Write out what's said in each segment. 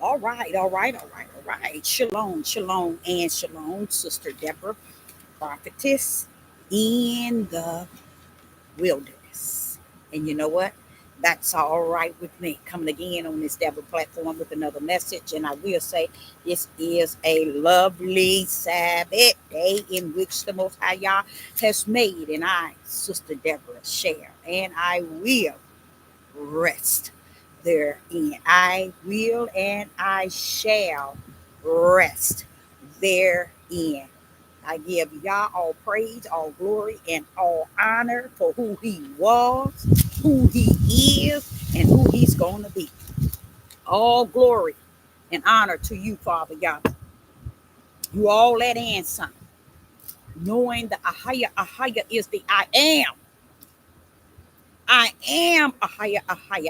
All right, all right, all right, all right. Shalom, shalom, and shalom, Sister Deborah, prophetess in the wilderness. And you know what? That's all right with me. Coming again on this Deborah platform with another message. And I will say this is a lovely Sabbath day in which the Most High Yah has made. And I, Sister Deborah, share. And I will rest therein. I will and I shall rest therein. I give Yah all praise, all glory, and all honor for who He was, who He is, and who He's going to be. All glory and honor to you, Father Yah. You all that and some, knowing that Ahaya is the I am. I am Ahaya.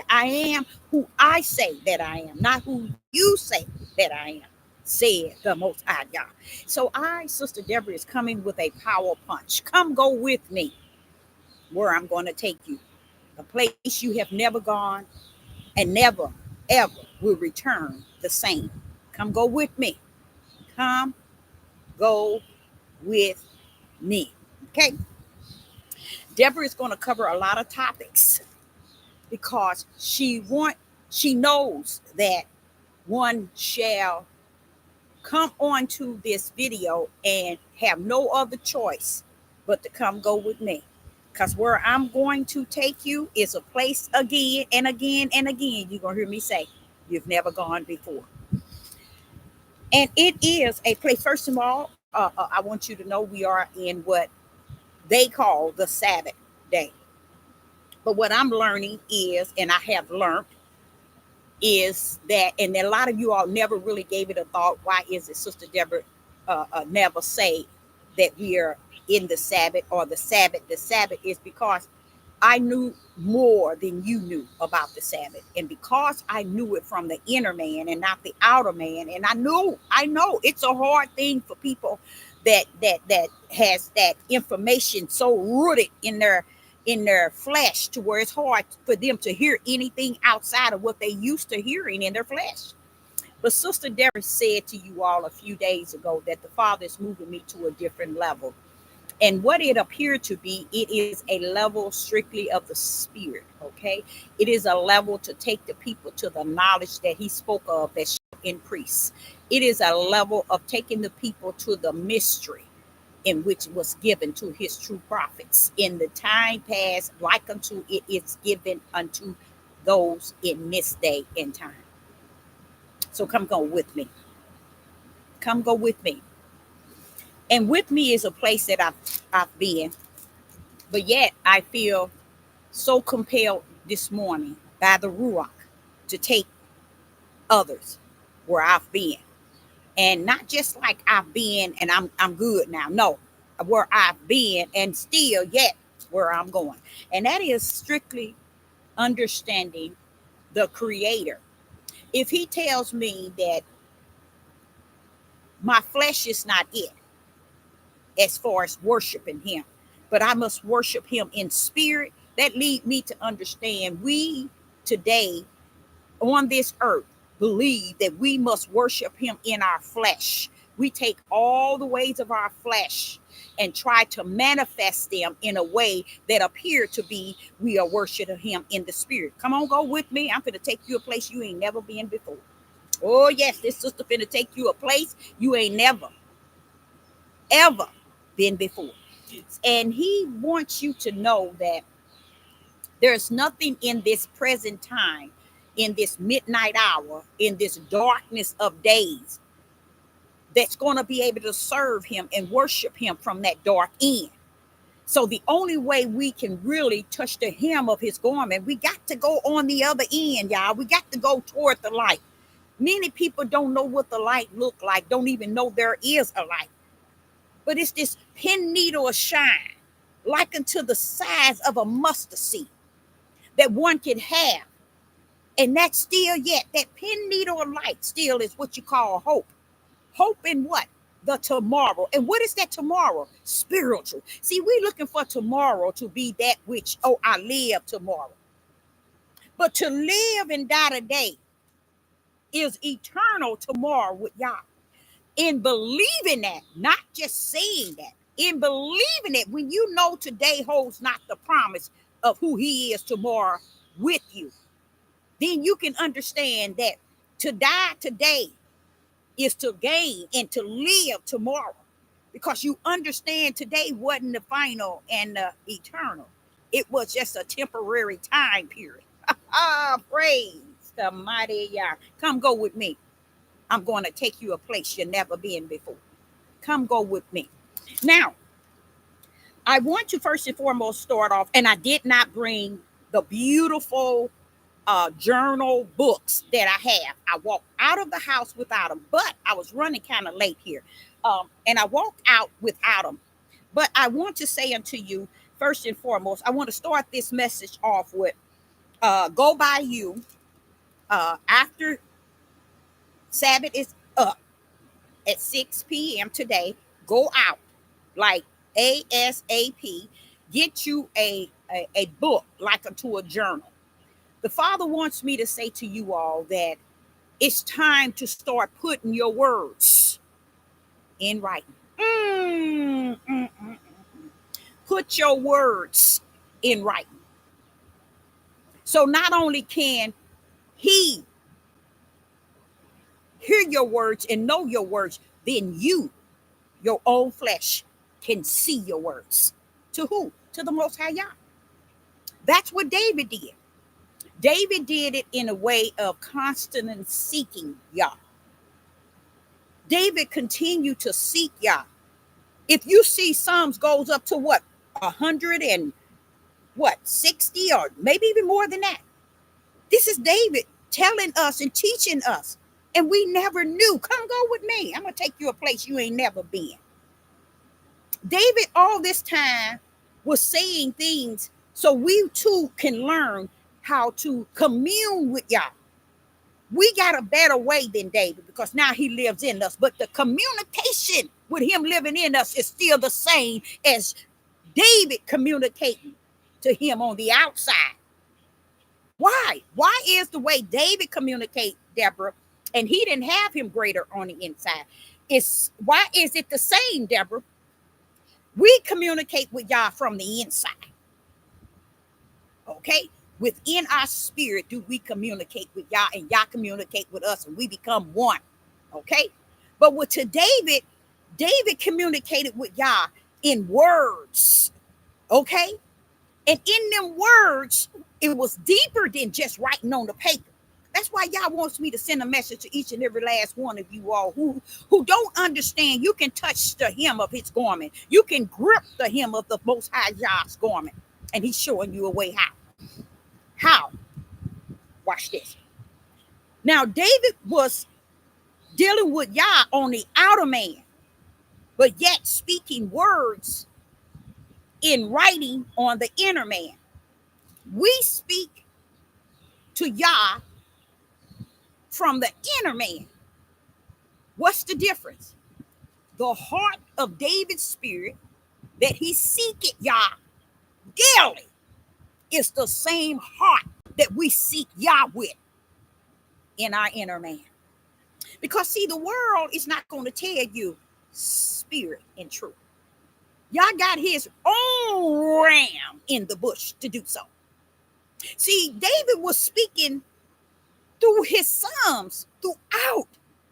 I am who I say that I am, not who you say that I am, said the Most High God. So I, Sister Deborah, is coming with a power punch. Come go with me where I'm going to take you. A place you have never gone and never, ever will return the same. Come go with me. Come go with me. Okay? Deborah is going to cover a lot of topics because she knows that one shall come onto this video and have no other choice but to come go with me. Because where I'm going to take you is a place again and again and again. You're going to hear me say, you've never gone before. And it is a place, first of all, I want you to know we are in what they call the Sabbath day. But what I'm learning is, and I have learned, is that, and a lot of you all never really gave it a thought. Why is it Sister Deborah never say that we are in the Sabbath or the Sabbath? The Sabbath is because I knew more than you knew about the Sabbath. And because I knew it from the inner man and not the outer man, and I know it's a hard thing for people that has that information so rooted in their flesh to where it's hard for them to hear anything outside of what they used to hearing in their flesh. But Sister Deborah said to you all a few days ago that the Father is moving me to a different level. And what it appeared to be, it is a level strictly of the spirit. Okay, it is a level to take the people to the knowledge that He spoke of that shall increase. It is a level of taking the people to the mystery in which was given to His true prophets in the time past, like unto it is given unto those in this day and time. So come go with me. Come go with me. And with me is a place that I've been, but yet I feel so compelled this morning by the Ruach to take others where I've been. And not just like I've been and I'm good now. No, where I've been and still yet where I'm going. And that is strictly understanding the creator. If he tells me that my flesh is not it as far as worshiping him, but I must worship him in spirit, that lead me to understand we today on this earth believe that we must worship him in our flesh. We take all the ways of our flesh and try to manifest them in a way that appear to be we are worshiping him in the spirit. Come on, go with me. I'm going to take you a place you ain't never been before. Oh, yes, this sister finna take you a place you ain't never, ever been before. And he wants you to know that there's nothing in this present time, in this midnight hour, in this darkness of days, that's going to be able to serve him and worship him from that dark end. So the only way we can really touch the hem of his garment, we got to go on the other end, y'all. We got to go toward the light. Many people don't know what the light look like, don't even know there is a light. But it's this pin needle of shine, like unto the size of a mustard seed that one can have. And that's still yet, that pin needle of light still is what you call hope. Hope in what? The tomorrow. And what is that tomorrow? Spiritual. See, we're looking for tomorrow to be that which, oh, I live tomorrow. But to live and die today is eternal tomorrow with Yah. In believing that, not just saying that, in believing it, when you know today holds not the promise of who he is tomorrow with you, then you can understand that to die today is to gain and to live tomorrow, because you understand today wasn't the final and the eternal. It was just a temporary time period. Praise the mighty Yah. Come go with me. I'm going to take you a place you've never been before. Come go with me. Now, I want to first and foremost start off, and I did not bring the beautiful journal books that I have. I walked out of the house without them, but I was running kind of late here. And I walked out without them. But I want to say unto you, first and foremost, I want to start this message off with go by you after Sabbath is up at 6 p.m. today. Go out like ASAP. Get you a book like to a journal. The Father wants me to say to you all that it's time to start putting your words in writing. Put your words in writing. So not only can he hear your words and know your words, then you, your own flesh, can see your words. To who? To the Most High Yah. That's what David did. David did it in a way of constant seeking Yah. David continued to seek Yah. If you see Psalms goes up to what, 160 or maybe even more than that. This is David telling us and teaching us, and we never knew. Come go with me. I'm going to take you a place you ain't never been. David all this time was saying things so we too can learn how to commune with Yah. We got a better way than David because now he lives in us. But the communication with him living in us is still the same as David communicating to him on the outside. Why? Why is the way David communicate, Deborah, and he didn't have him greater on the inside? Why is it the same, Deborah? We communicate with Yah from the inside. Okay? Within our spirit do we communicate with Yah, and Yah communicate with us, and we become one. Okay? But with to David communicated with Yah in words. Okay? And in them words, it was deeper than just writing on the paper. That's why Yah wants me to send a message to each and every last one of you all who don't understand. You can touch the hem of his garment. You can grip the hem of the Most High Yah's garment. And he's showing you a way how. How? Watch this. Now, David was dealing with Yah on the outer man, but yet speaking words in writing on the inner man. We speak to Yah from the inner man. What's the difference? The heart of David's spirit that he seeketh Yah daily is the same heart that we seek Yah with in our inner man. Because see, the world is not going to tell you spirit and truth. Yah got his own ram in the bush to do so. See, David was speaking through his psalms throughout.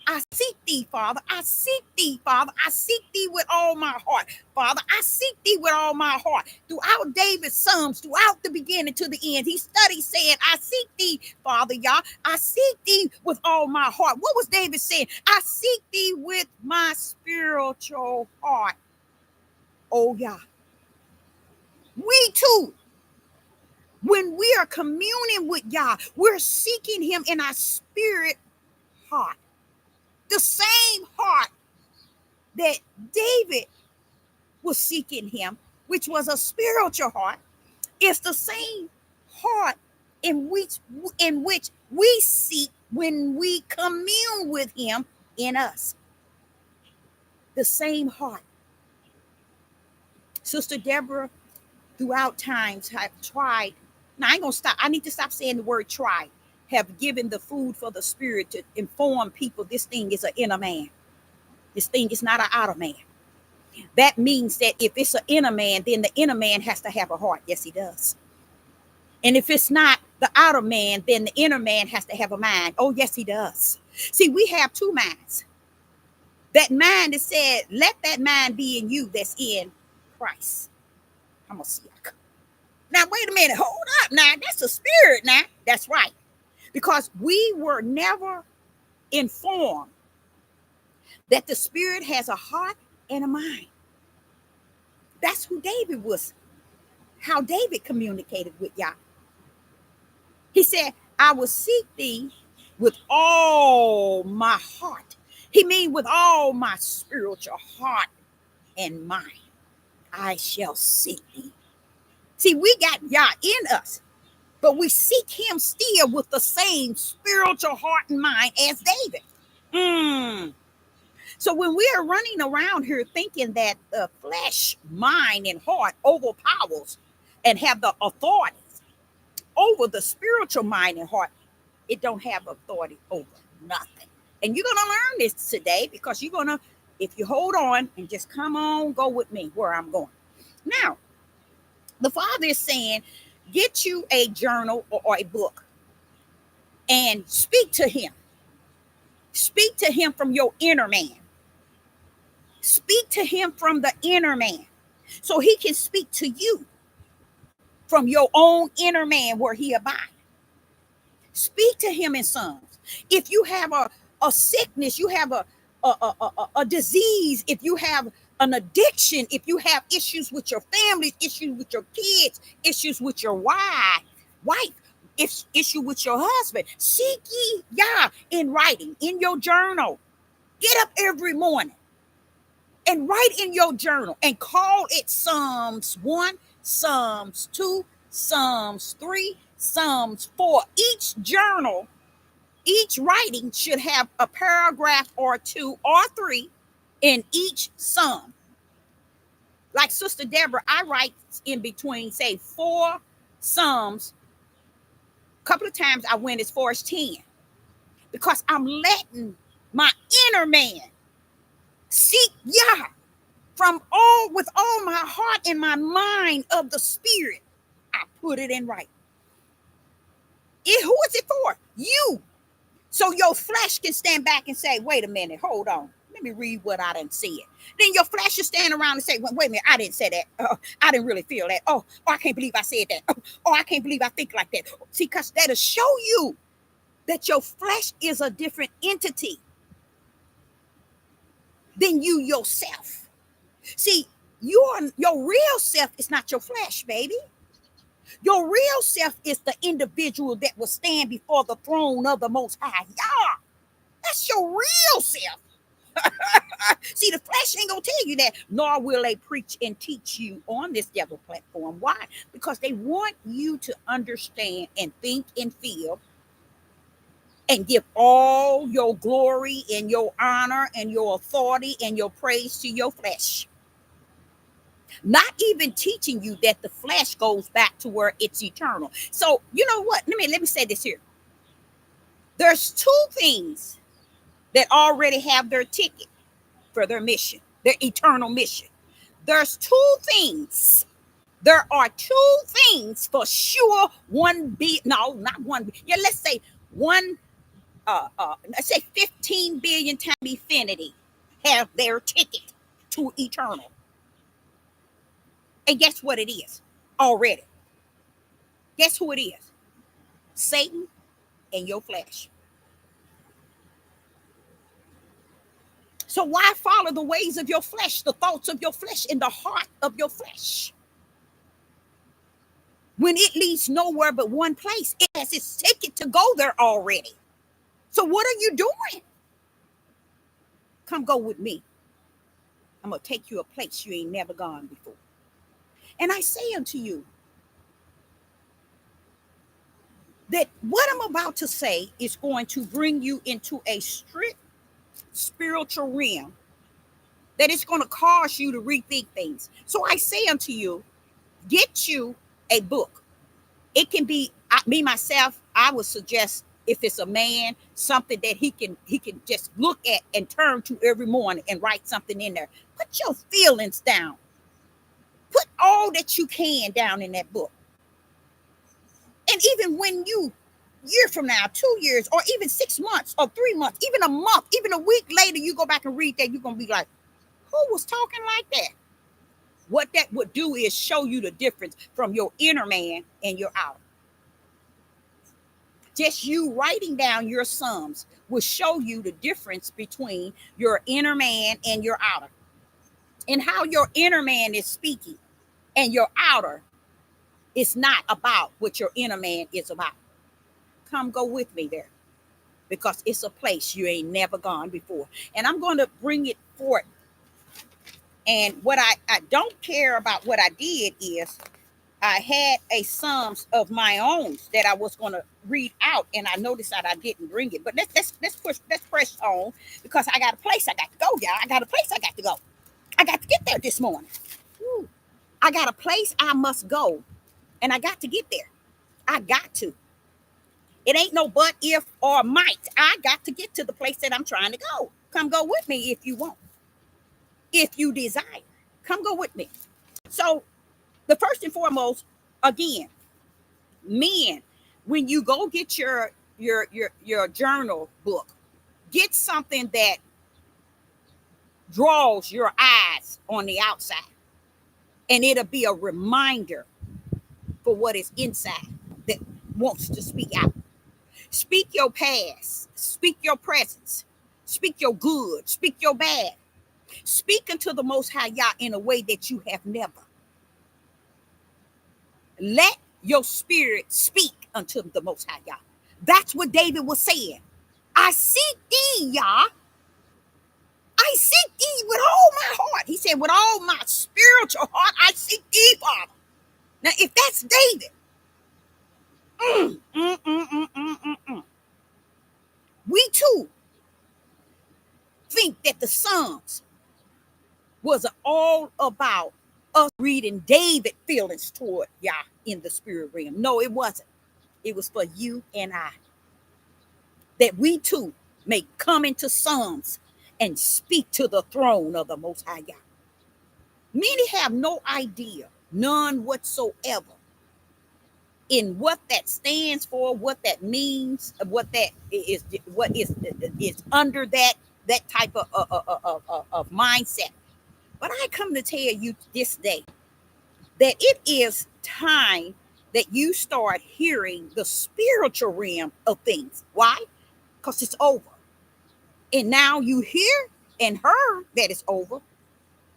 I seek thee, Father. I seek thee, Father. I seek thee with all my heart. Father, I seek thee with all my heart. Throughout David's psalms, throughout the beginning to the end, he studied saying, I seek thee, Father, Yah. I seek thee with all my heart. What was David saying? I seek thee with my spiritual heart. Oh, Yah. We too, when we are communing with Yah, we're seeking him in our spirit heart. The same heart that David was seeking him, which was a spiritual heart, is the same heart in which we seek when we commune with him in us. The same heart. Sister Deborah, throughout times, have tried. Now, I ain't going to stop. I need to stop saying the word try. have given the food for the spirit to inform people this thing is an inner man. This thing is not an outer man. That means that if it's an inner man, then the inner man has to have a heart. Yes, he does. And if it's not the outer man, then the inner man has to have a mind. Oh, yes, he does. See, we have two minds. That mind is said, let that mind be in you that's in Christ. I'm going to see. Now, wait a minute. Hold up. Now, that's a spirit now. That's right. Because we were never informed that the spirit has a heart and a mind. That's who David was. How David communicated with Yah. He said, I will seek thee with all my heart. He means with all my spiritual heart and mind. I shall seek thee. See, we got Yah in us, but we seek him still with the same spiritual heart and mind as David. So when we are running around here thinking that the flesh, mind, and heart overpowers and have the authorities over the spiritual mind and heart, it don't have authority over nothing. And you're going to learn this today, because you're going to, if you hold on and just come on, go with me where I'm going. Now, the Father is saying, get you a journal or a book and speak to him. Speak to him from your inner man. Speak to him from the inner man so he can speak to you from your own inner man where he abides. Speak to him in Psalms. If you have a sickness, you have a disease, if you have an addiction, if you have issues with your family, issues with your kids, issues with your wife, issue with your husband, seek ye Yah in writing, in your journal. Get up every morning and write in your journal and call it Psalms 1, Psalms 2, Psalms 3, Psalms 4. Each journal, each writing should have a paragraph or 2 or 3 in each psalm. Like Sister Deborah, I write in between, say, 4 psalms. A couple of times I went as far as 10, because I'm letting my inner man seek Yah with all my heart and my mind of the spirit. I put it in writing. Who is it for? You. So your flesh can stand back and say, wait a minute, hold on. Let me read what I done said. Then your flesh should stand around and say, wait a minute, I didn't say that. I didn't really feel that. Oh, I can't believe I said that. Oh, I can't believe I think like that. See, because that'll show you that your flesh is a different entity than you yourself. See, your real self is not your flesh, baby. Your real self is the individual that will stand before the throne of the Most High. Yah. That's your real self. See, the flesh ain't gonna tell you that, nor will they preach and teach you on this devil platform. Why? Because they want you to understand and think and feel and give all your glory and your honor and your authority and your praise to your flesh. Not even teaching you that the flesh goes back to where it's eternal. So, you know what? Let me say this here. There's 2 things that already have their ticket for their mission, their eternal mission. There's 2 things. There are 2 things for sure. Let's say let's say 15 billion times infinity have their ticket to eternal. And guess what it is already? Guess who it is? Satan and your flesh. So why follow the ways of your flesh, the thoughts of your flesh, in the heart of your flesh, when it leads nowhere but one place? It has its ticket to go there already. So what are you doing? Come go with me. I'm going to take you a place you ain't never gone before. And I say unto you that what I'm about to say is going to bring you into a strict spiritual realm that is going to cause you to rethink things. So I say unto you, get you a book. It can be, me, myself, I would suggest if it's a man, something that he can just look at and turn to every morning and write something in there. Put your feelings down. Put all that you can down in that book. And even when you, year from now, 2 years, or even 6 months, or 3 months, even a month, even a week later, you go back and read that, you're going to be like, who was talking like that? What that would do is show you the difference from your inner man and your outer. Just you writing down your Psalms will show you the difference between your inner man and your outer, and how your inner man is speaking and your outer is not about what your inner man is about. Come go with me there, because it's a place you ain't never gone before. And I'm going to bring it forth. And what I don't care about what I did is I had a Psalms of my own that I was going to read out, and I noticed that I didn't bring it. But let's press on, because I got a place I got to go, y'all. I got a place I got to go. I got to get there this morning. Woo. I got a place I must go, and I got to get there. I got to. It ain't no but, if, or might. I got to get to the place that I'm trying to go. Come go with me if you want. If you desire, come go with me. So the first and foremost, again, men, when you go get your journal book, get something that draws your eyes on the outside, and it'll be a reminder for what is inside that wants to speak out. Speak your past, speak your presence, speak your good, speak your bad. Speak unto the Most High Yah in a way that you have never. Let your spirit speak unto the Most High Yah. That's what David was saying. I seek thee, Yah. I seek thee with all my heart. He said, with all my spiritual heart, I seek thee, Father. Now, if that's David, we too think that the Psalms was all about us reading David feelings toward Yah in the spirit realm. No, it wasn't. It was for you and I, that we too may come into Psalms and speak to the throne of the Most High Yah. Many have no idea, none whatsoever, in what that stands for, what that means, what is under that type of mindset. But I come to tell you this day that it is time that you start hearing the spiritual realm of things. Why? Because it's over. And now you hear and heard that it's over,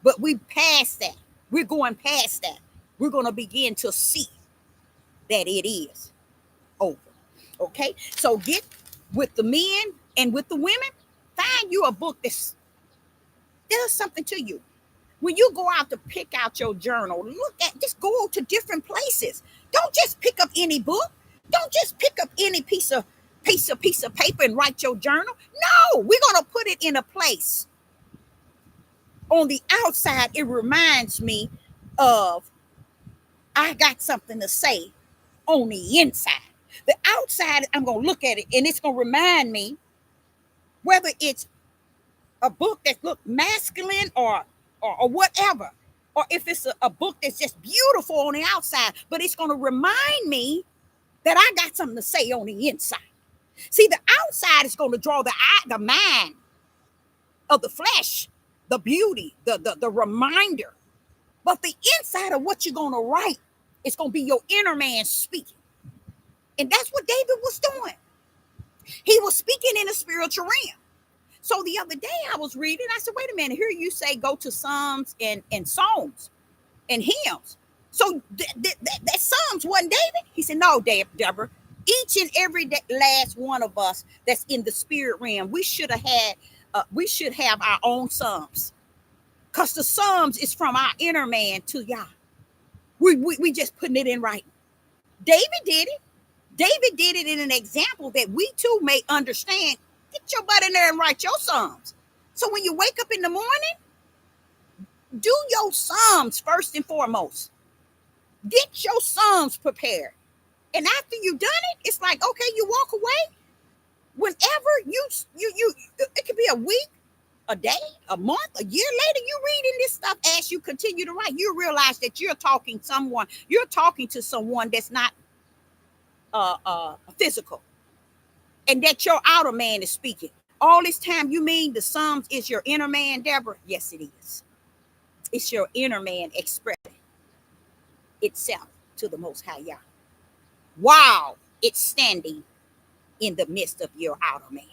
but we past that. We're going past that. We're going to begin to see that it is over. Okay? So get with the men and with the women. Find you a book that does something to you. When you go out to pick out your journal, just go to different places. Don't just pick up any book. Don't just pick up any piece of paper and write your journal. No, we're going to put it in a place. On the outside, it reminds me of I got something to say on the inside. The outside, I'm going to look at it, and it's going to remind me whether it's a book that looks masculine or whatever, or if it's a book that's just beautiful on the outside, but it's going to remind me that I got something to say on the inside. See, the outside is going to draw the mind of the flesh, the beauty, the reminder. But the inside of what you're going to write, it's going to be your inner man speaking. And that's what David was doing. He was speaking in a spiritual realm. So the other day I was reading, I said, wait a minute, here you say go to Psalms and Songs and hymns. So that Psalms wasn't David? He said, no, Deborah. Each and every last one of us that's in the spirit realm, we should have our own Psalms. Because the Psalms is from our inner man to Yah. We just putting it in writing. David did it. David did it in an example that we too may understand. Get your butt in there and write your Psalms. So when you wake up in the morning, do your Psalms first and foremost. Get your Psalms prepared. And after you've done it, it's like, okay, you walk away. Whenever it could be a week, a day, a month, a year later, you reading this stuff as you continue to write. You realize that you're talking to someone that's not physical, and that your outer man is speaking. All this time, you mean the Psalms is your inner man, Deborah? Yes, it is. It's your inner man expressing itself to the Most High Yah, while it's standing in the midst of your outer man.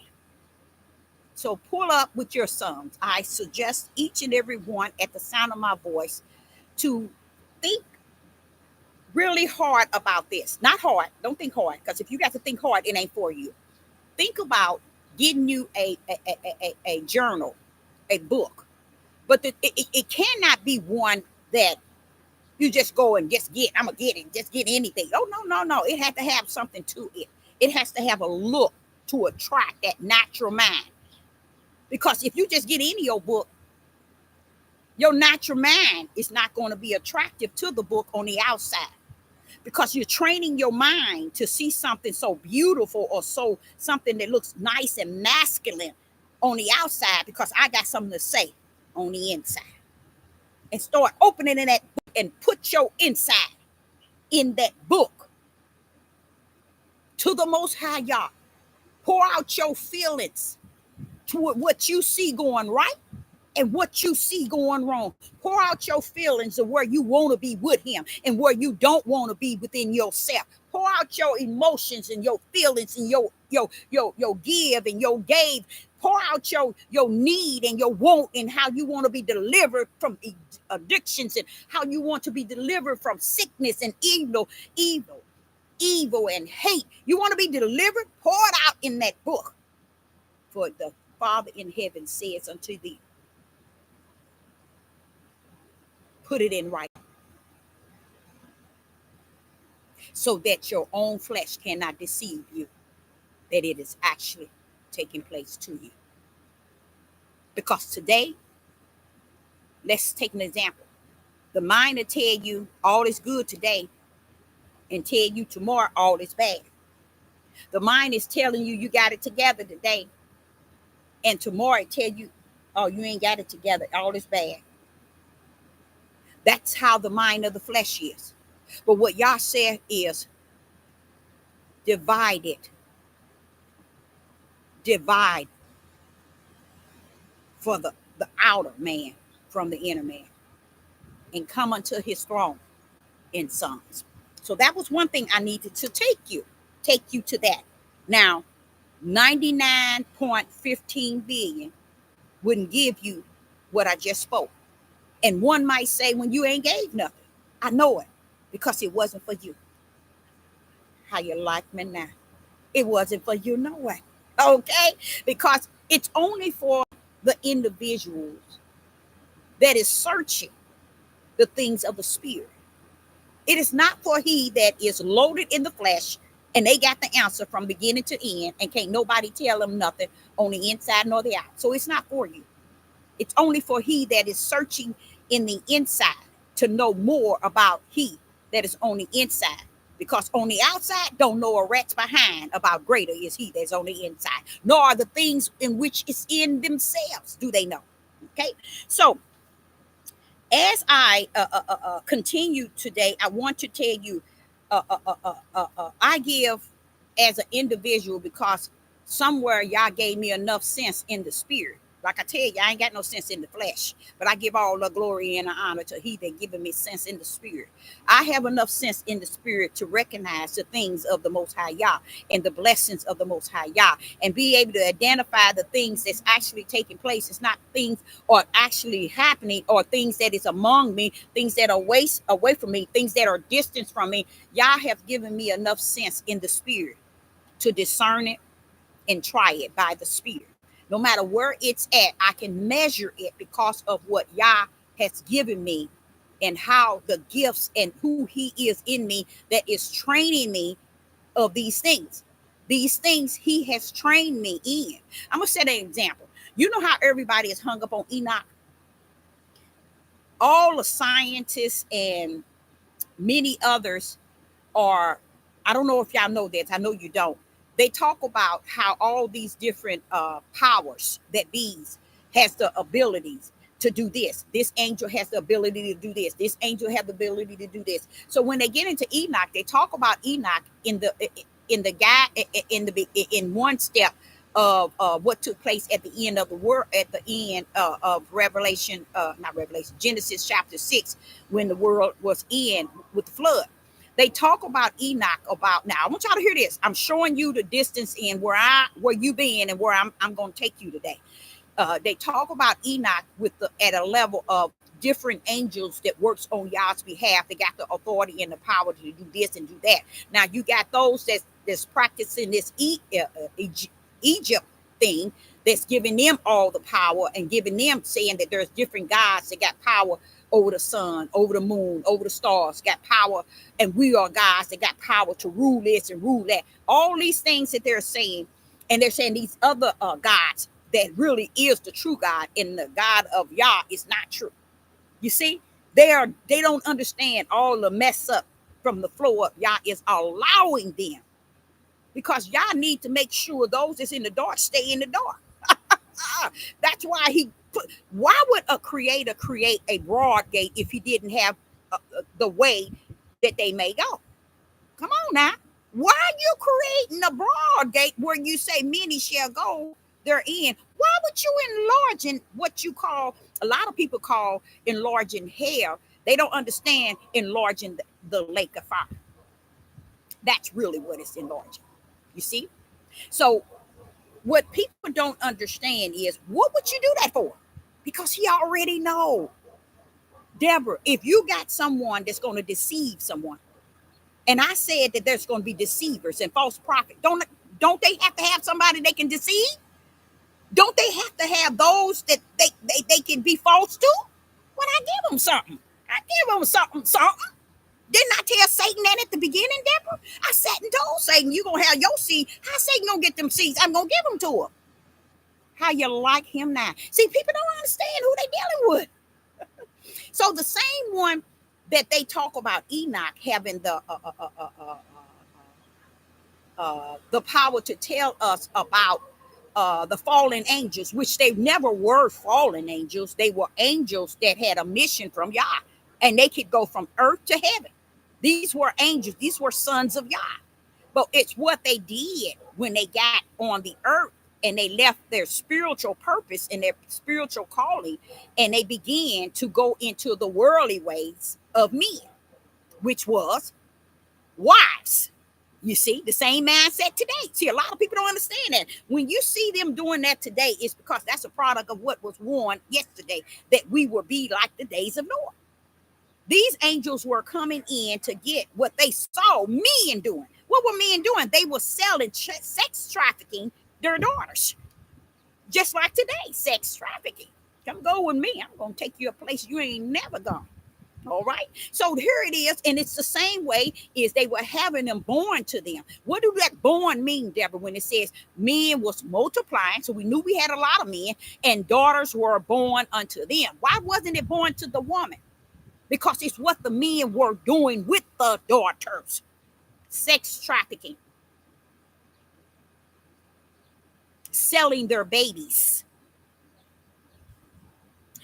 So pull up with your Psalms. I suggest each and every one at the sound of my voice to think really hard about this. Not hard. Don't think hard, because if you got to think hard, it ain't for you. Think about getting you a journal, a book, but it cannot be one that you just go and just get. I'm gonna get it, just get anything. Oh, no. It has to have something to it. It has to have a look to attract that natural mind. Because if you just get any old book, your natural mind is not going to be attractive to the book on the outside, because you're training your mind to see something so beautiful or so something that looks nice and masculine on the outside, because I got something to say on the inside. And start opening in that book and put your inside in that book to the Most High Yah. Pour out your feelings to what you see going right and what you see going wrong. Pour out your feelings of where you want to be with him and where you don't want to be within yourself. Pour out your emotions and your feelings and your give and your gave. Pour out your need and your want, and how you want to be delivered from addictions, and how you want to be delivered from sickness and evil and hate. You want to be delivered? Pour it out in that book. For the Father in heaven says unto thee, put it in writing, so that your own flesh cannot deceive you that it is actually taking place to you. Because today, let's take an example. The mind will tell you all is good today and tell you tomorrow all is bad. The mind is telling you you got it together today, and tomorrow it tell you, oh, you ain't got it together, all is bad. That's how the mind of the flesh is. But what Yah said is, divide for the outer man from the inner man, and come unto his throne in Psalms. So that was one thing I needed to take you to that. Now, 99.15 billion wouldn't give you what I just spoke. And one might say, when you ain't gave nothing, I know it, because it wasn't for you. How you like me now? It wasn't for you, no way. Okay? Because it's only for the individuals that is searching the things of the spirit. It is not for he that is loaded in the flesh and they got the answer from beginning to end and can't nobody tell them nothing on the inside nor the out. So it's not for you. It's only for he that is searching in the inside to know more about he that is on the inside. Because on the outside, don't know a rat's behind about greater is he that's on the inside, nor are the things in which is in themselves do they know. Okay, so as I continue today, I want to tell you, I give as an individual, because somewhere y'all gave me enough sense in the spirit. Like I tell you, I ain't got no sense in the flesh, but I give all the glory and the honor to he that given me sense in the spirit. I have enough sense in the spirit to recognize the things of the Most High Yah and the blessings of the Most High Yah, and be able to identify the things that's actually taking place. It's not things are actually happening, or things that is among me, things that are away from me, things that are distant from me. Yah have given me enough sense in the spirit to discern it and try it by the spirit. No matter where it's at, I can measure it because of what Yah has given me, and how the gifts and who he is in me that is training me of these things. These things he has trained me in. I'm going to set an example. You know how everybody is hung up on Enoch? All the scientists and many others are, I don't know if y'all know this, I know you don't, they talk about how all these different powers that these has the abilities to do this. This angel has the ability to do this. This angel has the ability to do this. So when they get into Enoch, they talk about Enoch in the guy in one step of what took place at the end of the world, at the end of Revelation, not Revelation, Genesis chapter 6, when the world was in with the flood. They talk about Enoch about, now I want y'all to hear this. I'm showing you the distance in where you been and where I'm going to take you today. They talk about Enoch at a level of different angels that works on y'all's behalf. They got the authority and the power to do this and do that. Now you got those that's practicing this Egypt thing, that's giving them all the power and giving them, saying that there's different gods that got power over the sun, over the moon, over the stars, got power, and we are gods that got power to rule this and rule that. All these things that they're saying, and they're saying these other gods that really is the true God, and the God of Yah is not true. You see, they don't understand all the mess up from the flow up. Yah is allowing them, because Yah need to make sure those that's in the dark stay in the dark. That's why why would a creator create a broad gate if he didn't have the way that they may go? Come on now. Why are you creating a broad gate where you say many shall go therein? Why would you enlarging what you call, a lot of people call enlarging hell? They don't understand enlarging the lake of fire. That's really what it's enlarging. You see? So what people don't understand is, what would you do that for? Because he already know. Deborah, if you got someone that's going to deceive someone, and I said that there's going to be deceivers and false prophets, don't they have to have somebody they can deceive? Don't they have to have those that they can be false to? When I give them something, something. Didn't I tell Satan that at the beginning, Deborah? I sat and told Satan, you're going to have your seed. How Satan going to get them seeds? I'm going to give them to him. How you like him now? See, people don't understand who they dealing with. So the same one that they talk about Enoch having the power to tell us about the fallen angels, which they never were fallen angels. They were angels that had a mission from Yah, and they could go from earth to heaven. These were angels. These were sons of Yah. But it's what they did when they got on the earth and they left their spiritual purpose and their spiritual calling, and they began to go into the worldly ways of men, which was wives. You see, the same mindset today. See, a lot of people don't understand that. When you see them doing that today, it's because that's a product of what was warned yesterday, that we will be like the days of Noah. These angels were coming in to get what they saw men doing. What were men doing? They were selling sex trafficking their daughters. Just like today, sex trafficking. Come go with me. I'm going to take you a place you ain't never gone. All right. So here it is. And it's the same way is they were having them born to them. What do that born mean, Deborah, when it says men was multiplying? So we knew we had a lot of men, and daughters were born unto them. Why wasn't it born to the woman? Because it's what the men were doing with the daughters. Sex trafficking. Selling their babies.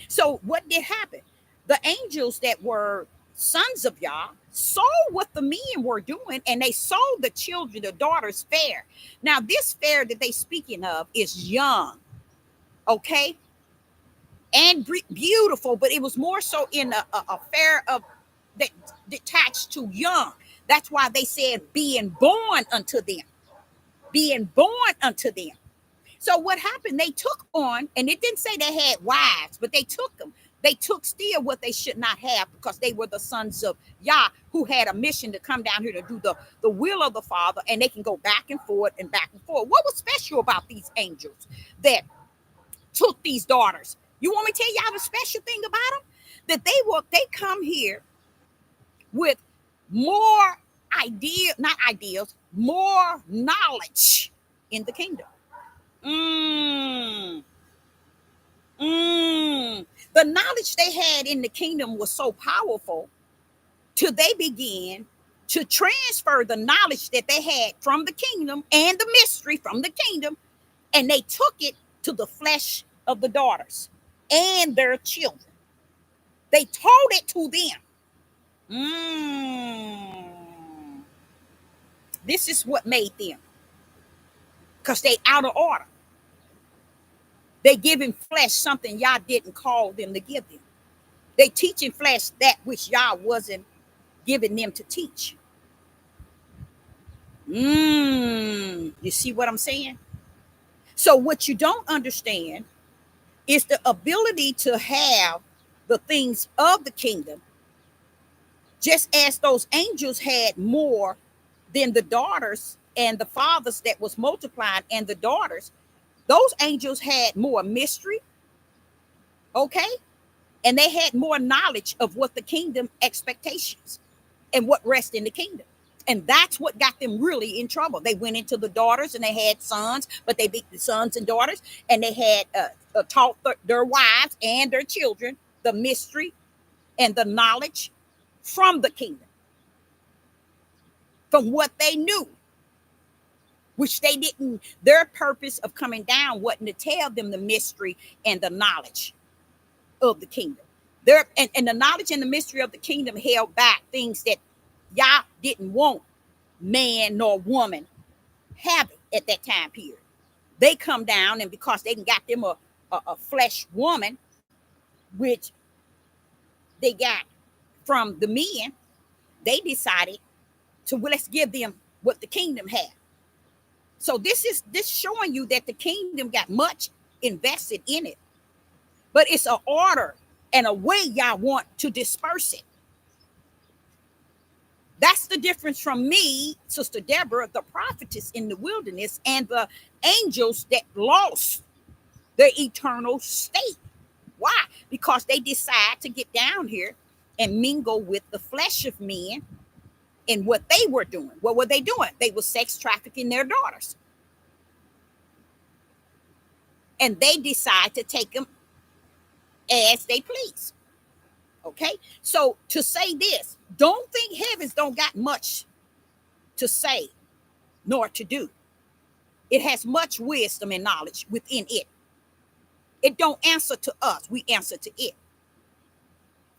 So what did happen? The angels that were sons of Yah saw what the men were doing, and they saw the children, the daughters, fair. Now, this fair that they speaking of is young, okay, and beautiful, but it was more so in a fair of that detached to young. That's why they said being born unto them, being born unto them. So what happened? They took on, and it didn't say they had wives, but they took them. They took still what they should not have, because they were the sons of Yah, who had a mission to come down here to do the will of the Father, and they can go back and forth and back and forth. What was special about these angels that took these daughters? You want me to tell y'all the special thing about them? That they come here with more more knowledge in the kingdom. The knowledge they had in the kingdom was so powerful till they began to transfer the knowledge that they had from the kingdom and the mystery from the kingdom, and they took it to the flesh of the daughters and their children. They told it to them. This is what made them, because they out of order. They giving flesh something y'all didn't call them to give them. They teaching flesh that which y'all wasn't giving them to teach. You see what I'm saying? So what you don't understand is the ability to have the things of the kingdom, just as those angels had more than the daughters and the fathers that was multiplying and the daughters. Those angels had more mystery, okay? And they had more knowledge of what the kingdom expectations and what rests in the kingdom. And that's what got them really in trouble. They went into the daughters and they had sons, but they beat the sons and daughters, and they had taught their wives and their children the mystery and the knowledge from the kingdom, from what they knew, which they didn't. Their purpose of coming down wasn't to tell them the mystery and the knowledge of the kingdom. And the knowledge and the mystery of the kingdom held back things that y'all didn't want man nor woman having at that time period. They come down, and because they got them a flesh woman, which they got from the men, they decided to, well, let's give them what the kingdom had. So this showing you that the kingdom got much invested in it, but it's an order and a way y'all want to disperse it. That's the difference from me, Sister Deborah, the prophetess in the wilderness, and the angels that lost their eternal state. Why? Because they decide to get down here and mingle with the flesh of men. And what they were doing, what were they doing? They were sex trafficking their daughters. And they decide to take them as they please. Okay? So to say this, don't think heavens don't got much to say nor to do. It has much wisdom and knowledge within it. It don't answer to us. We answer to it.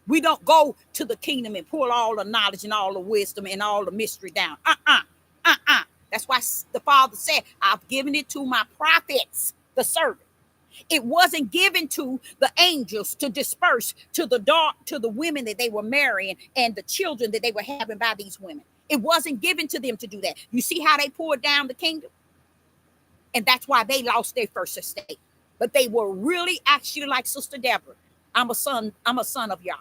We don't go to the kingdom and pull all the knowledge and all the wisdom and all the mystery down. That's why the Father said, I've given it to my prophets, the servant. It wasn't given to the angels to disperse to the women that they were marrying and the children that they were having by these women. It wasn't given to them to do that. You see how they poured down the kingdom? And that's why they lost their first estate. But they were really actually like Sister Deborah. I'm a son of Yah.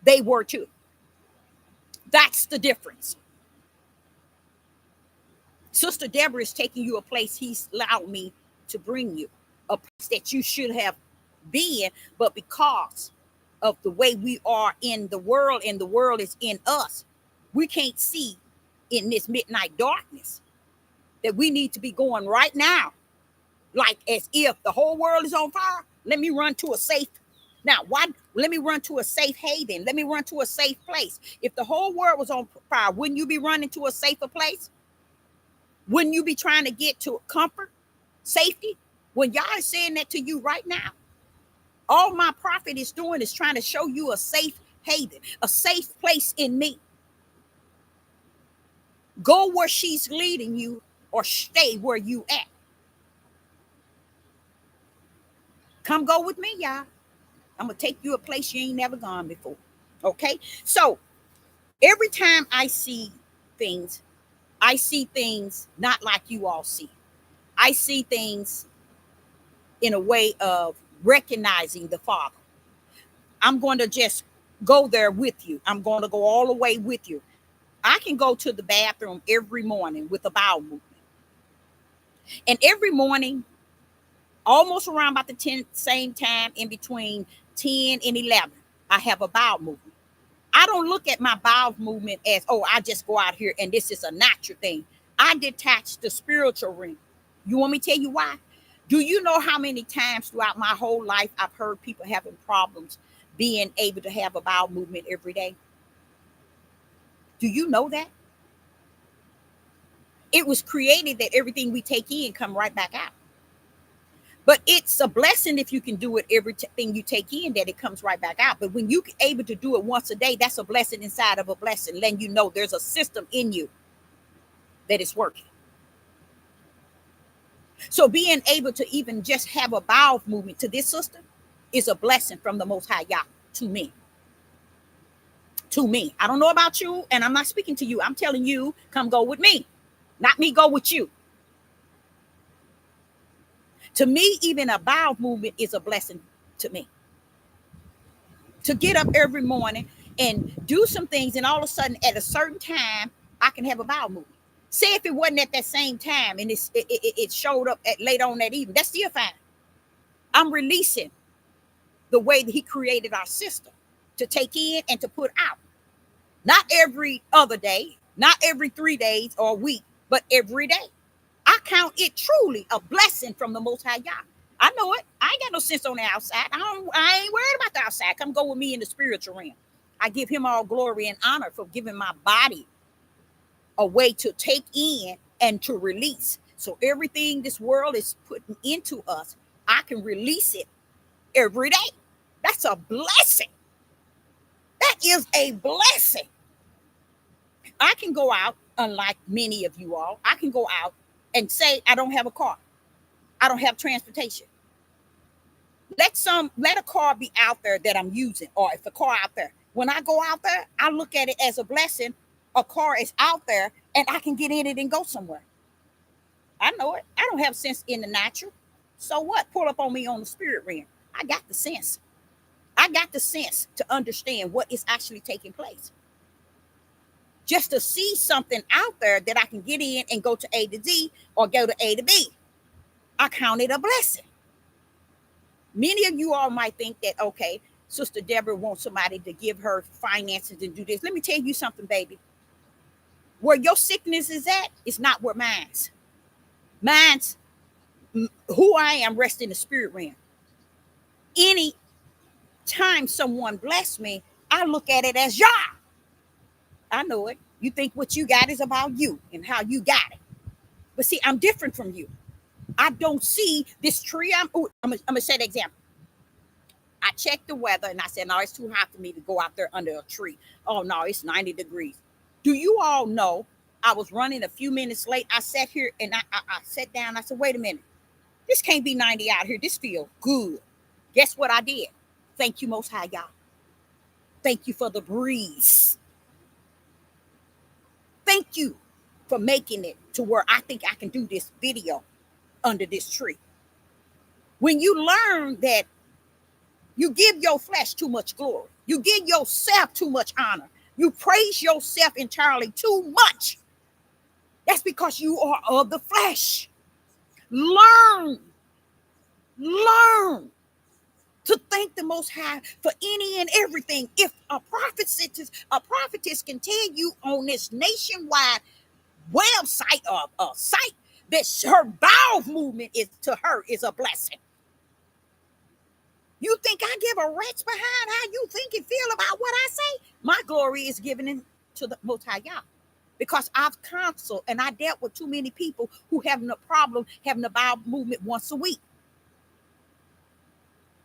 They were too. That's the difference. Sister Deborah is taking you a place he's allowed me to bring you, a place that you should have been, but because of the way we are in the world and the world is in us, we can't see in this midnight darkness that we need to be going right now, like as if the whole world is on fire. Let me run to a safe. Now, why? Let me run to a safe haven. Let me run to a safe place. If the whole world was on fire, wouldn't you be running to a safer place? Wouldn't you be trying to get to comfort, safety? When y'all is saying that to you right now, all my prophet is doing is trying to show you a safe haven, a safe place in me. Go where she's leading you or stay where you at. Come go with me, y'all. I'm going to take you a place you ain't never gone before. Okay? So every time I see things not like you all see. I see things in a way of recognizing the Father. I'm going to just go there with you. I'm going to go all the way with you. I can go to the bathroom every morning with a bowel movement. And every morning, almost around about the same time, in between 10 and 11, I have a bowel movement. I don't look at my bowel movement as, oh, I just go out here and this is a natural thing. I detach the spiritual realm. You want me to tell you why? Do you know how many times throughout my whole life I've heard people having problems being able to have a bowel movement every day? Do you know that? It was created that everything we take in come right back out. But it's a blessing if you can do it, everything you take in, that it comes right back out. But when you're able to do it once a day, that's a blessing inside of a blessing, letting you know there's a system in you that is working. So being able to even just have a bowel movement to this system is a blessing from the Most High Yah to me. To me. I don't know about you, and I'm not speaking to you. I'm telling you, come go with me. Not me go with you. To me, even a bowel movement is a blessing to me. To get up every morning and do some things, and all of a sudden, at a certain time, I can have a bowel movement. Say if it wasn't at that same time and it showed up at late on that evening, that's still fine. I'm releasing the way that he created our system to take in and to put out. Not every other day, not every 3 days or a week, but every day. I count it truly a blessing from the Most High Yah. I know it. I ain't got no sense on the outside. I ain't worried about the outside. Come go with me in the spiritual realm. I give him all glory and honor for giving my body a way to take in and to release. So everything this world is putting into us, I can release it every day. That's a blessing. That is a blessing. I can go out, unlike many of you all, I can go out and say I don't have a car. I don't have transportation. Let a car be out there that I'm using, or if a car out there. When I go out there, I look at it as a blessing. A car is out there and I can get in it and go somewhere. I know it. I don't have sense in the natural. So what? Pull up on me on the spirit realm. I got the sense. I got the sense to understand what is actually taking place. Just to see something out there that I can get in and go to A to Z or go to A to B, I count it a blessing. Many of you all might think that, okay, Sister Deborah wants somebody to give her finances and do this. Let me tell you something, baby. Where your sickness is at, it's not where mine's. Mine's who I am rests in the spirit realm. Any time someone bless me, I look at it as Yah. I know it. You think what you got is about you and how you got it. But see, I'm different from you. I don't see this tree. I'm going to set an example. I checked the weather and I said, no, it's too hot for me to go out there under a tree. Oh, no, it's 90 degrees. Do you all know I was running a few minutes late? I sat here and I sat down. I said, wait a minute. This can't be 90 out here. This feels good. Guess what I did? Thank you, Most High Yah. Thank you for the breeze. Thank you for making it to where I think I can do this video under this tree. When you learn that you give your flesh too much glory, you give yourself too much honor, you praise yourself entirely too much, that's because you are of the flesh. Learn to thank the Most High for any and everything. If a prophetess can tell you on this nationwide website or a site that her bowel movement is to her is a blessing. You think I give a rat's behind how you think and feel about what I say? My glory is given to the Most High Yah, because I've counseled and I dealt with too many people who have no problem having a bowel movement once a week.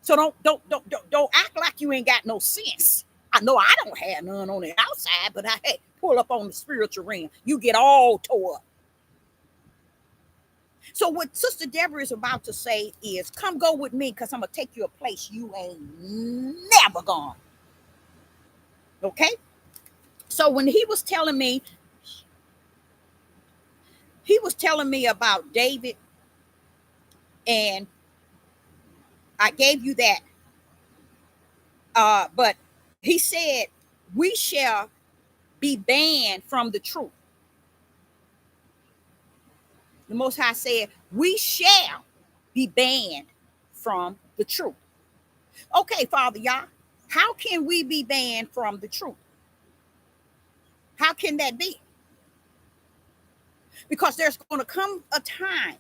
So don't act like you ain't got no sense. I know I don't have none on the outside, but I pull up on the spiritual realm. You get all tore up. So what Sister Deborah is about to say is, come go with me, because I'm going to take you a place you ain't never gone. Okay? So when he was telling me about David, and I gave you that. But he said, we shall be banned from the truth. The Most High said, we shall be banned from the truth. Okay, Father Yah, how can we be banned from the truth? How can that be? Because there's going to come a time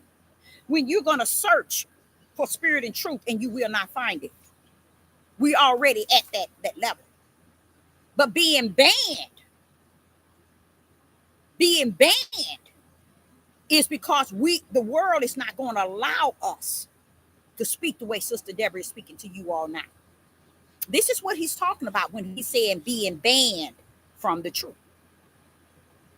when you're going to search for spirit and truth and you will not find it. We already at that level. But being banned being banned is because the world is not going to allow us to speak the way Sister Deborah is speaking to you all now. This is what he's talking about when he's saying being banned from the truth.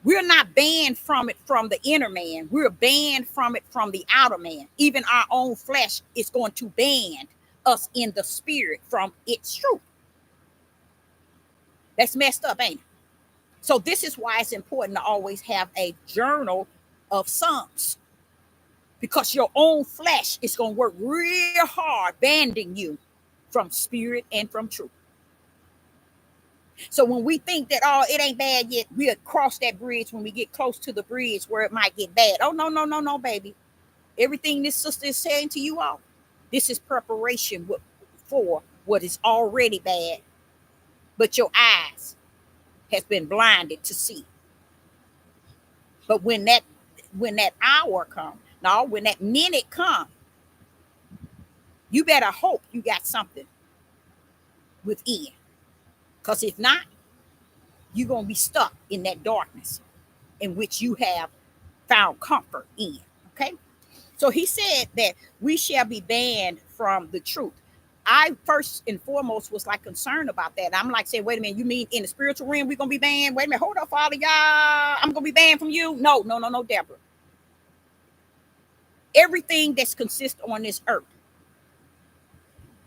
We're not banned from it from the inner man. We're banned from it from the outer man. Even our own flesh is going to ban us in the spirit from its truth. That's messed up, ain't it? So this is why it's important to always have a journal of Psalms, because your own flesh is going to work real hard banding you from spirit and from truth. So when we think that, oh, it ain't bad yet, we'll cross that bridge when we get close to the bridge where it might get bad. Oh, no, baby. Everything this sister is saying to you all, this is preparation for what is already bad, but your eyes has been blinded to see. But when that hour comes, no, when that minute comes, you better hope you got something within. Because if not, you're going to be stuck in that darkness in which you have found comfort in. Okay? So he said that we shall be banned from the truth. I first and foremost was like concerned about that. I'm like saying, wait a minute, you mean in the spiritual realm we're going to be banned? Wait a minute, hold up, Father, y'all. I'm going to be banned from you? No, Deborah. Everything that's consist on this earth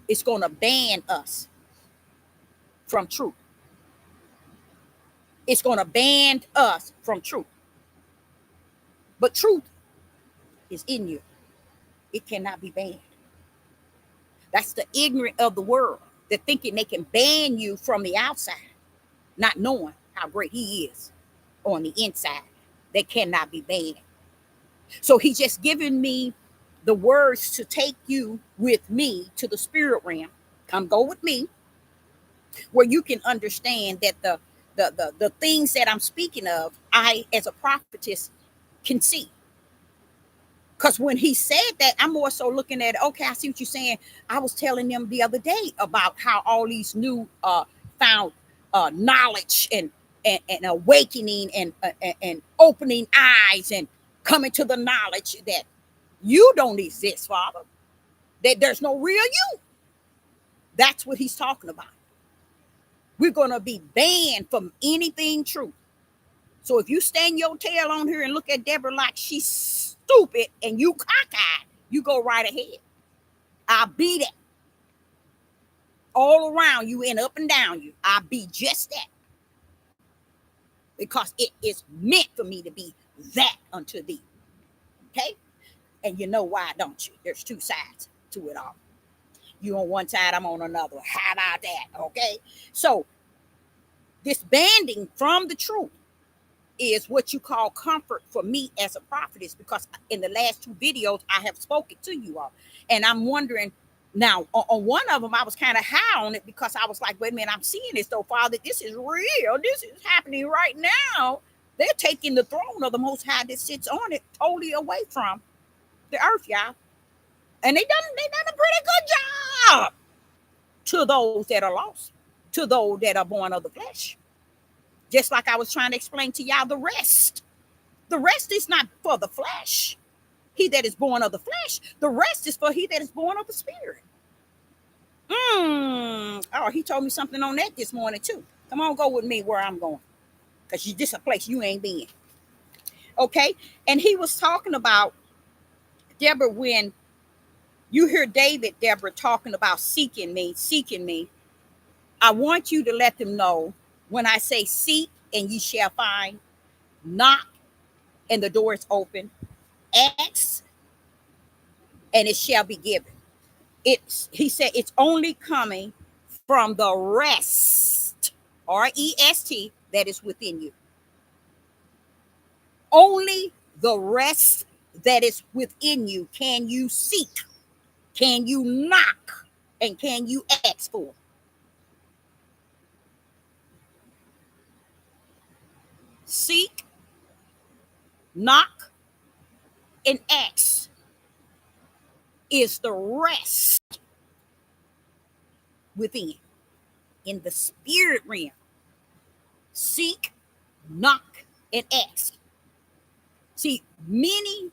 is going to ban us from truth. It's going to ban us from truth. But truth is in you. It cannot be banned. That's the ignorant of the world. They're thinking they can ban you from the outside, not knowing how great he is on the inside. They cannot be banned. So he's just giving me the words to take you with me to the spirit realm. Come go with me, where you can understand that the things that I'm speaking of, I, as a prophetess, can see. Because when he said that, I'm more so looking at, okay, I see what you're saying. I was telling them the other day about how all these new found knowledge and awakening and opening eyes and coming to the knowledge that you don't exist, Father, that there's no real you. That's what he's talking about. We're going to be banned from anything true. So if you stand your tail on here and look at Deborah like she's stupid and you cockeyed, you go right ahead. I'll be that. All around you and up and down you. I'll be just that. Because it is meant for me to be that unto thee. Okay? And you know why, don't you? There's two sides to it all. You on one side, I'm on another. How about that? Okay? So this banding from the truth is what you call comfort for me as a prophetess, because in the last two videos I have spoken to you all, and I'm wondering now, on one of them I was kind of high on it because I was like, wait a minute, I'm seeing this though, Father, this is real, this is happening right now. They're taking the throne of the Most High that sits on it totally away from the earth, y'all, and they done a pretty good job to those that are lost, to those that are born of the flesh. Just like I was trying to explain to y'all, the rest is not for the flesh. He that is born of the flesh, the rest is for he that is born of the spirit. Oh, he told me something on that this morning too. Come on, go with me where I'm going, because this is a place you ain't been. Okay, and he was talking about, Deborah, when you hear David, Deborah, talking about seeking me, I want you to let them know, when I say seek and ye shall find, knock and the door is open, ask and it shall be given. He said it's only coming from the rest, R-E-S-T, that is within you. Only the rest that is within you can you seek, can you knock, and can you ask for. Seek, knock, and ask is the rest within, in the spirit realm. Seek, knock, and ask. See, many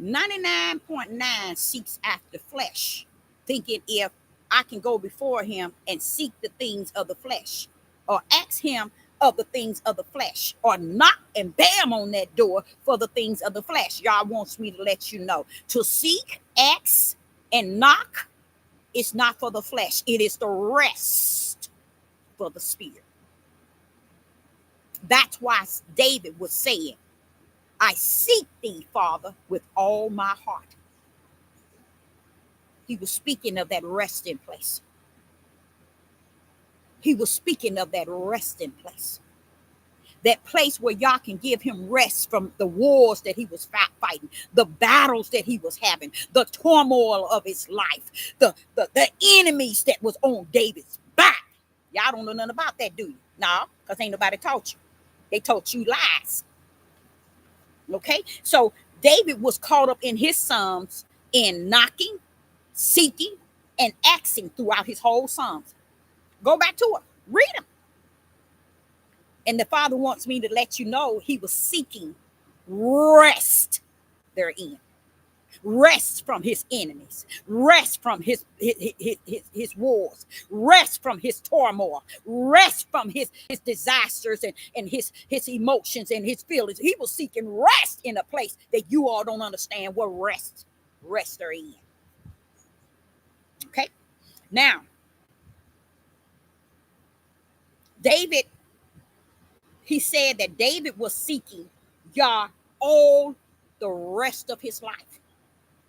99.9 seeks after flesh, thinking if I can go before him and seek the things of the flesh, or ask him of the things of the flesh, or knock and bam on that door for the things of the flesh. Y'all wants me to let you know to seek, ask, and knock. It's not for the flesh, it is the rest for the spirit. That's why David was saying, I seek thee, Father, with all my heart. He was speaking of that resting place. He was speaking of that resting place. That place where y'all can give him rest from the wars that he was fighting, the battles that he was having, the turmoil of his life, the enemies that was on David's back. Y'all don't know nothing about that, do you? No, because ain't nobody taught you. They taught you lies. Okay, so David was caught up in his Psalms in knocking, seeking, and asking throughout his whole Psalms. Go back to it, read them. And the Father wants me to let you know he was seeking rest therein. Rest from his enemies, rest from his wars, rest from his turmoil, rest from his disasters and his emotions and his feelings. He was seeking rest in a place that you all don't understand what rest are in. Okay, now David, he said that David was seeking Yah all the rest of his life.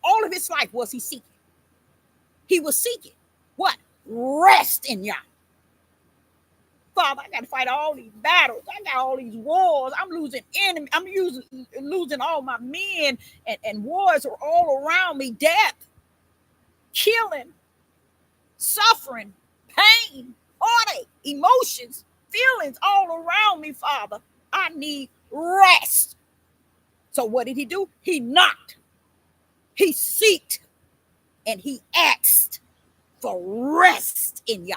All of his life was he seeking. He was seeking what? Rest in Yah. Father, I got to fight all these battles. I got all these wars. I'm losing enemy. I'm losing all my men, and wars are all around me. Death, killing, suffering, pain, heartache, emotions, feelings all around me, Father. I need rest. So what did he do? He knocked. He seeked. And he asked for rest in Yah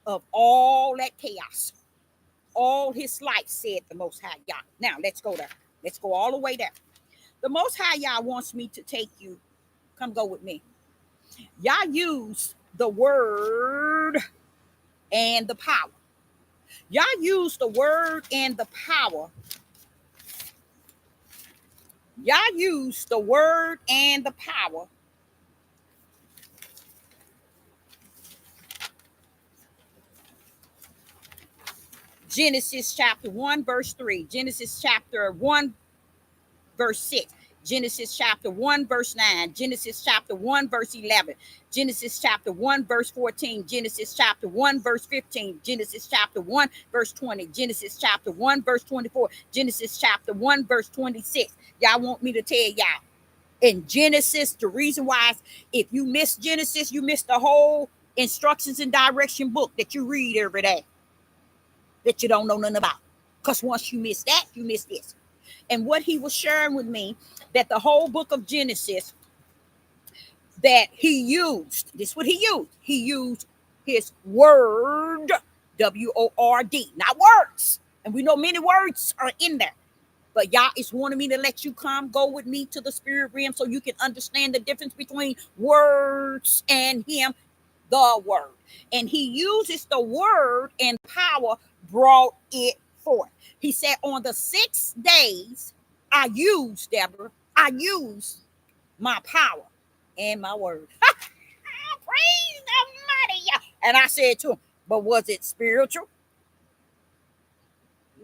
of all that chaos. All his life, said the Most High Yah. Now, let's go there. Let's go all the way there. The Most High Yah wants me to take you. Come go with me. Yah used the word and the power. Yah used the word and the power. Yah used the word and the power Genesis chapter 1, verse 3. Genesis chapter 1, verse 6. Genesis chapter 1, verse 9. Genesis chapter 1, verse 11. Genesis chapter 1, verse 14. Genesis chapter 1, verse 15. Genesis chapter 1, verse 20. Genesis chapter 1, verse 24. Genesis chapter 1, verse 26. Y'all want me to tell y'all. In Genesis, the reason why is if you miss Genesis, you miss the whole instructions and direction book that you read every day that you don't know nothing about. Because once you miss that, you miss this. And what he was sharing with me, that the whole book of Genesis that he used, this is what he used his word, W-O-R-D, not words. And we know many words are in there. But Yah is wanting me to let you go with me to the spirit realm so you can understand the difference between words and him, the word. And he uses the word and power brought it forth. He said, on the 6 days, I used, Deborah, I used my power and my word. Praise Almighty Yah. And I said to him, but was it spiritual?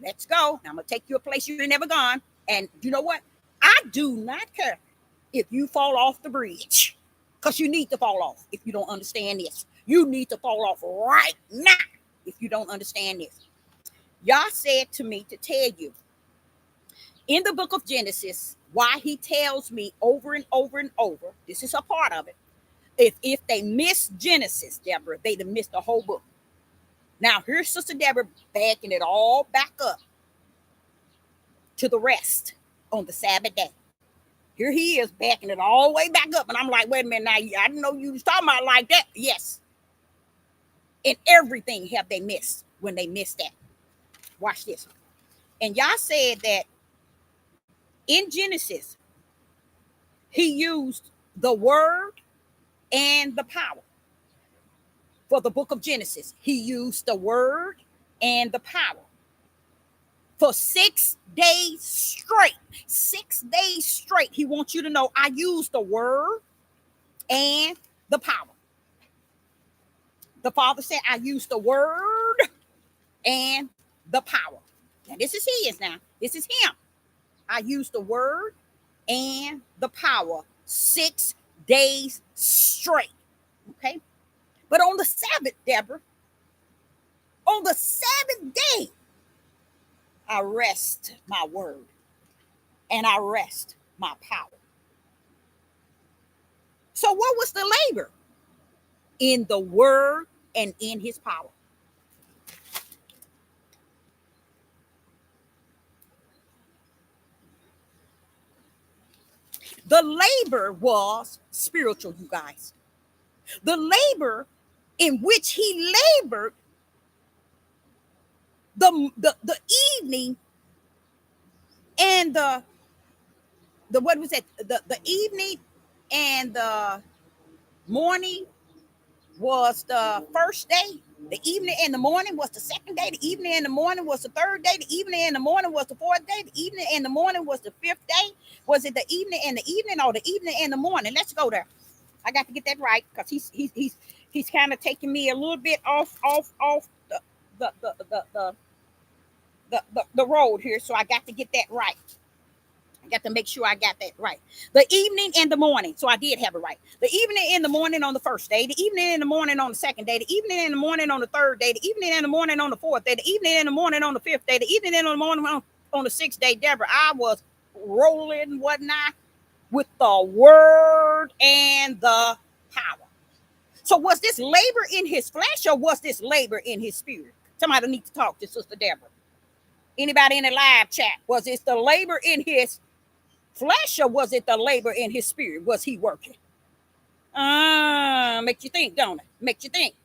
Let's go. I'm going to take you a place you ain't never gone. And you know what? I do not care if you fall off the bridge, because you need to fall off if you don't understand this. You need to fall off right now if you don't understand this. Yah said to me to tell you in the book of Genesis, why he tells me over and over and over, this is a part of it. If they miss Genesis, Deborah, they'd have missed the whole book. Now, here's Sister Deborah backing it all back up to the rest on the Sabbath day. Here he is backing it all the way back up. And I'm like, wait a minute, now I didn't know you was talking about it like that. Yes. And everything have they missed when they missed that. Watch this. And Yah said that In Genesis, he used the word and the power. For the book of Genesis, he used the word and the power. For 6 days straight, 6 days straight, he wants you to know I used the word and the power. The Father said, I used the word and the power. Now, this is his now. This is him. I used the word and the power 6 days straight. Okay? But on the Sabbath, Deborah, on the seventh day, I rest my word and I rest my power. So, what was the labor? In the word and in his power. The labor was spiritual, you guys. The labor in which he labored, the evening and the what was that? The evening and the morning was the first day. The evening and the morning was the second day. The evening and the morning was the third day. The evening and the morning was the fourth day. The evening and the morning was the fifth day. Was it the evening and the evening or the evening and the morning? Let's go there. I got to get that right because he's kind of taking me a little bit off the road here. So I got to get that right. I got to make sure I got that right. The evening and the morning. So I did have it right. The evening and the morning on the first day. The evening and the morning on the second day. The evening and the morning on the third day. The evening and the morning on the fourth day. The evening and the morning on the fifth day. The evening and the morning on the sixth day. Deborah, I was rolling, wasn't I? With the word and the power. So was this labor in his flesh or was this labor in his spirit? Somebody need to talk to Sister Deborah. Anybody in the live chat? Was this the labor in his flesh or was it the labor in his spirit? Was he working? Makes you think, don't it? Makes you think.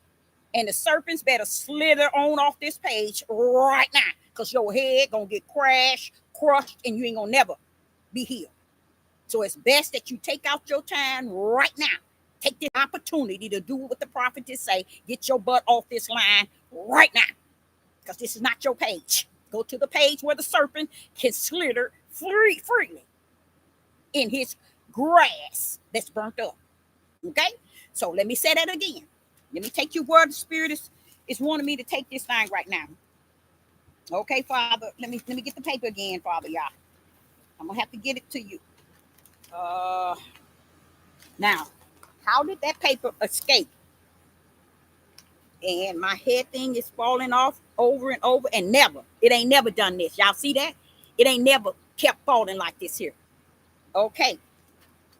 And the serpents better slither on off this page right now because your head gonna get crushed, and you ain't gonna never be healed. So it's best that you take out your time right now. Take the opportunity to do what the prophets say. Get your butt off this line right now because this is not your page. Go to the page where the serpent can slither freely in his grass that's burnt up. Okay? So let me say that again. Let me take you where the Spirit is wanting me to take this thing right now. Okay, Father. Let me get the paper again, Father, y'all. I'm gonna have to get it to you. Now, how did that paper escape? And my head thing is falling off over and over and never. It ain't never done this. Y'all see that? It ain't never kept falling like this here. Okay.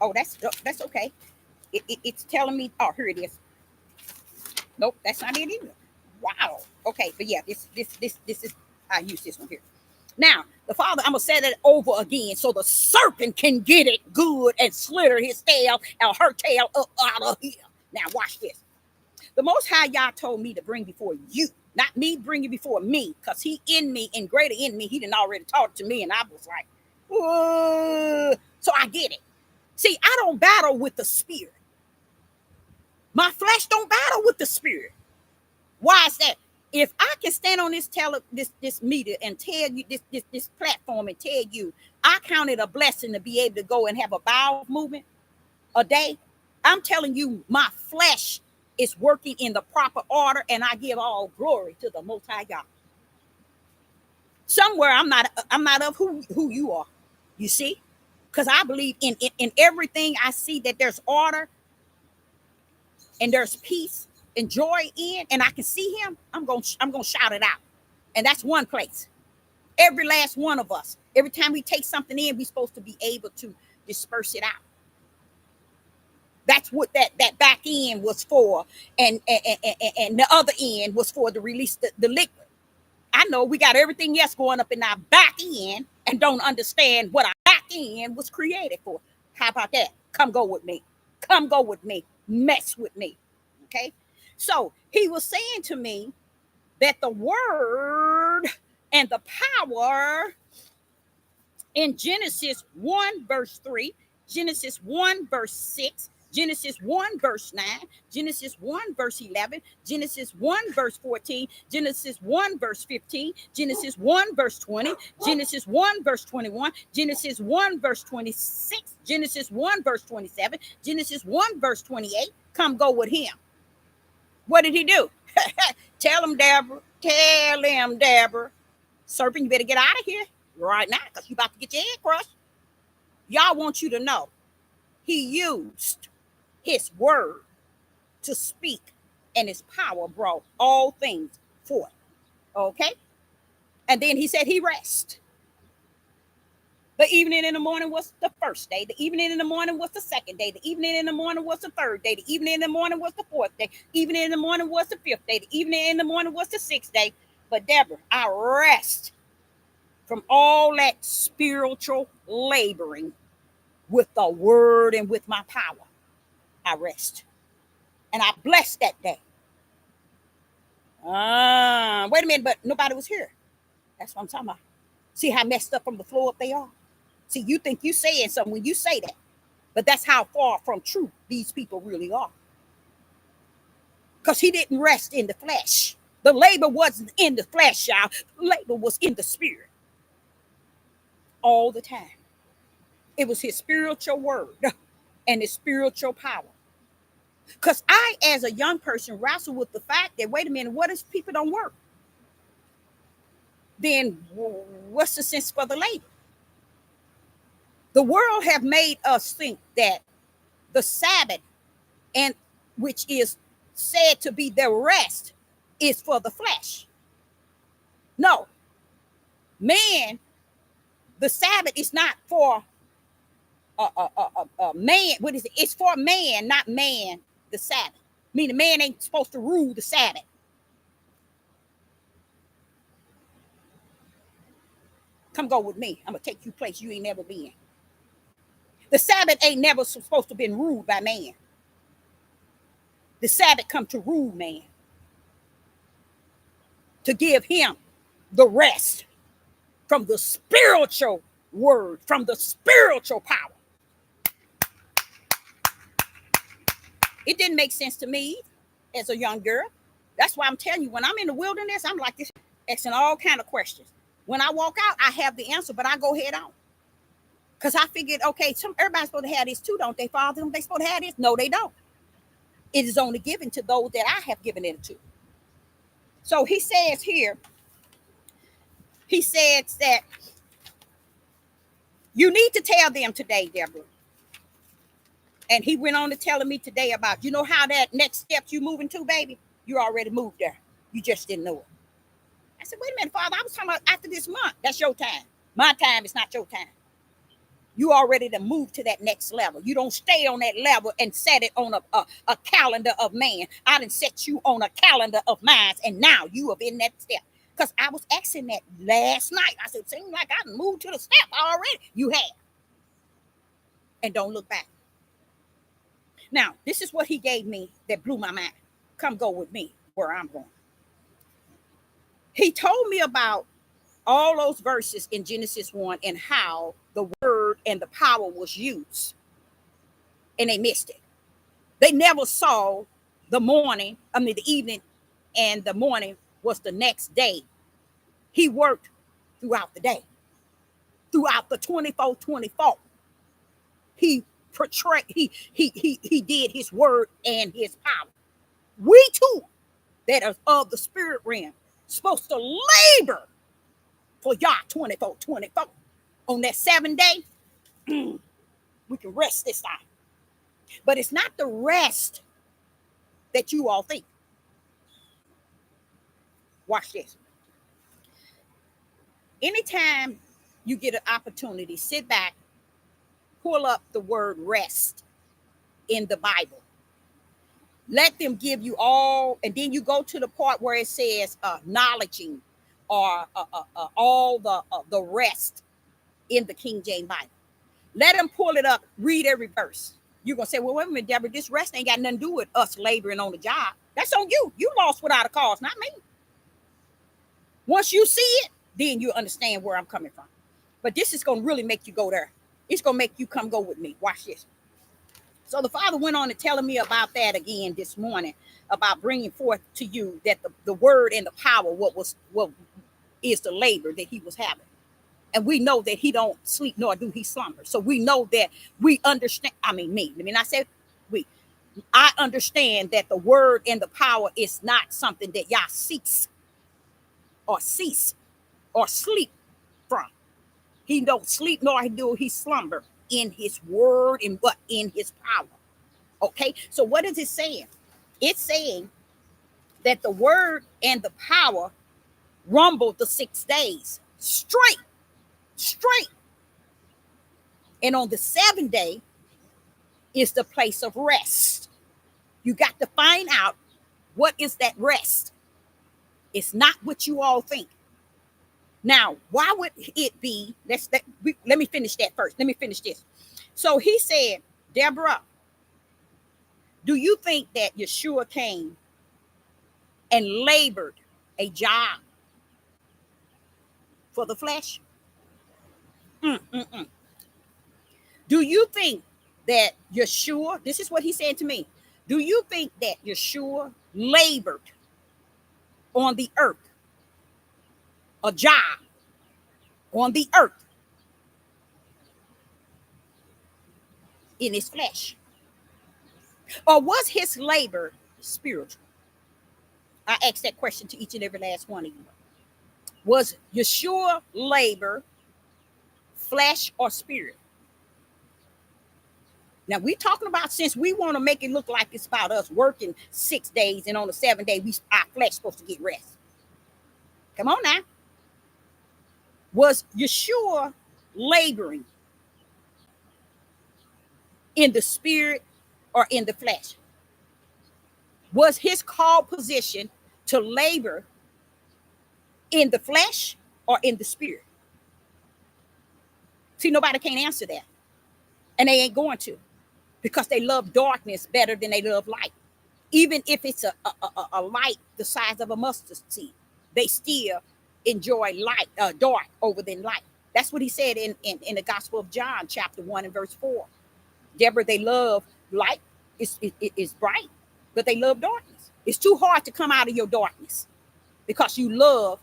Oh, that's okay. It's telling me. Oh, here it is. Nope, that's not it either. Wow. Okay, but yeah, this is. I use this one here. Now, the Father, I'm gonna say that over again, so the serpent can get it good and slither his tail and her tail up out of here. Now, watch this. The Most High Yah told me to bring before you, not me bringing before me, because he in me and greater in me. He didn't already talk to me, and I was like, so I get it. See, I don't battle with the spirit. My flesh don't battle with the spirit. Why is that? If I can stand on this meter and tell you this platform and tell you I count it a blessing to be able to go and have a bowel movement a day, I'm telling you my flesh is working in the proper order, and I give all glory to the Most High God. Somewhere I'm not of who you are, you see, because I believe in everything I see that there's order and there's peace and joy in, and I can see him. I'm gonna shout it out, and that's one place. Every last one of us, every time we take something in, we're supposed to be able to disperse it out. That's what that back end was for, and the other end was for to release the liquid. I know we got everything else going up in our back end and don't understand what our back end was created for. How about that? Come go with me. Come go with me. Mess with me. Okay? So he was saying to me that the word and the power In Genesis 1, verse 3, Genesis 1, verse 6, Genesis 1, verse 9, Genesis 1, verse 11, Genesis 1, verse 14, Genesis 1, verse 15, Genesis 1, verse 20, Genesis 1, verse 21, Genesis 1, verse 26, Genesis 1, verse 27, Genesis 1, verse 28. Come go with him. What did he do? Tell him, Deborah. Tell him, Deborah. Serpent, you better get out of here right now because you about to get your head crushed. Y'all want you to know he used his word to speak, and his power brought all things forth. Okay? And then he said he rest. The evening and the morning was the first day. The evening and the morning was the second day. The evening and the morning was the third day. The evening and the morning was the fourth day. Evening and the morning was the fifth day. The evening and the morning was the sixth day. But Deborah, I rest from all that spiritual laboring with the word and with my power. I rest. And I blessed that day. Wait a minute, but nobody was here. That's what I'm talking about. See how messed up from the floor up they are? See, you think you saying something when you say that. But that's how far from truth these people really are. Because he didn't rest in the flesh. The labor wasn't in the flesh, y'all. The labor was in the spirit. All the time. It was his spiritual word and his spiritual power. Because I, as a young person, wrestle with the fact that, wait a minute, what if people don't work? Then what's the sense for the labor? The world have made us think that the Sabbath, and which is said to be the rest, is for the flesh. No. Man, the Sabbath is not for man. What is it? It's for man, not man, the Sabbath. Meaning man ain't supposed to rule the Sabbath. Come go with me. I'm going to take you place you ain't never been. The Sabbath ain't never supposed to been ruled by man. The Sabbath come to rule man. To give him the rest from the spiritual word, from the spiritual power. It didn't make sense to me as a young girl. That's why I'm telling you, when I'm in the wilderness, I'm like this, asking all kind of questions. When I walk out, I have the answer, but I go head on. Because I figured, okay, everybody's supposed to have this too, don't they, Father? Don't they supposed to have this? No, they don't. It is only given to those that I have given it to. So he says here, he says that you need to tell them today, Deborah. And he went on to telling me today about, you know how that next step you moving to, baby? You already moved there. You just didn't know it. I said, wait a minute, Father, I was talking about after this month. That's your time. My time is not your time. You already to move to that next level. You don't stay on that level and set it on a calendar of man. I done set you on a calendar of mine, and now you have in that step. Because I was asking that last night. I said, it seems like I done moved to the step already. You have. And don't look back. Now, this is what he gave me that blew my mind. Come go with me where I'm going. He told me about all those verses in Genesis 1 and how the word and the power was used. And they missed it. They never saw the evening and the morning was the next day. He worked throughout the day. Throughout the 24. He portrayed, he did his word and his power. We too, that are of the spirit realm, supposed to labor for y'all 24. On that 7th day, we can rest this time. But it's not the rest that you all think. Watch this. Anytime you get an opportunity, sit back, pull up the word rest in the Bible. Let them give you all, and then you go to the part where it says acknowledging or all the rest in the King James Bible. Let them pull it up, read every verse. You're going to say, well, wait a minute, Deborah, this rest ain't got nothing to do with us laboring on the job. That's on you. You lost without a cause, not me. Once you see it, then you understand where I'm coming from. But this is going to really make you go there. It's going to make you come go with me. Watch this. So the Father went on to telling me about that again this morning, about bringing forth to you that the word and the power, what is the labor that he was having. And we know that he don't sleep nor do he slumber. So we know that we understand. I mean, I said we. I understand that the word and the power is not something that y'all cease or sleep from. He don't sleep nor do he slumber in his word and what in his power. Okay, so what is it saying? It's saying that the word and the power rumbled the 6 days straight. And on the 7th day is the place of rest. You got to find out what is that rest. It's not what you all think. Now, why would it be? Let me finish that first. Let me finish this. So he said, Deborah, do you think that Yeshua came and labored a job for the flesh? Do you think that Yeshua, this is what he said to me, do you think that Yeshua labored on the earth, a job on the earth in his flesh? Or was his labor spiritual? I asked that question to each and every last one of you. Was Yeshua labor flesh or spirit? Now we're talking about, since we want to make it look like it's about us working 6 days and on the 7th day our flesh supposed to get rest. Come on now. Was Yeshua laboring in the spirit or in the flesh? Was his called position to labor in the flesh or in the spirit? See, nobody can answer that. And they ain't going to, because they love darkness better than they love light. Even if it's a light the size of a mustard seed, they still enjoy light, dark over than light. That's what he said in the Gospel of John, chapter 1 and verse 4. Deborah, they love light. It's bright, but they love darkness. It's too hard to come out of your darkness because you love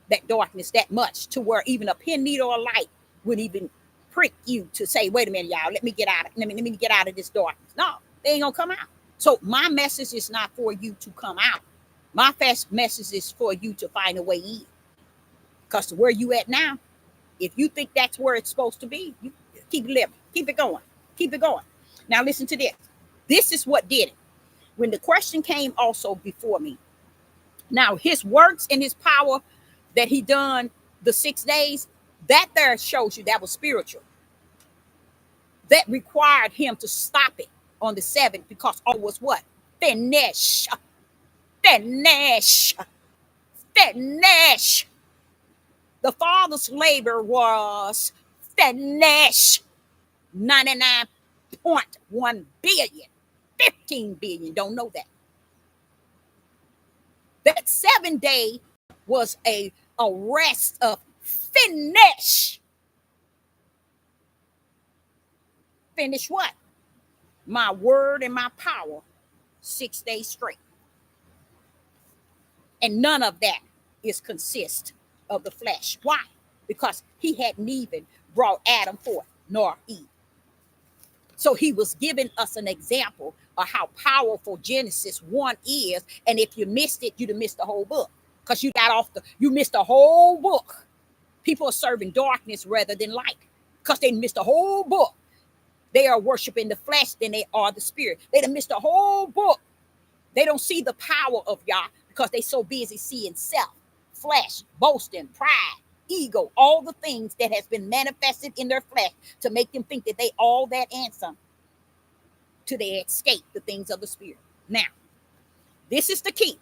that darkness that much, to where even a pin needle of light would even prick you to say, wait a minute, y'all, let me get out of this darkness. No, they ain't gonna come out. So my message is not for you to come out. My first message is for you to find a way in. Because where you at now, if you think that's where it's supposed to be, you keep living, keep it going. Now listen to this. This is what did it. When the question came also before me. Now his works and his power that he done the 6 days, that there shows you that was spiritual. That required him to stop it on the 7th, because all was what? Finish. The Father's labor was finished. 99.1 billion. 15 billion don't know that. That 7 day was a rest of finish. Finish what? My word and my power 6 days straight. And none of that is consist of the flesh. Why? Because he hadn't even brought Adam forth, nor Eve. So he was giving us an example of how powerful Genesis 1 is. And if you missed it, you'd have missed the whole book, because you missed the whole book. People are serving darkness rather than light, because they missed the whole book. They are worshiping the flesh than they are the spirit. They done missed the whole book. They don't see the power of Yah because they so busy seeing self, flesh, boasting, pride, ego, all the things that has been manifested in their flesh to make them think that they all that and some, to they escape the things of the spirit. Now, this is the key.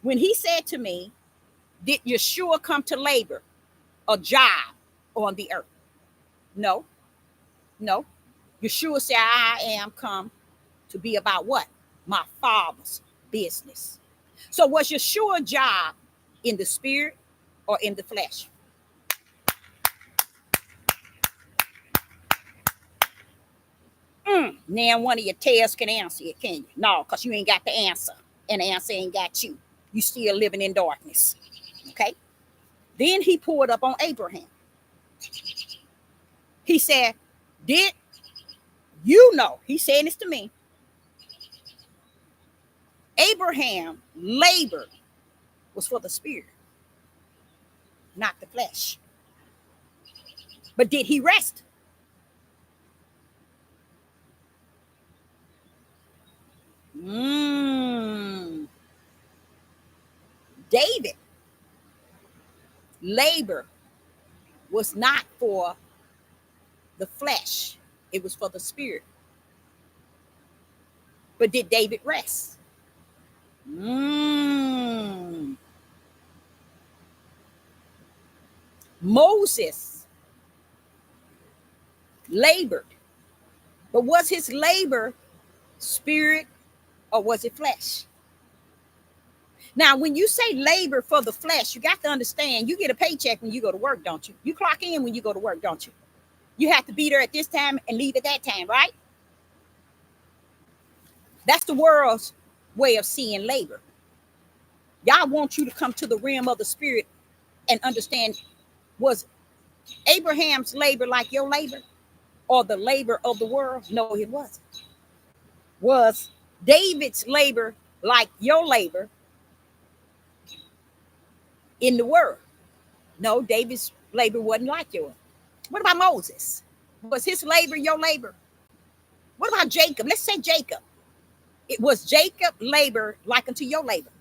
When he said to me, did Yeshua come to labor a job on the earth? No. Yeshua said, I am come to be about what? My Father's business. So was Yeshua's job in the spirit or in the flesh? Now one of your tails can answer it, can you? No, because you ain't got the answer. And the answer ain't got you. You still living in darkness. Okay? Then he pulled up on Abraham. He said, did you know? He's saying this to me. Abraham labor was for the spirit, not the flesh. But did he rest? David labor was not for the flesh, it was for the spirit. But did David rest? Moses labored, but was his labor spirit or was it flesh? Now, when you say labor for the flesh, you got to understand you get a paycheck when you go to work, don't you? You clock in when you go to work, don't you? You have to be there at this time and leave at that time, right? That's the world's way of seeing labor. Y'all want you to come to the realm of the spirit and understand, was Abraham's labor like your labor or the labor of the world? No, it wasn't. Was David's labor like your labor in the world? No, David's labor wasn't like yours. What about Moses? Was his labor your labor? What about Jacob? Let's say Jacob. It was Jacob labor like unto your labor.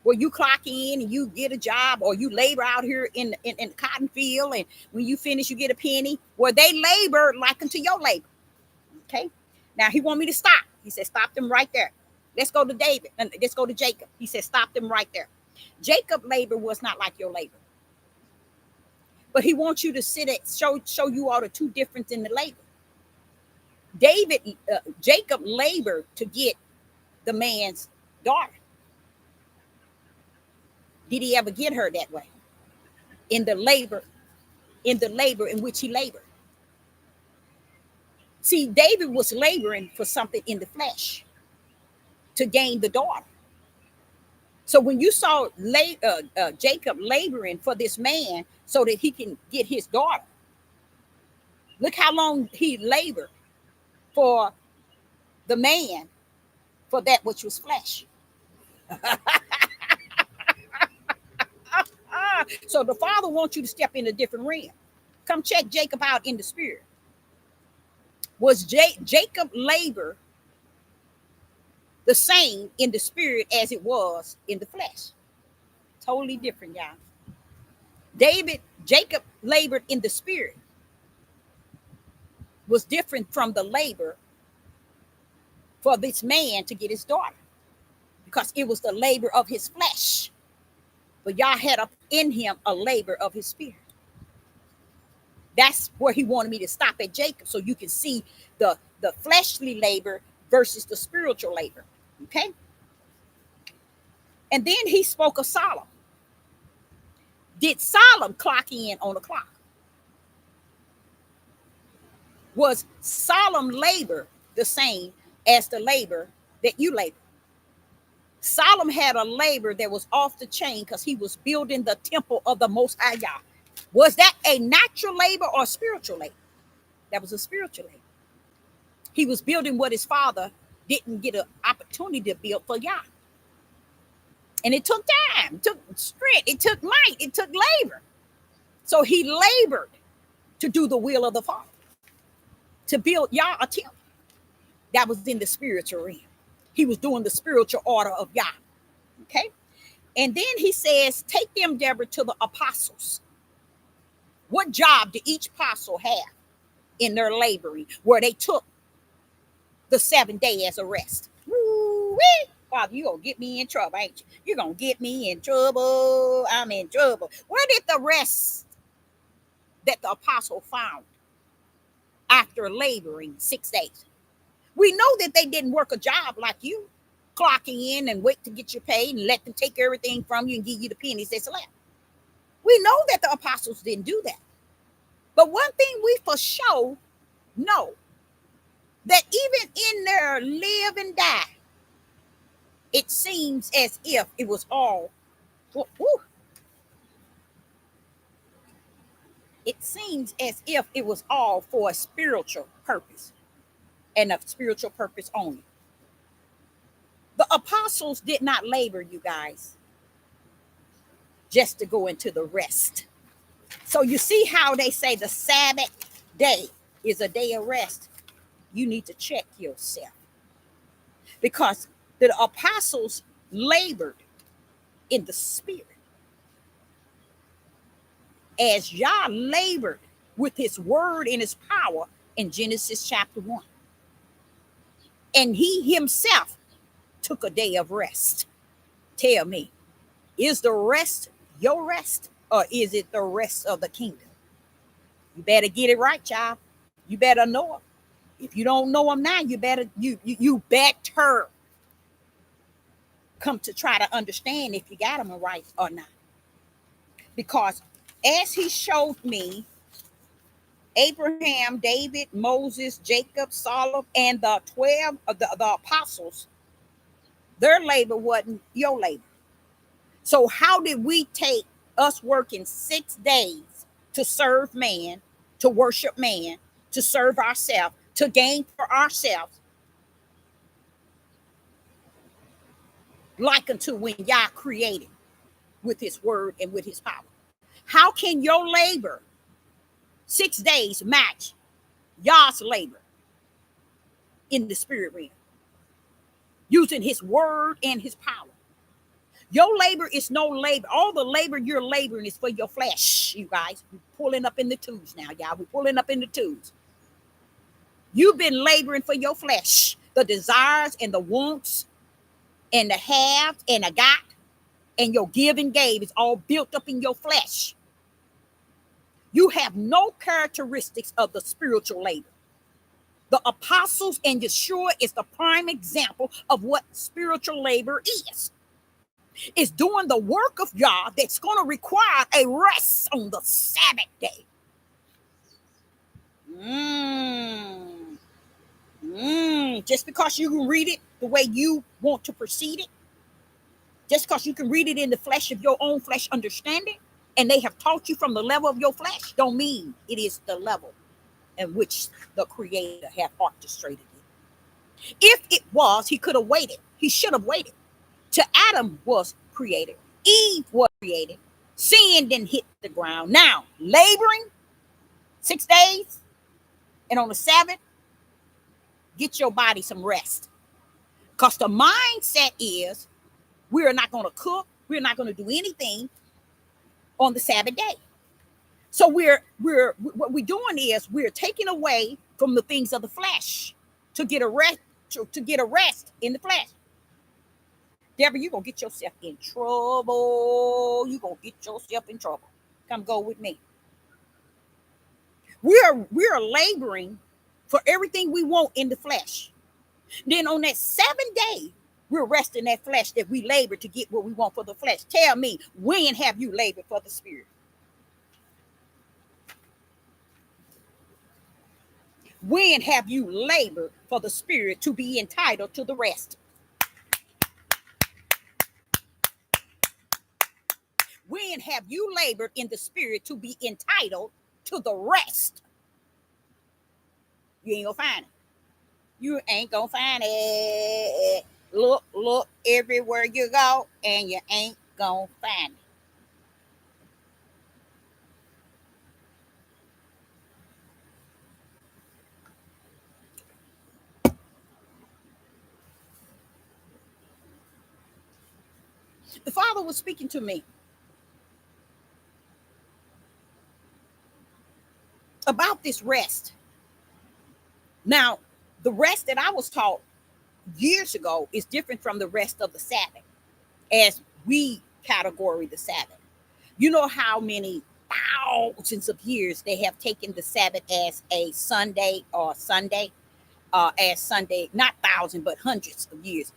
Where you clock in and you get a job, or you labor out here in the cotton field, and when you finish, you get a penny. Where they labor like unto your labor. Okay. Now he want me to stop. He said, stop them right there. Let's go to David. Let's go to Jacob. He said, stop them right there. Jacob labor was not like your labor. But he wants you to sit at show you all the two difference in the labor. Jacob labored to get the man's daughter. Did he ever get her that way? In the labor in which he labored. See, David was laboring for something in the flesh to gain the daughter. So when you saw Jacob laboring for this man so that he can get his daughter, look how long he labored for the man for that which was flesh. So the Father wants you to step in a different realm. Come check Jacob out in the spirit. Was Jacob labor the same in the spirit as it was in the flesh? Totally different, y'all. Jacob labored in the spirit was different from the labor for this man to get his daughter, because it was the labor of his flesh. But y'all had up in him a labor of his spirit. That's where he wanted me to stop at Jacob, so you can see the fleshly labor versus the spiritual labor. Okay. And then he spoke of Solomon. Did Solomon clock in on the clock? Was Solomon labor the same as the labor that you labor? Solomon had a labor that was off the chain because he was building the temple of the Most High Yah. Was that a natural labor or spiritual labor? That was a spiritual labor. He was building what his father didn't get an opportunity to build for Yah. And it took time, it took strength, it took might, it took labor. So he labored to do the will of the Father, to build Yah a temple. That was in the spiritual realm. He was doing the spiritual order of Yah. Okay. And then he says, take them, Deborah, to the apostles. What job did each apostle have in their laboring, where they took the 7 day as a rest? Woo-wee! Father, you're going to get me in trouble, ain't you? You're going to get me in trouble. I'm in trouble. Where did the rest that the apostle found after laboring 6 days? We know that they didn't work a job like you, clocking in and wait to get your pay and let them take everything from you and give you the pennies they left. We know that the apostles didn't do that. But one thing we for sure know, that even in their live and die, it seems as if it was all, it seems as if it was all for a spiritual purpose and a spiritual purpose only. The apostles did not labor, you guys, just to go into the rest. So you see how they say the Sabbath day is a day of rest. You need to check yourself, because the apostles labored in the spirit as Yah labored with his word and his power in Genesis chapter 1. And he himself took a day of rest. Tell me, is the rest your rest, or is it the rest of the kingdom? You better get it right, child. You better know him. If you don't know him now, you better come to try to understand if you got him right or not. Because as he showed me, Abraham, David, Moses, Jacob, Solomon, and the 12 of the apostles, their labor wasn't your labor. So how did we take us working 6 days to serve man, to worship man, to serve ourselves, to gain for ourselves, like unto when Yah created with his word and with his power? How can your labor 6 days match Yah's labor in the spirit realm, using his word and his power? Your labor is no labor. All the labor you're laboring is for your flesh, you guys. We're pulling up in the twos now, y'all. We're pulling up in the twos. You've been laboring for your flesh, the desires and the wants and the have and the got, and your give and gave is all built up in your flesh. You have no characteristics of the spiritual labor. The apostles and Yeshua is the prime example of what spiritual labor is. It's doing the work of Yah that's going to require a rest on the Sabbath day. Just because you can read it the way you want to proceed it, just because you can read it in the flesh of your own flesh understanding, and they have taught you from the level of your flesh, don't mean it is the level in which the Creator have orchestrated it. If it was, he could have waited. He should have waited till Adam was created. Eve was created. Sin didn't hit the ground. Now, laboring 6 days and on the Sabbath, get your body some rest. Because the mindset is we're not going to cook. We're not going to do anything on the Sabbath day. So what we're doing is we're taking away from the things of the flesh to get a rest, to get a rest in the flesh. Deborah, you're going to get yourself in trouble. You're going to get yourself in trouble. Come go with me. We are laboring for everything we want in the flesh. Then on that 7th day, we're resting that flesh that we labor to get what we want for the flesh. Tell me, when have you labored for the spirit? When have you labored for the spirit to be entitled to the rest? When have you labored in the spirit to be entitled to the rest? You ain't gonna find it. You ain't gonna find it. Look everywhere you go, and you ain't gonna find it. The Father was speaking to me about this rest. Now, the rest that I was taught years ago is different from the rest of the Sabbath, as we category the Sabbath. You know how many thousands of years they have taken the Sabbath as a Sunday or Sunday, as Sunday, not thousand, but hundreds of years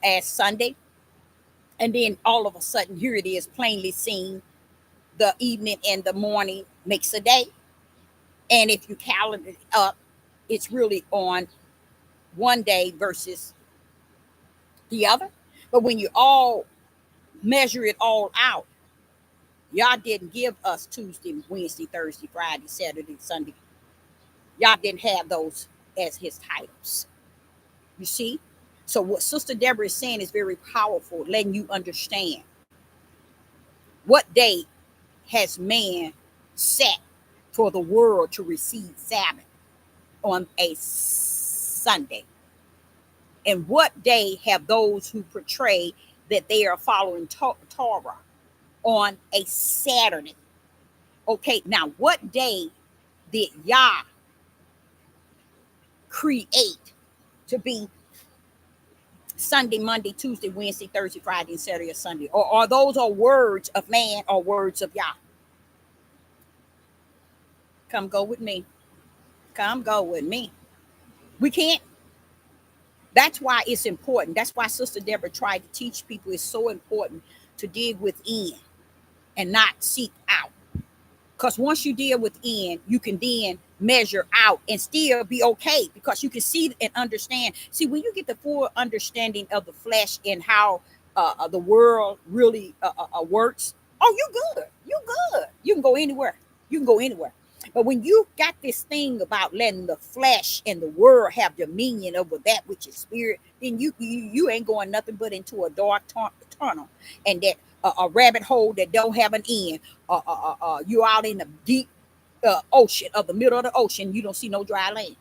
as Sunday. And then all of a sudden, here it is plainly seen, the evening and the morning makes a day. And if you calendar it up, it's really on one day versus the other. But when you all measure it all out, y'all didn't give us Tuesday, Wednesday, Thursday, Friday, Saturday, Sunday. Y'all didn't have those as his titles. You see? So what Sister Deborah is saying is very powerful, letting you understand what day has man set for the world to receive Sabbath on a Sunday. And what day have those who portray that they are following Torah on a Saturday? Okay, now what day did Yah create to be Sunday, Monday, Tuesday, Wednesday, Thursday, Friday, and Saturday or Sunday? Or are those are words of man or words of Yah? Come go with me. Come go with me. We can't. That's why it's important. That's why Sister Deborah tried to teach people it's so important to dig within and not seek out. Because once you deal within, you can then measure out and still be okay because you can see and understand. See, when you get the full understanding of the flesh and how the world really works, oh, you good. You good. You can go anywhere. You can go anywhere. But when you got this thing about letting the flesh and the world have dominion over that which is spirit, then you ain't going nothing but into a dark tunnel, and that a rabbit hole that don't have an end. You're out in the deep ocean, of the middle of the ocean. You don't see no dry land.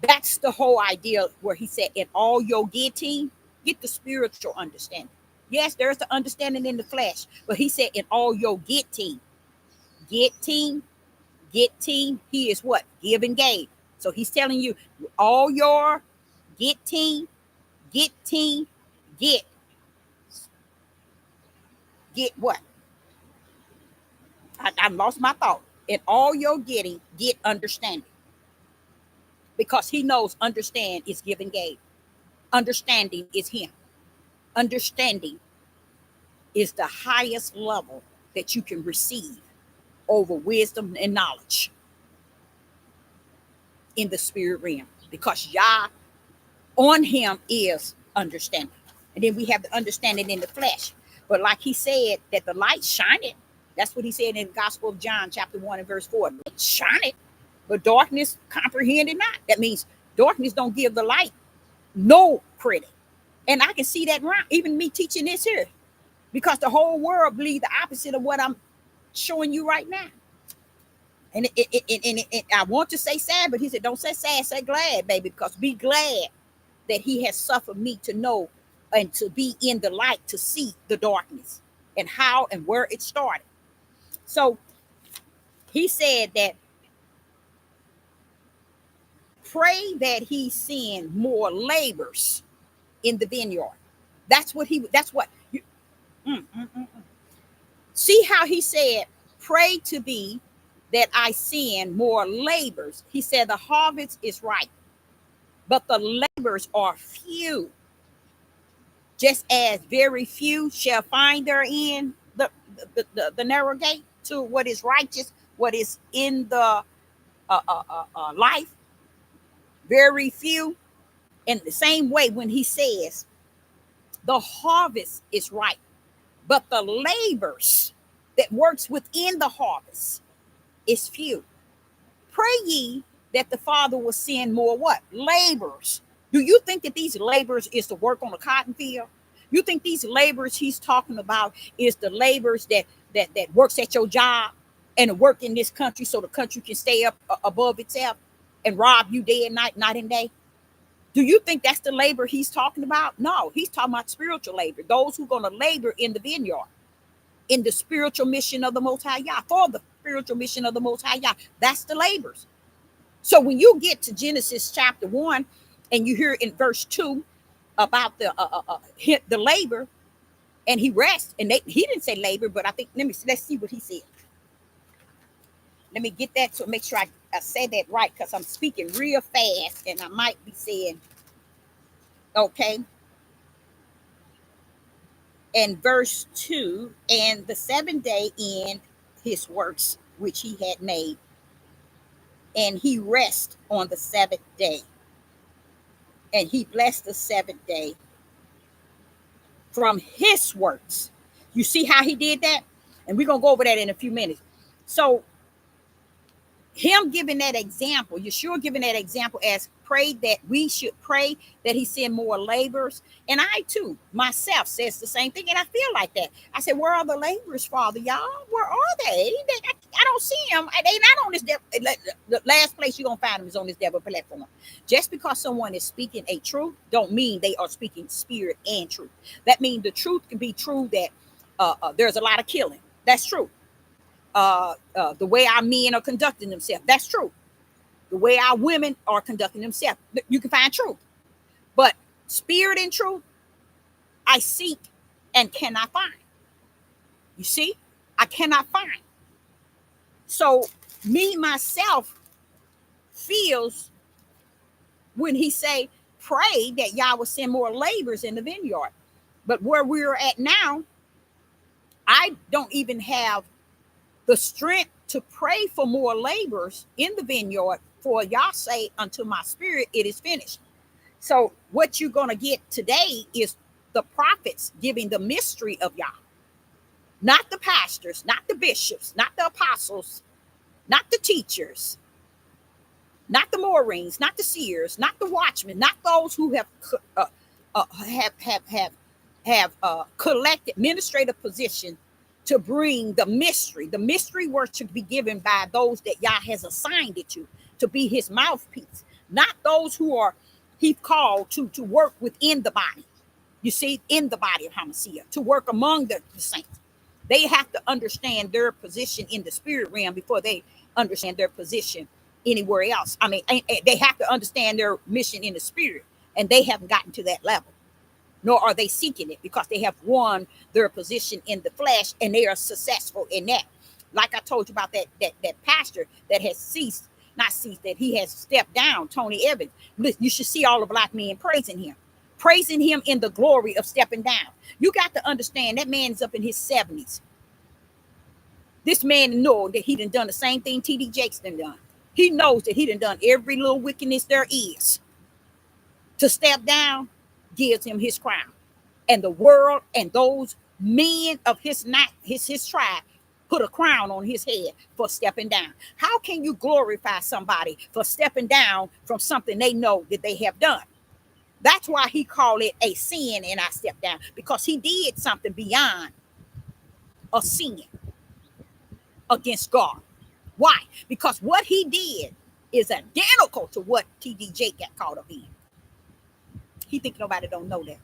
That's the whole idea where he said, in all your getting, get the spiritual understanding. Yes, there's the understanding in the flesh, but he said, in all your getting, he is what? Give and gave. So he's telling you, all your getting, get what? I lost my thought. In all your getting, get understanding. Because he knows understand is give and gave. Understanding is him. Understanding is the highest level that you can receive over wisdom and knowledge in the spirit realm. Because Yah on him is understanding. And then we have the understanding in the flesh. But like he said, that the light shineth. That's what he said in the Gospel of John, chapter 1 and verse 4. Shineth, but darkness comprehended not. That means darkness don't give the light no credit. And I can see that around, even me teaching this here. Because the whole world believes the opposite of what I'm showing you right now. And I want to say sad, but he said, don't say sad, say glad, baby, because be glad that he has suffered me to know and to be in the light, to see the darkness and how and where it started. So he said that pray that he send more labors in the vineyard. That's what you, see how he said, pray to be that I send more labors. He said the harvest is ripe, but the labors are few. Just as very few shall find therein the narrow gate to what is righteous, what is in the life. Very few. In the same way, when he says the harvest is ripe, but the labors that works within the harvest is few. Pray ye that the Father will send more what? Laborers. Do you think that these laborers is to work on a cotton field? You think these laborers he's talking about is the laborers that works at your job and work in this country so the country can stay up above itself and rob you day and night, night and day? Do you think that's the labor he's talking about? No, he's talking about spiritual labor. Those who are going to labor in the vineyard, in the spiritual mission of the Most High Yah, for the spiritual mission of the Most High Yah. That's the labors. So when you get to Genesis chapter 1 and you hear in verse 2 about the labor, and he rests, and he didn't say labor, but I think let's see what he said. Let me get that to make sure I say that right, because I'm speaking real fast and I might be saying, okay. And verse 2, and the 7th day in his works which he had made, and he rest on the 7th day. And he blessed the seventh day from his works. You see how he did that? And we're going to go over that in a few minutes. So him giving that example, Yeshua giving that example as pray that we should pray that he send more laborers. And I too, myself, says the same thing. And I feel like that. I said, where are the laborers, Father, y'all? Where are they? I don't see them. They not on this devil. The last place you're going to find them is on this devil platform. Just because someone is speaking a truth don't mean they are speaking spirit and truth. That means the truth can be true that there's a lot of killing. That's true. The way our men are conducting themselves, that's true. The way our women are conducting themselves, you can find truth. But spirit and truth, I seek and cannot find. You see, I cannot find. So me, myself, feels when he say, pray that y'all will send more laborers in the vineyard. But where we're at now, I don't even have the strength to pray for more laborers in the vineyard, for y'all say unto my spirit it is finished. So what you're going to get today is the prophets giving the mystery of Yah, not the pastors, not the bishops, not the apostles, not the teachers, not the Moorings, not the seers, not the watchmen, not those who have collected administrative position to bring the mystery. The mystery word should be given by those that Yah has assigned it to be his mouthpiece, not those who are he called to work within the body. You see, in the body of Hamashiach, to work among the saints. They have to understand their position in the spirit realm before they understand their position anywhere else. I mean, they have to understand their mission in the spirit, and they haven't gotten to that level. Nor are they seeking it, because they have won their position in the flesh and they are successful in that. Like I told you about that pastor that has that he has stepped down, Tony Evans. Listen, you should see all the black men praising him in the glory of stepping down. You got to understand that man's up in his 70s. This man knows that he done the same thing T.D. Jakes done. He knows that he done every little wickedness there is. To step down gives him his crown, and the world and those men of his tribe put a crown on his head for stepping down. How can you glorify somebody for stepping down from something they know that they have done? That's why he called it a sin, and I stepped down, because he did something beyond a sin against God. Why? Because what he did is identical to what T.D. Jakes got caught up in. He think nobody don't know that.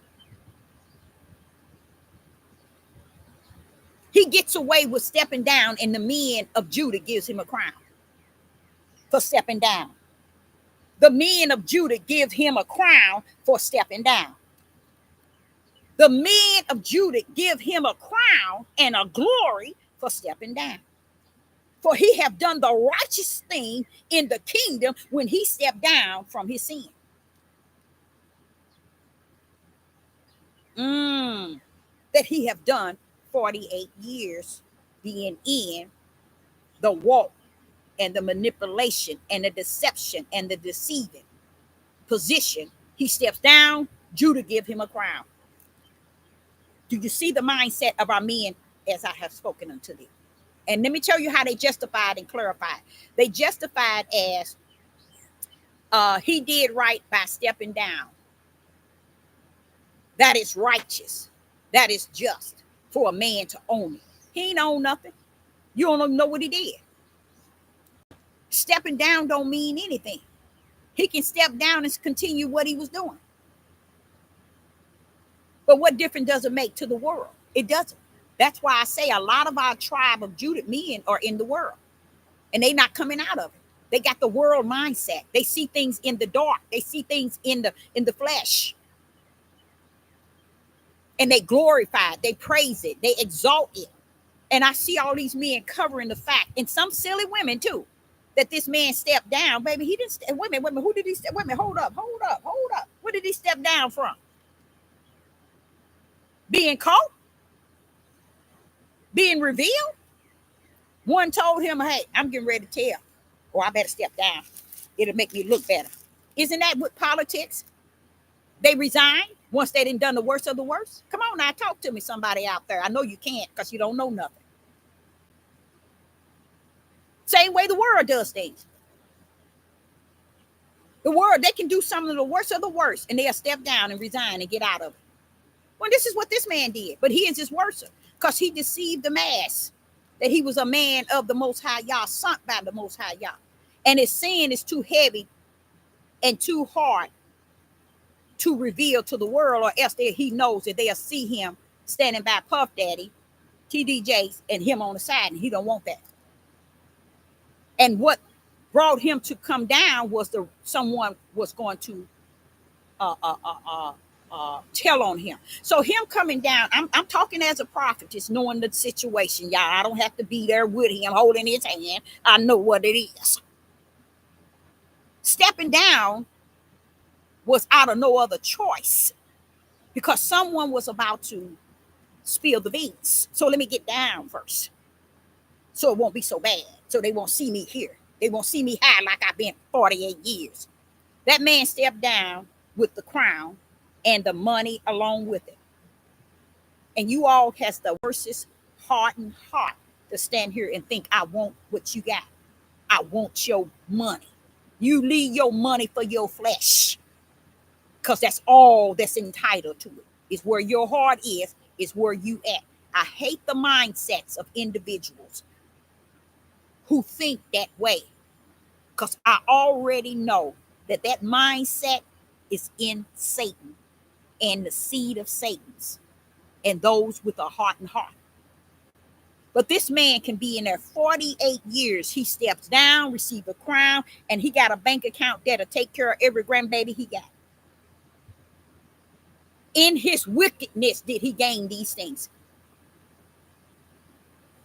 He gets away with stepping down, and the men of Judah gives him a crown for stepping down. The men of Judah give him a crown for stepping down. The men of Judah give him a crown and a glory for stepping down. For he have done the righteous thing in the kingdom when he stepped down from his sin. That he have done 48 years being in the walk and the manipulation and the deception and the deceiving position. He steps down, Judah give him a crown. Do you see the mindset of our men as I have spoken unto thee? And let me tell you how they justified and clarified. They justified as he did right by stepping down. That is righteous. That is just for a man to own it. He ain't own nothing. You don't even know what he did. Stepping down don't mean anything. He can step down and continue what he was doing. But what difference does it make to the world? It doesn't. That's why I say a lot of our tribe of Judah men are in the world, and they're not coming out of it. They got the world mindset. They see things in the dark. They see things in the flesh. And they glorify it, they praise it, they exalt it. And I see all these men covering the fact, and some silly women too, that this man stepped down. Baby, he didn't wait a minute, who did he step? Wait a minute, hold up. What did he step down from? Being caught? Being revealed? One told him, hey, I'm getting ready to tell, or I better step down. It'll make me look better. Isn't that what politics? They resign once they done the worst of the worst. Come on now, talk to me, somebody out there. I know you can't because you don't know nothing. Same way the world does things. The world, they can do some of the worst of the worst, and they'll step down and resign and get out of it. Well, this is what this man did, but he is just worse because he deceived the mass that he was a man of the Most High Yah, sent by the Most High Yah. And his sin is too heavy and too hard to reveal to the world, or else he knows that they'll see him standing by Puff Daddy, TD Jakes, and him on the side, and he don't want that. And what brought him to come down was someone was going to tell on him. So him coming down, I'm talking as a prophetess, knowing the situation, y'all. I don't have to be there with him holding his hand. I know what it is. Stepping down was out of no other choice because someone was about to spill the beans. So let me get down first, so it won't be so bad. So they won't see me here. They won't see me high like I've been 48 years. That man stepped down with the crown and the money along with it. And you all has the worstest hardened heart to stand here and think, I want what you got. I want your money. You leave your money for your flesh, because that's all that's entitled to it. Is where your heart is where you at. I hate the mindsets of individuals who think that way, because I already know that mindset is in Satan and the seed of Satan's and those with a hardened heart. But this man can be in there 48 years. He steps down, receive a crown, and he got a bank account there to take care of every grandbaby he got. In his wickedness did he gain these things.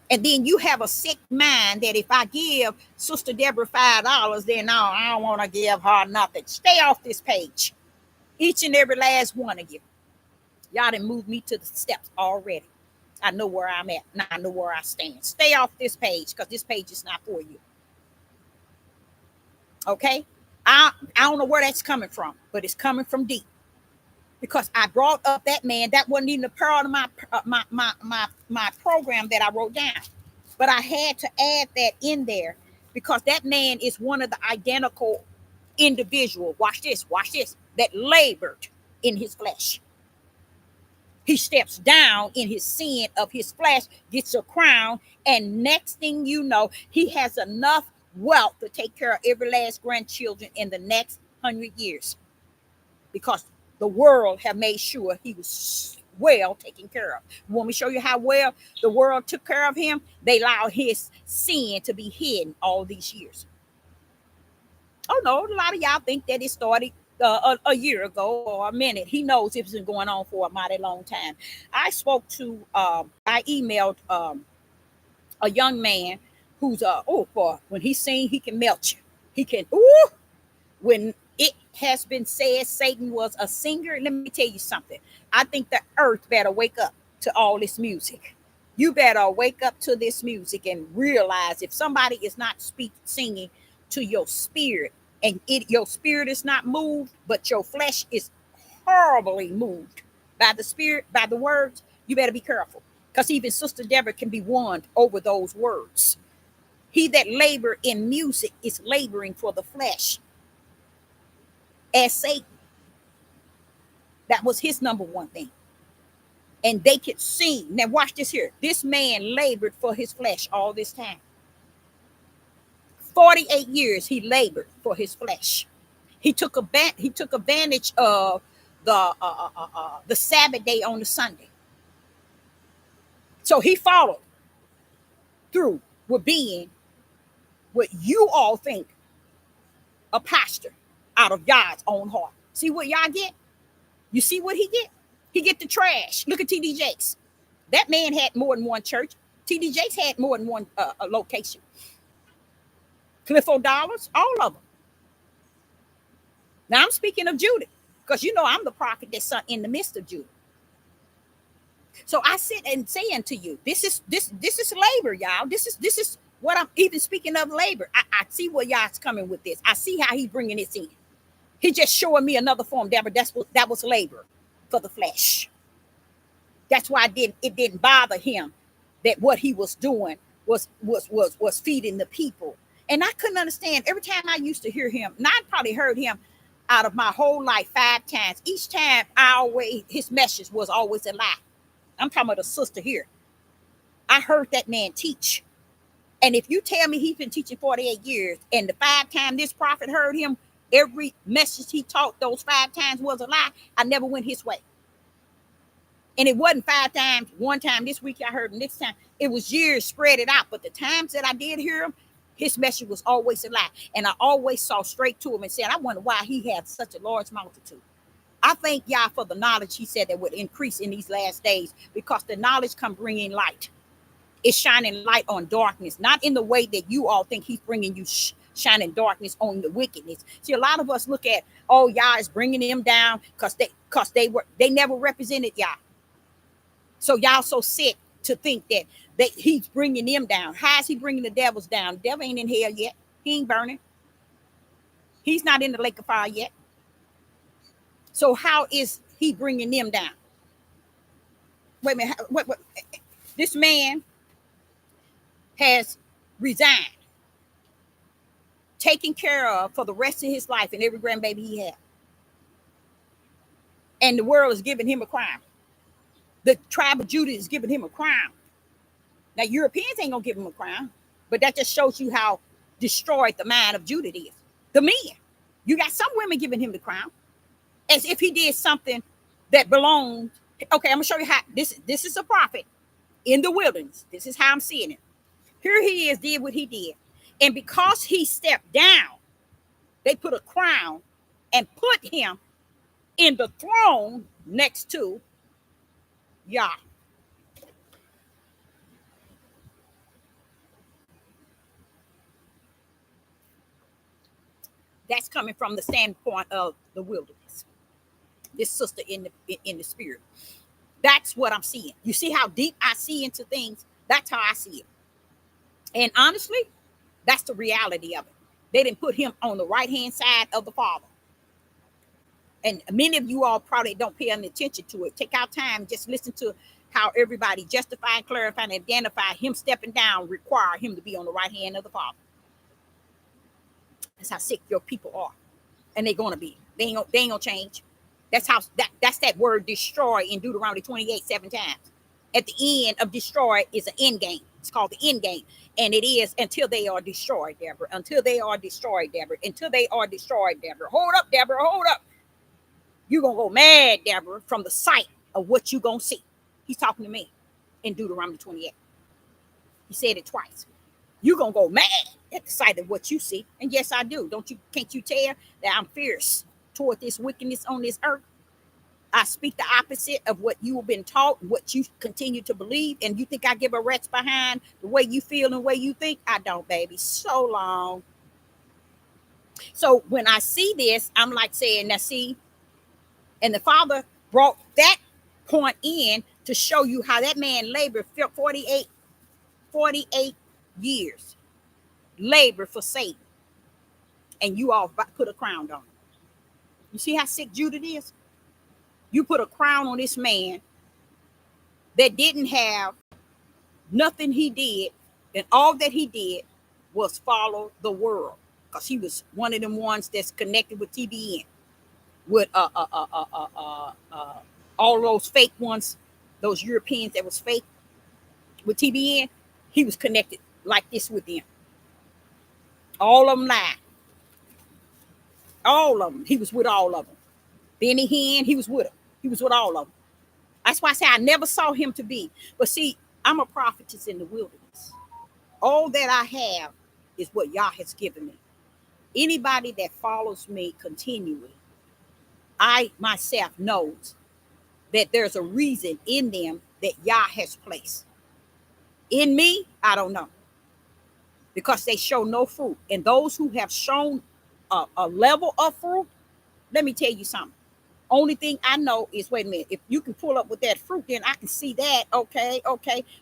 And then you have a sick mind that if I give Sister Deborah $5, then no, I don't want to give her nothing. Stay off this page. Each and every last one of you. Y'all done moved me to the steps already. I know where I'm at. Now I know where I stand. Stay off this page because this page is not for you. Okay? I don't know where that's coming from, but it's coming from deep. Because I brought up that man, that wasn't even a part of my program that I wrote down. But I had to add that in there because that man is one of the identical individual. Watch this, that labored in his flesh. He steps down in his sin of his flesh, gets a crown, and next thing you know, he has enough wealth to take care of every last grandchildren in the next 100 years. Because the world have made sure he was well taken care of. You want me to show you how well the world took care of him? They allowed his sin to be hidden all these years. Oh no, a lot of y'all think that it started a year ago or a minute. He knows it's been going on for a mighty long time. I emailed a young man who's for when he's seen he can melt you. He can when it has been said Satan was a singer. Let me tell you something. I think the earth better wake up to all this music. You better wake up to this music and realize if somebody is not singing to your spirit, and your spirit is not moved, but your flesh is horribly moved by the spirit, by the words, you better be careful. Because even Sister Deborah can be won over those words. He that labor in music is laboring for the flesh. As Satan. That was his number one thing. And they could sing. Now watch this here. This man labored for his flesh all this time. 48 years he labored for his flesh. He took advantage of the Sabbath day on the Sunday. So he followed through with being what you all think a pastor out of God's own heart. See what y'all get? You see what he get? He get the trash. Look at TD Jakes. That man had more than one church. TD Jakes had more than one location. Clifford Dollars, all of them. Now I'm speaking of Judah, because you know I'm the prophet that's in the midst of Judah. So I sit and saying to you, this is labor, y'all. This is what I'm even speaking of labor. I see where y'all's coming with this. I see how he's bringing this in. He just showing me another form, Deborah. That was labor for the flesh. That's why it didn't bother him that what he was doing was feeding the people. And I couldn't understand. Every time I used to hear him, and I probably heard him out of my whole life 5 times. Each time his message was always a lie. I'm talking about a sister here. I heard that man teach. And if you tell me he's been teaching 48 years and the 5 times this prophet heard him, every message he taught those 5 times was a lie, I never went his way. And it wasn't 5 times, one time this week I heard him, next time. It was years spread it out. But the times that I did hear him, his message was always a lie. And I always saw straight to him and said, I wonder why he had such a large multitude. I thank Yah for the knowledge he said that would increase in these last days, because the knowledge come bringing light. It's shining light on darkness, not in the way that you all think he's bringing you shining darkness on the wickedness. See, a lot of us look at, oh, Yah is bringing them down because they never represented Yah. So y'all so sick to think that he's bringing them down. How is he bringing the devils down? The devil ain't in hell yet. He ain't burning. He's not in the lake of fire yet. So how is he bringing them down? Wait a minute. What? This man has resigned, taken care of for the rest of his life and every grandbaby he had. And the world is giving him a crown. The tribe of Judah is giving him a crown. Now, Europeans ain't going to give him a crown, but that just shows you how destroyed the mind of Judah is. The men. You got some women giving him the crown as if he did something that belonged. Okay, I'm going to show you how. This is a prophet in the wilderness. This is how I'm seeing it. Here he is, did what he did. And because he stepped down, they put a crown and put him in the throne next to Yah. That's coming from the standpoint of the wilderness. This sister in the spirit. That's what I'm seeing. You see how deep I see into things? That's how I see it. And honestly, that's the reality of it. They didn't put him on the right-hand side of the Father. And many of you all probably don't pay any attention to it. Take out time, just listen to how everybody justify, clarify, and identify him stepping down require him to be on the right hand of the Father. That's how sick your people are. And they're going to be. They ain't gonna change. That's that word destroy in Deuteronomy 28 7 times. At the end of destroy is an end game. It's called the end game. And it is until they are destroyed, Deborah. Until they are destroyed, Deborah. Until they are destroyed, Deborah. Hold up, Deborah. Hold up. You're going to go mad, Deborah, from the sight of what you're going to see. He's talking to me in Deuteronomy 28. He said it twice. You're going to go mad at the sight of what you see. And yes, I do. Can't you tell that I'm fierce toward this wickedness on this earth? I speak the opposite of what you've been taught, what you continue to believe. And you think I give a rat's behind the way you feel and the way you think? I don't, baby. So long. So when I see this, I'm like saying, now see, and the Father brought that point in to show you how that man labored 48 years. Labor for Satan. And you all put a crown on him. You see how sick Judah is? You put a crown on this man that didn't have nothing he did, and all that he did was follow the world, because he was one of them ones that's connected with TBN, with all those fake ones, those Europeans that was fake with TBN. He was connected like this with them. All of them lied. All of them. He was with all of them. Benny Hinn, he was with them. He was with all of them. That's why I say I never saw him to be. But see, I'm a prophetess in the wilderness. All that I have is what Yah has given me. Anybody that follows me continually, I myself knows that there's a reason in them that Yah has placed. In me, I don't know. Because they show no fruit. And those who have shown a level of fruit, let me tell you something. Only thing I know is, wait a minute, if you can pull up with that fruit, then I can see that. Okay.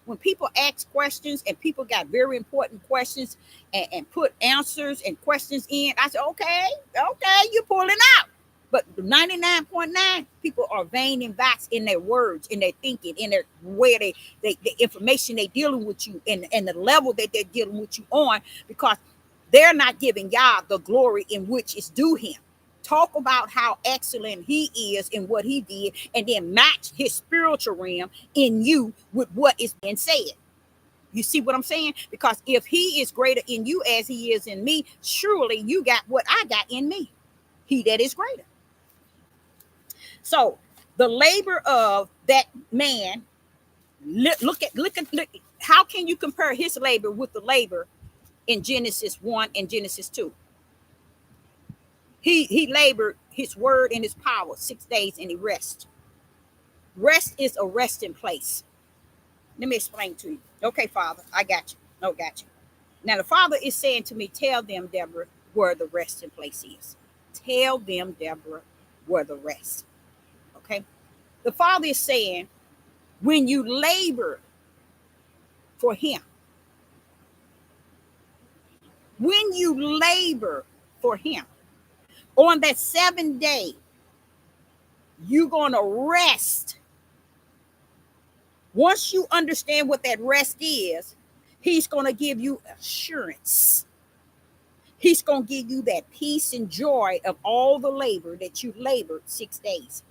When people ask questions and people got very important questions and put answers and questions in, I say, okay, you're pulling out. But 99.9 people are vain and vast in their words, in their thinking, in their where the information they're dealing with you and the level that they're dealing with you on, because they're not giving God the glory in which is due him. Talk about how excellent he is in what he did, and then match his spiritual realm in you with what is being said. You see what I'm saying? Because if he is greater in you as he is in me, surely you got what I got in me. He that is greater. So the labor of that man, look at how can you compare his labor with the labor in Genesis 1 and Genesis 2? He labored his word and his power 6 days, and he rest. Rest is a resting place. Let me explain to you. Okay, Father, I got you. No, got you. Now the Father is saying to me, tell them, Deborah, where the resting place is. Tell them, Deborah, where the rest. Okay. The Father is saying, when you labor for him, when you labor for him, on that 7th day, you're going to rest. Once you understand what that rest is, he's going to give you assurance. He's going to give you that peace and joy of all the labor that you labored 6 days.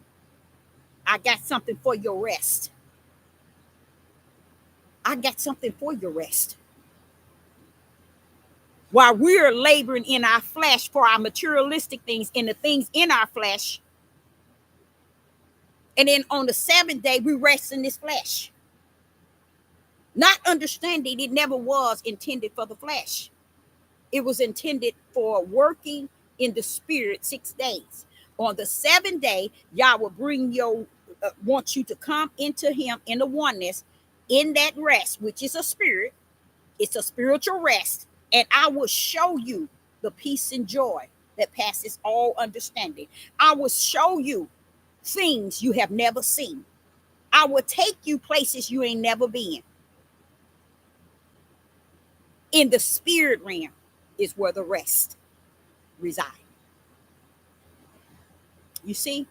I got something for your rest. I got something for your rest. While we're laboring in our flesh for our materialistic things and the things in our flesh, and then on the 7th day, we rest in this flesh. Not understanding it never was intended for the flesh. It was intended for working in the spirit 6 days. On the 7th day, Yah will bring your, want you to come into him in the oneness, in that rest, which is a spirit. It's a spiritual rest. And I will show you the peace and joy that passes all understanding. I will show you things you have never seen. I will take you places you ain't never been. In the spirit realm is where the rest reside. You see?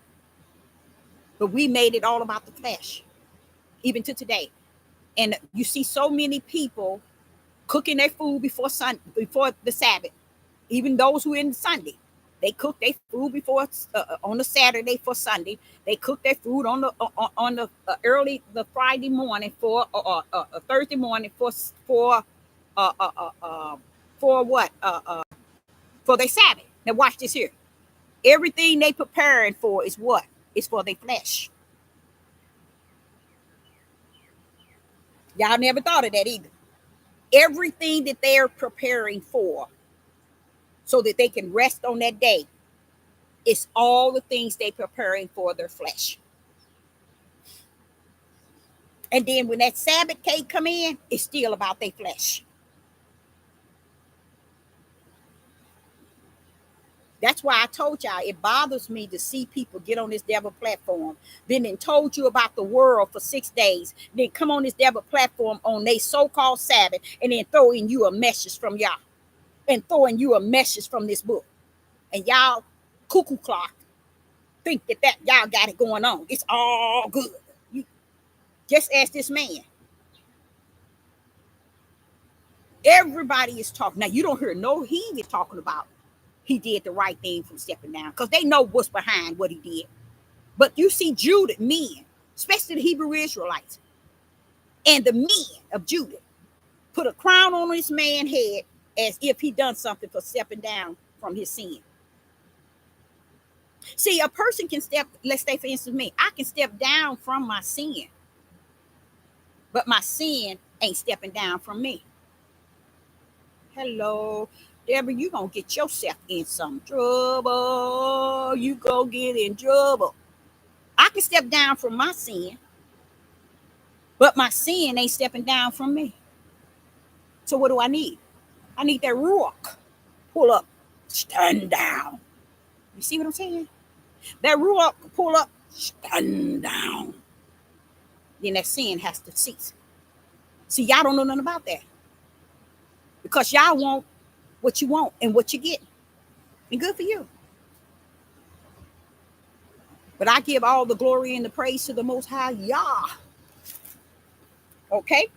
But we made it all about the flesh, even to today. And you see so many people cooking their food before the Sabbath. Even those who are in Sunday, they cook their food before on the Saturday for Sunday. They cook their food on the early the Friday morning for Thursday morning for what for their Sabbath. Now watch this here. Everything they preparing for is what? It's for their flesh. Y'all never thought of that either. Everything that they're preparing for so that they can rest on that day, it's all the things they're preparing for their flesh. And then when that Sabbath cake come in, it's still about their flesh. That's why I told y'all it bothers me to see people get on this devil platform, then told you about the world for 6 days, then come on this devil platform on their so-called Sabbath, and then throw in you a message from y'all, and throwing you a message from this book. And y'all cuckoo clock think that y'all got it going on. It's all good. You just ask this man. Everybody is talking. Now you don't hear no heathen talking about he did the right thing from stepping down, because they know what's behind what he did. But you see Judah men, especially the Hebrew Israelites, and the men of Judah put a crown on this man's head as if he done something for stepping down from his sin. See, a person can step, let's say for instance me, I can step down from my sin, but my sin ain't stepping down from me. Hello, Deborah, you gonna get yourself in some trouble. You go get in trouble. I can step down from my sin, but my sin ain't stepping down from me. So what do I need? I need that ruach. Pull up, stand down. You see what I'm saying? That ruach pull up, stand down. Then that sin has to cease. See, y'all don't know nothing about that, because y'all want what you want and what you get. And good for you. But I give all the glory and the praise to the Most High Yah. Okay?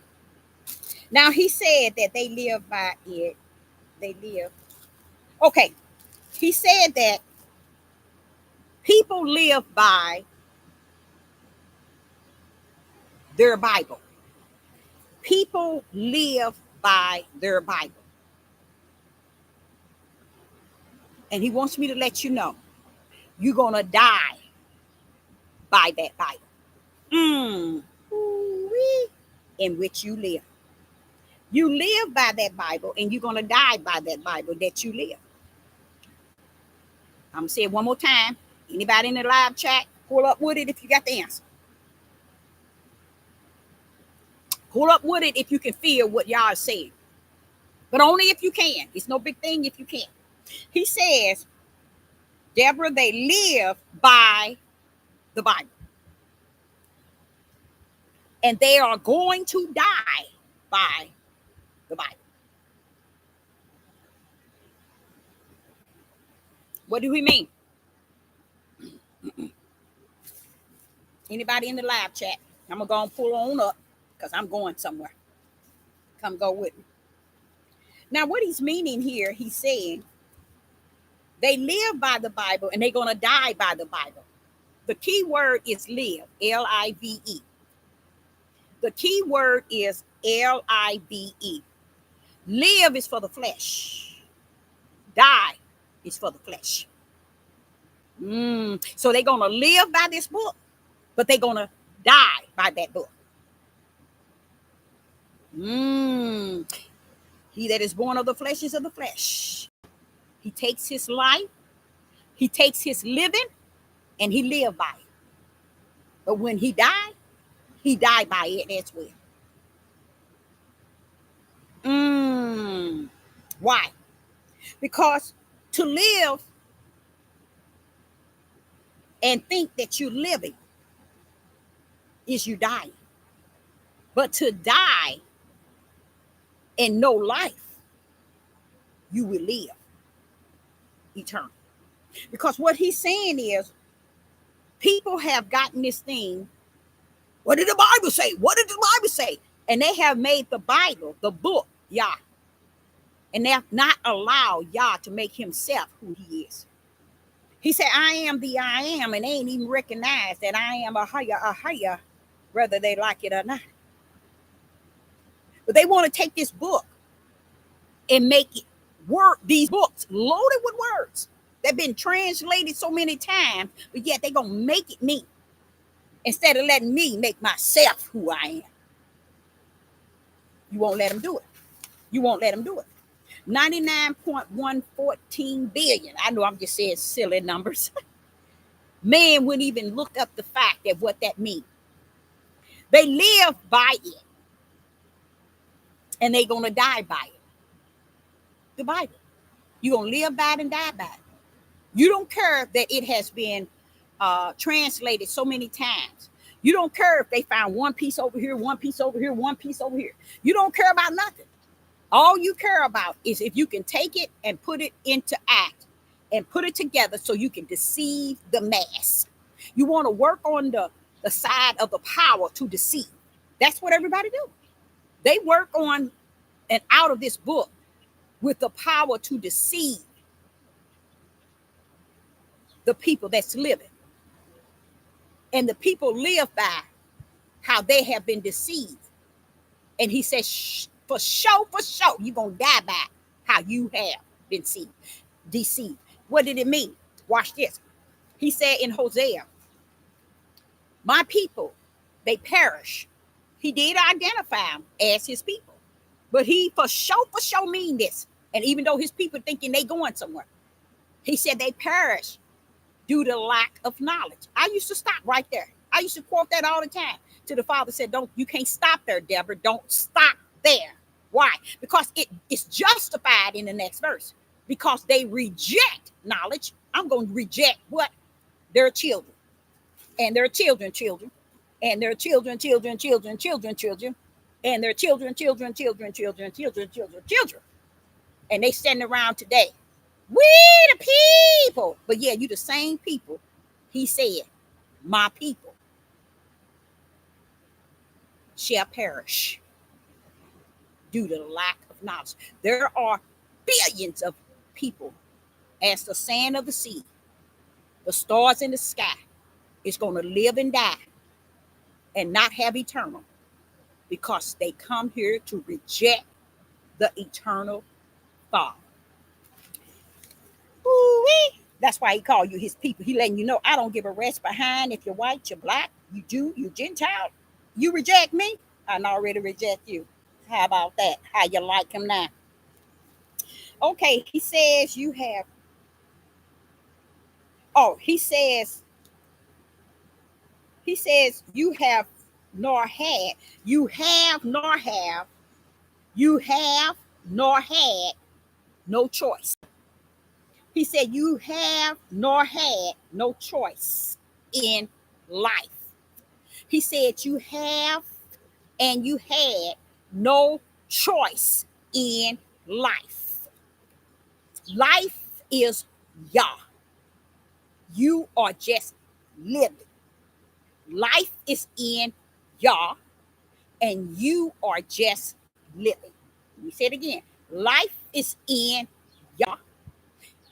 Now he said that they live by it. They live. Okay. He said that people live by their Bible. People live by their Bible. And he wants me to let you know, you're going to die by that Bible. In which you live. You live by that Bible, and you're going to die by that Bible that you live. I'm going to say it one more time. Anybody in the live chat, pull up with it if you got the answer. Pull up with it if you can feel what y'all are saying. But only if you can. It's no big thing if you can. He says, Deborah, they live by the Bible. And they are going to die by the Bible. What do we mean? Anybody in the live chat? I'm going to go and pull on up because I'm going somewhere. Come go with me. Now, what he's meaning here, he's saying they live by the Bible and they're going to die by the Bible. The key word is live, L-I-V-E. The key word is L-I-V-E. Live is for the flesh. Die is for the flesh. So they're going to live by this book, but they're going to die by that book. He that is born of the flesh is of the flesh. He takes his life, he takes his living, and he live by it. But when he died by it as well. Why? Because to live and think that you're living is you dying. But to die and know life, you will live eternal. Because what he's saying is, people have gotten this thing. What did the Bible say? What did the Bible say? And they have made the Bible, the book, Yah. And they have not allowed Yah to make himself who he is. He said, I am the I am, and they ain't even recognized that I am Ahaya, whether they like it or not. But they want to take this book and make it work. These books loaded with words that have been translated so many times, but yet they're going to make it me instead of letting me make myself who I am. You won't let them do it. You won't let them do it. 99.114 billion. I know I'm just saying silly numbers. Man wouldn't even look up the fact of what that means. They live by it. And they're going to die by it. The Bible. You're going to live by it and die by it. You don't care that it has been translated so many times. You don't care if they found one piece over here, one piece over here, one piece over here. You don't care about nothing. All you care about is if you can take it and put it into act and put it together so you can deceive the mass. You want to work on the side of the power to deceive. That's what everybody do. They work on and out of this book with the power to deceive the people that's living. And the people live by how they have been deceived. And he says, for sure, you're going to die by how you have been deceived. What did it mean? Watch this. He said in Hosea, my people, they perish. He did identify them as his people. But he for sure mean this. And even though his people thinking they going somewhere, he said they perish due to lack of knowledge. I used to stop right there. I used to quote that all the time. To the Father said, you can't stop there, Deborah. Don't stop there. Why? Because it's justified in the next verse. Because they reject knowledge. I'm going to reject what? Their children. And their children. And their children. And their children. And their children. And they standing around today. We the people. But yeah, you the same people. He said my people shall perish due to the lack of knowledge. There are billions of people as the sand of the sea, the stars in the sky, is going to live and die and not have eternal because they come here to reject the eternal Father. Ooh-wee. That's why he called you his people. He letting you know, I don't give a rest behind if you're white, you're black, you Jew, you Gentile. You reject me, I already reject you. How about that? How you like him now? Okay, he says you have. Oh, he says you have nor had. You have nor have. You have nor had no choice. He said you have nor had no choice in life. He said you have and you had no choice in life. Life is Yah. You are just living. Life is in Yah, and you are just living. Let me say it again. Life is in Yah,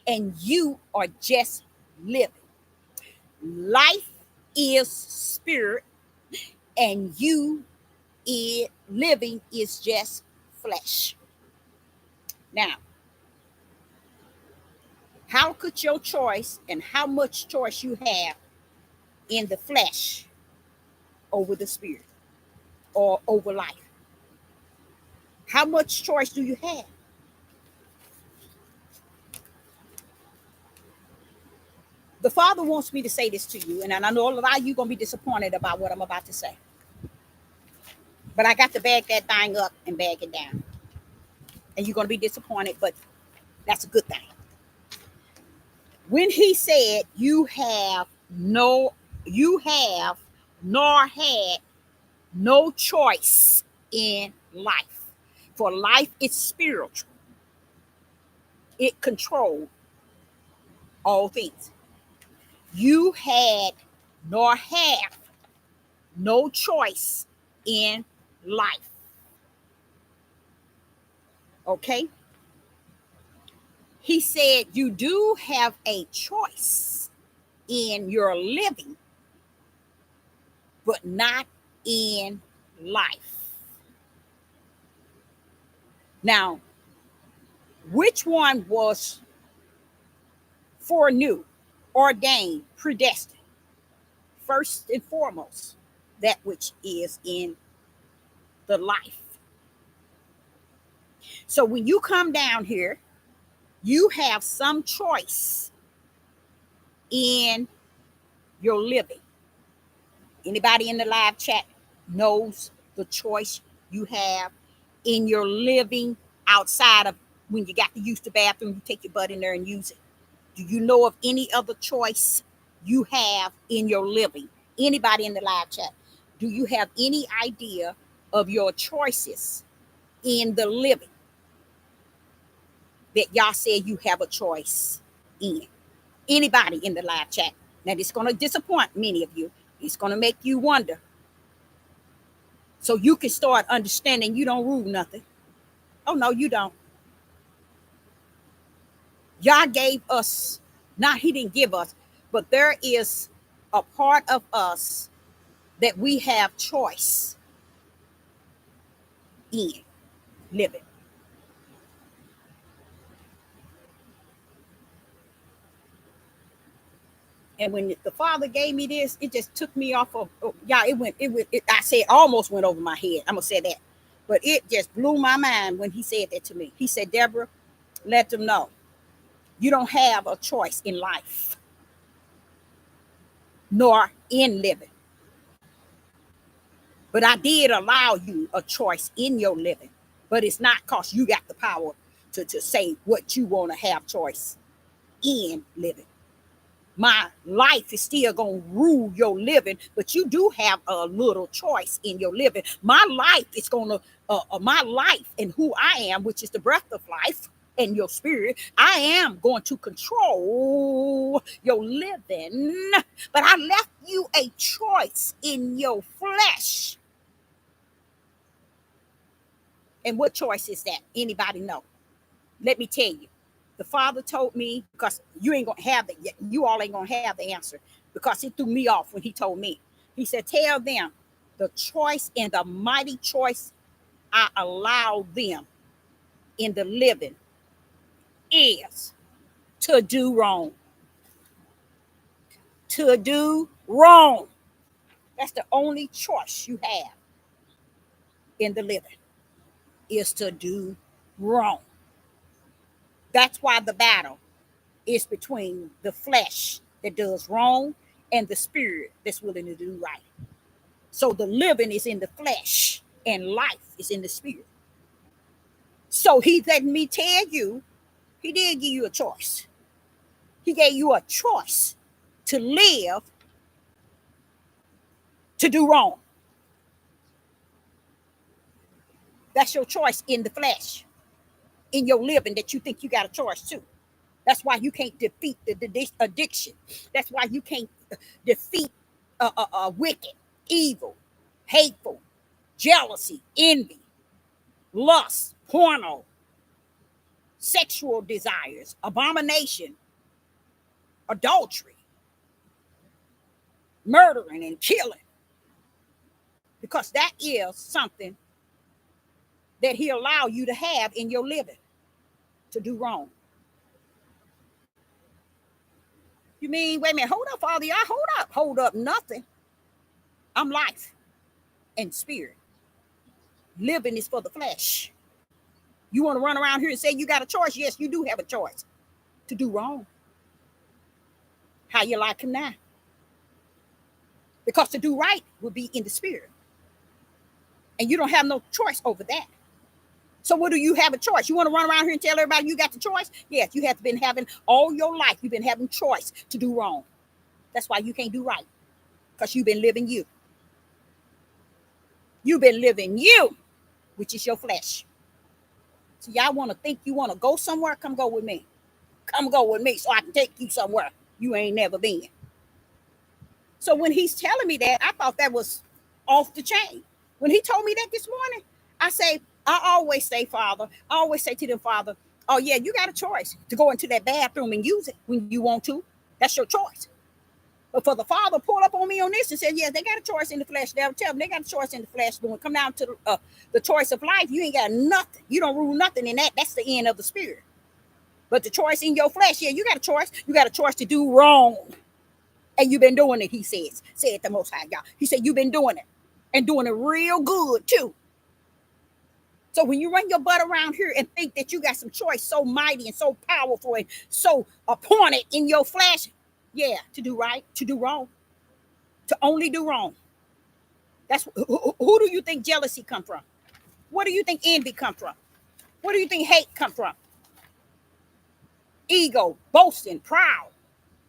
and you are just living. Life is spirit, and living is just flesh. Now, how could your choice and how much choice you have in the flesh over the spirit or over life? How much choice do you have? The Father wants me to say this to you, and I know a lot of you going to be disappointed about what I'm about to say. But I got to bag that thing up and bag it down. And you're going to be disappointed, but that's a good thing. When he said you have nor had no choice in life. For life is spiritual. It controls all things. You had nor have no choice in life. Okay? He said you do have a choice in your living, but not in life. Now, which one was foreknew, ordained, predestined? First and foremost, that which is in the life. So when you come down here, you have some choice in your living. Anybody in the live chat knows the choice you have in your living outside of when you got to use the bathroom, you take your butt in there and use it. Do you know of any other choice you have in your living? Anybody in the live chat, do you have any idea of your choices in the living that y'all said you have a choice in? Anybody in the live chat? Now, it's going to disappoint many of you. It's going to make you wonder. So you can start understanding you don't rule nothing. Oh, no, you don't. Yah gave us, not he didn't give us, but there is a part of us that we have choice in living. And when the Father gave me this, it just took me off of, I said almost went over my head. I'm going to say that. But it just blew my mind when he said that to me. He said, Deborah, let them know you don't have a choice in life, nor in living. But I did allow you a choice in your living. But it's not because you got the power to say what you want to have choice in living. My life is still going to rule your living, but you do have a little choice in your living. My life is going to, my life and who I am, which is the breath of life, and your spirit. I am going to control your living, but I left you a choice in your flesh. And what choice is that? Anybody know? Let me tell you. The Father told me, because you ain't gonna have it, you all ain't gonna have the answer, because he threw me off when he told me. He said, tell them the choice and the mighty choice I allow them in the living is to do wrong. To do wrong. That's the only choice you have in the living, is to do wrong. That's why the battle is between the flesh that does wrong and the spirit that's willing to do right. So the living is in the flesh and life is in the spirit. So he let me tell you, he did give you a choice. He gave you a choice to live, to do wrong. That's your choice in the flesh, in your living, that you think you got a choice too. That's why you can't defeat the addiction. That's why you can't defeat wicked, evil, hateful, jealousy, envy, lust, porno, sexual desires, abomination, adultery, murdering and killing. Because that is something that he allow you to have in your living, to do wrong. You mean, wait a minute, hold up, Father, hold up, nothing. I'm life and spirit. Living is for the flesh. You want to run around here and say you got a choice? Yes, you do have a choice to do wrong. How you like him now? Because to do right will be in the spirit. And you don't have no choice over that. So what do you have a choice? You want to run around here and tell everybody you got the choice? Yes, you have been having all your life. You've been having choice to do wrong. That's why you can't do right. Because you've been living you. You've been living you, which is your flesh. So y'all want to think you want to go somewhere? Come go with me. Come go with me so I can take you somewhere you ain't never been. So when he's telling me that, I thought that was off the chain. When he told me that this morning, I always say, Father, I always say to them, Father, oh yeah, you got a choice to go into that bathroom and use it when you want to. That's your choice. But for the Father pulled up on me on this and said, yeah, they got a choice in the flesh. They'll tell them they got a choice in the flesh. But when it come down to the choice of life, you ain't got nothing. You don't rule nothing in that. That's the end of the spirit. But the choice in your flesh, yeah, you got a choice. You got a choice to do wrong. And you've been doing it, he says. Said the Most High God. He said, you've been doing it. And doing it real good, too. So when you run your butt around here and think that you got some choice so mighty and so powerful and so appointed in your flesh, yeah, to do right, to do wrong, to only do wrong. That's who do you think jealousy come from? What do you think envy come from? What do you think hate come from? Ego, boasting, proud,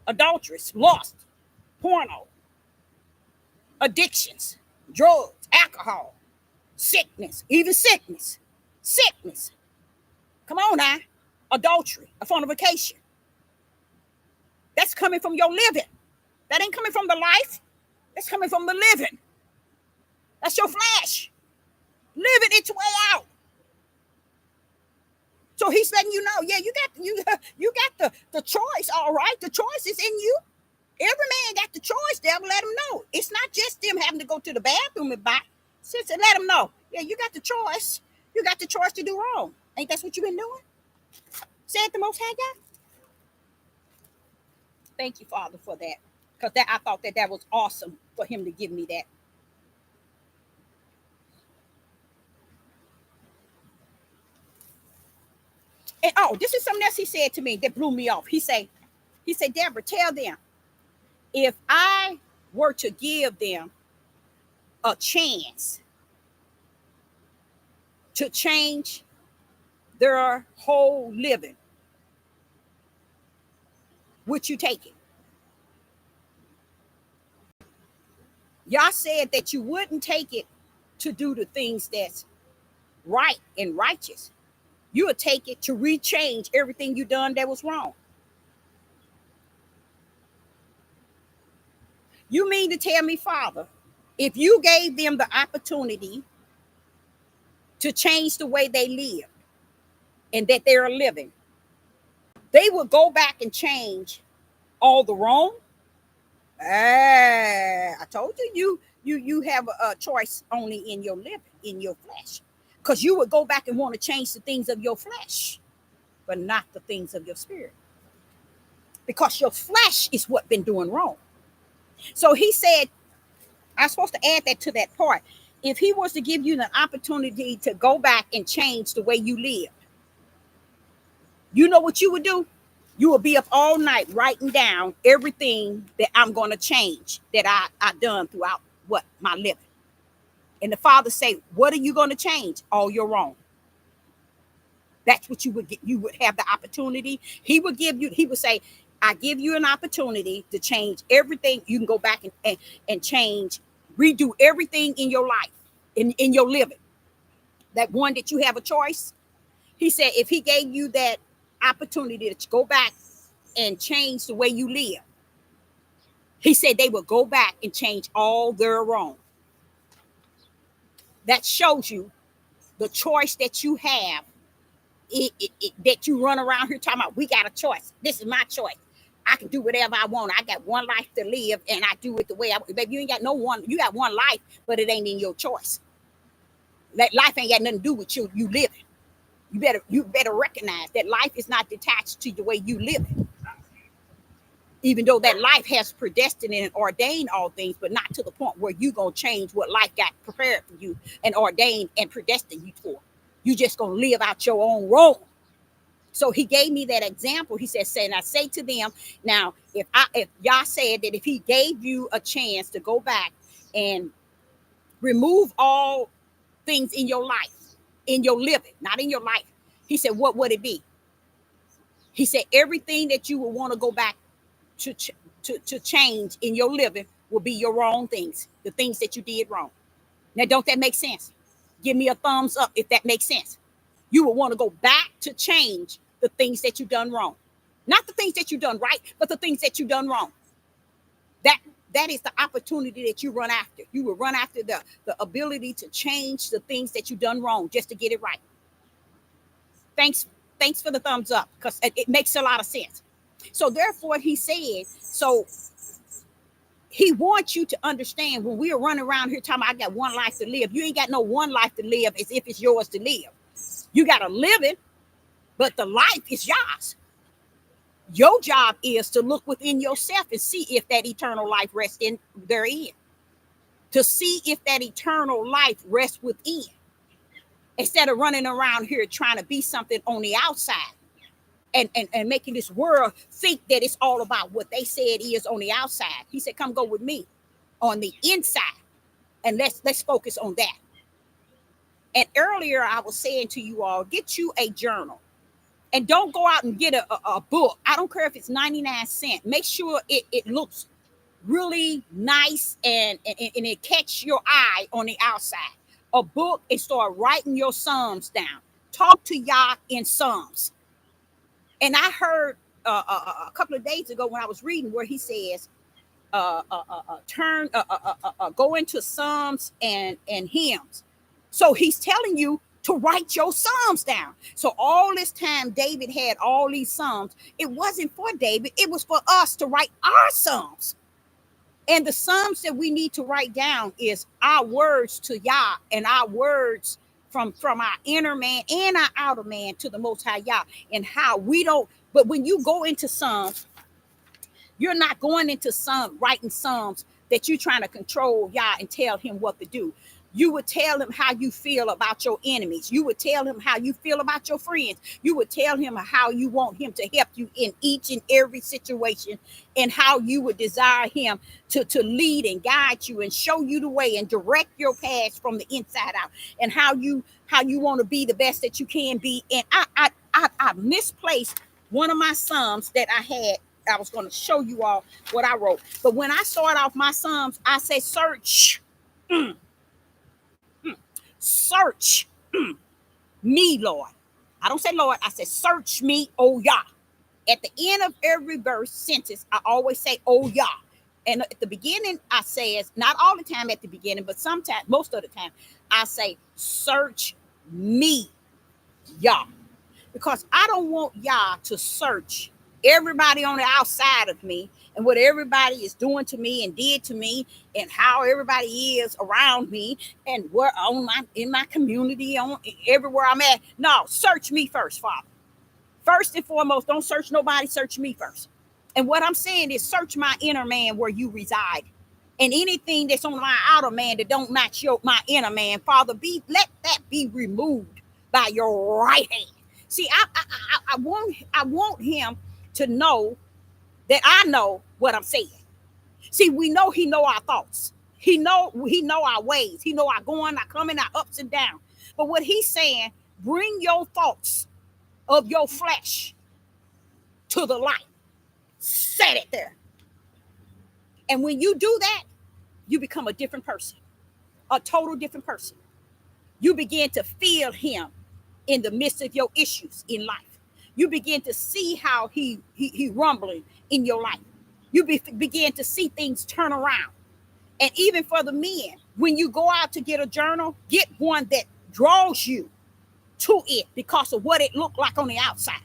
adulterous, lust, porno, addictions, drugs, alcohol, sickness, even sickness. Come on now. Adultery, a fornication. That's coming from your living. That ain't coming from the life. That's coming from the living. That's your flesh. Living its way out. So he's letting you know, yeah, you got the choice, all right? The choice is in you. Every man got the choice, devil, let him know. It's not just them having to go to the bathroom and buy. Sister, let them know. Yeah, you got the choice. You got the choice to do wrong. Ain't that what you've been doing? Said the Most High God. Thank you, Father, for that. Because I thought that was awesome for him to give me that. And this is something else he said to me that blew me off. He said, Deborah, tell them, if I were to give them a chance to change their whole living, would you take it? Y'all said that you wouldn't take it to do the things that's right and righteous. You will take it to rechange everything you done that was wrong. You mean to tell me, Father, if you gave them the opportunity to change the way they live and that they're living, they would go back and change all the wrong? I told you have a choice only in your living, in your flesh. Because you would go back and want to change the things of your flesh, but not the things of your spirit. Because your flesh is what been doing wrong. So he said, I'm supposed to add that to that part. If he was to give you the opportunity to go back and change the way you live, you know what you would do? You will be up all night writing down everything that I'm going to change that I done throughout what my living. And the Father say, what are you going to change? All your wrong. That's what you would get. You would have the opportunity. He would give you, he would say, I give you an opportunity to change everything. You can go back and change, redo everything in your life, in your living. That one that you have a choice. He said, if he gave you that opportunity to go back and change the way you live, he said they will go back and change all their wrong. That shows you the choice that you have, that you run around here talking about, we got a choice. This is my choice. I can do whatever I want. I got one life to live, and I do it the way I want. Baby, you ain't got no one. You got one life, but it ain't in your choice. That life ain't got nothing to do with you. You living. You better recognize that life is not detached to the way you live it. Even though that life has predestined and ordained all things, but not to the point where you gonna change what life got prepared for you and ordained and predestined you for. You just gonna live out your own role. So he gave me that example. He said, and I say to them, now, if y'all said that if he gave you a chance to go back and remove all things in your life, in your living, not in your life, he said, what would it be? He said, everything that you would want to go back to change in your living will be your wrong things, the things that you did wrong. Now, don't that make sense? Give me a thumbs up if that makes sense. You will want to go back to change the things that you done wrong. Not the things that you done right, but the things that you done wrong. That is the opportunity that you run after. You will run after the ability to change the things that you done wrong just to get it right. Thanks for the thumbs up, because it makes a lot of sense. So therefore, he said, so he wants you to understand when we are running around here talking about, I got one life to live. You ain't got no one life to live as if it's yours to live. You got to live it, but the life is yours. Your job is to look within yourself and see if that eternal life rests in therein. To see if that eternal life rests within. Instead of running around here trying to be something on the outside and making this world think that it's all about what they say it is on the outside. He said, come go with me on the inside, and let's focus on that. And earlier I was saying to you all, get you a journal. And don't go out and get a book. I don't care if it's 99 cents. Make sure it looks really nice and it catch your eye on the outside. A book, and start writing your Psalms down. Talk to Yah in Psalms. And I heard a couple of days ago when I was reading where he says, go into Psalms and hymns. So he's telling you to write your Psalms down. So all this time David had all these Psalms. It wasn't for David. It was for us to write our Psalms. And the Psalms that we need to write down is our words to Yah, and our words from our inner man and our outer man to the Most High Yah. And how we don't, but when you go into Psalms, you're not going into writing Psalms that you're trying to control Yah and tell him what to do. You would tell him how you feel about your enemies. You would tell him how you feel about your friends. You would tell him how you want him to help you in each and every situation, and how you would desire him to lead and guide you and show you the way and direct your path from the inside out, and how you want to be the best that you can be. And I misplaced one of my Psalms that I had. I was going to show you all what I wrote. But when I start off my Psalms, I say, search. Search me, Lord. I don't say Lord, I say search me, oh Yah. At the end of every verse sentence, I always say, oh Yah. And at the beginning, I say, not all the time at the beginning, but sometimes, most of the time, I say, search me, Yah. Because I don't want Yah to search everybody on the outside of me and what everybody is doing to me and did to me and how everybody is around me and where in my community, on everywhere I'm at. No, search me first, Father. First and foremost, don't search nobody, search me first. And what I'm saying is search my inner man where you reside. And anything that's on my outer man that don't match my inner man, Father, let that be removed by your right hand. See, I want him to know that I know what I'm saying. See, we know he know our thoughts. He know our ways. He know our going, our coming, our ups and downs. But what he's saying, bring your thoughts of your flesh to the light. Set it there. And when you do that, you become a different person, a total different person. You begin to feel him in the midst of your issues in life. You begin to see how he rumbling in your life. You begin to see things turn around. And even for the men, when you go out to get a journal, get one that draws you to it because of what it looked like on the outside.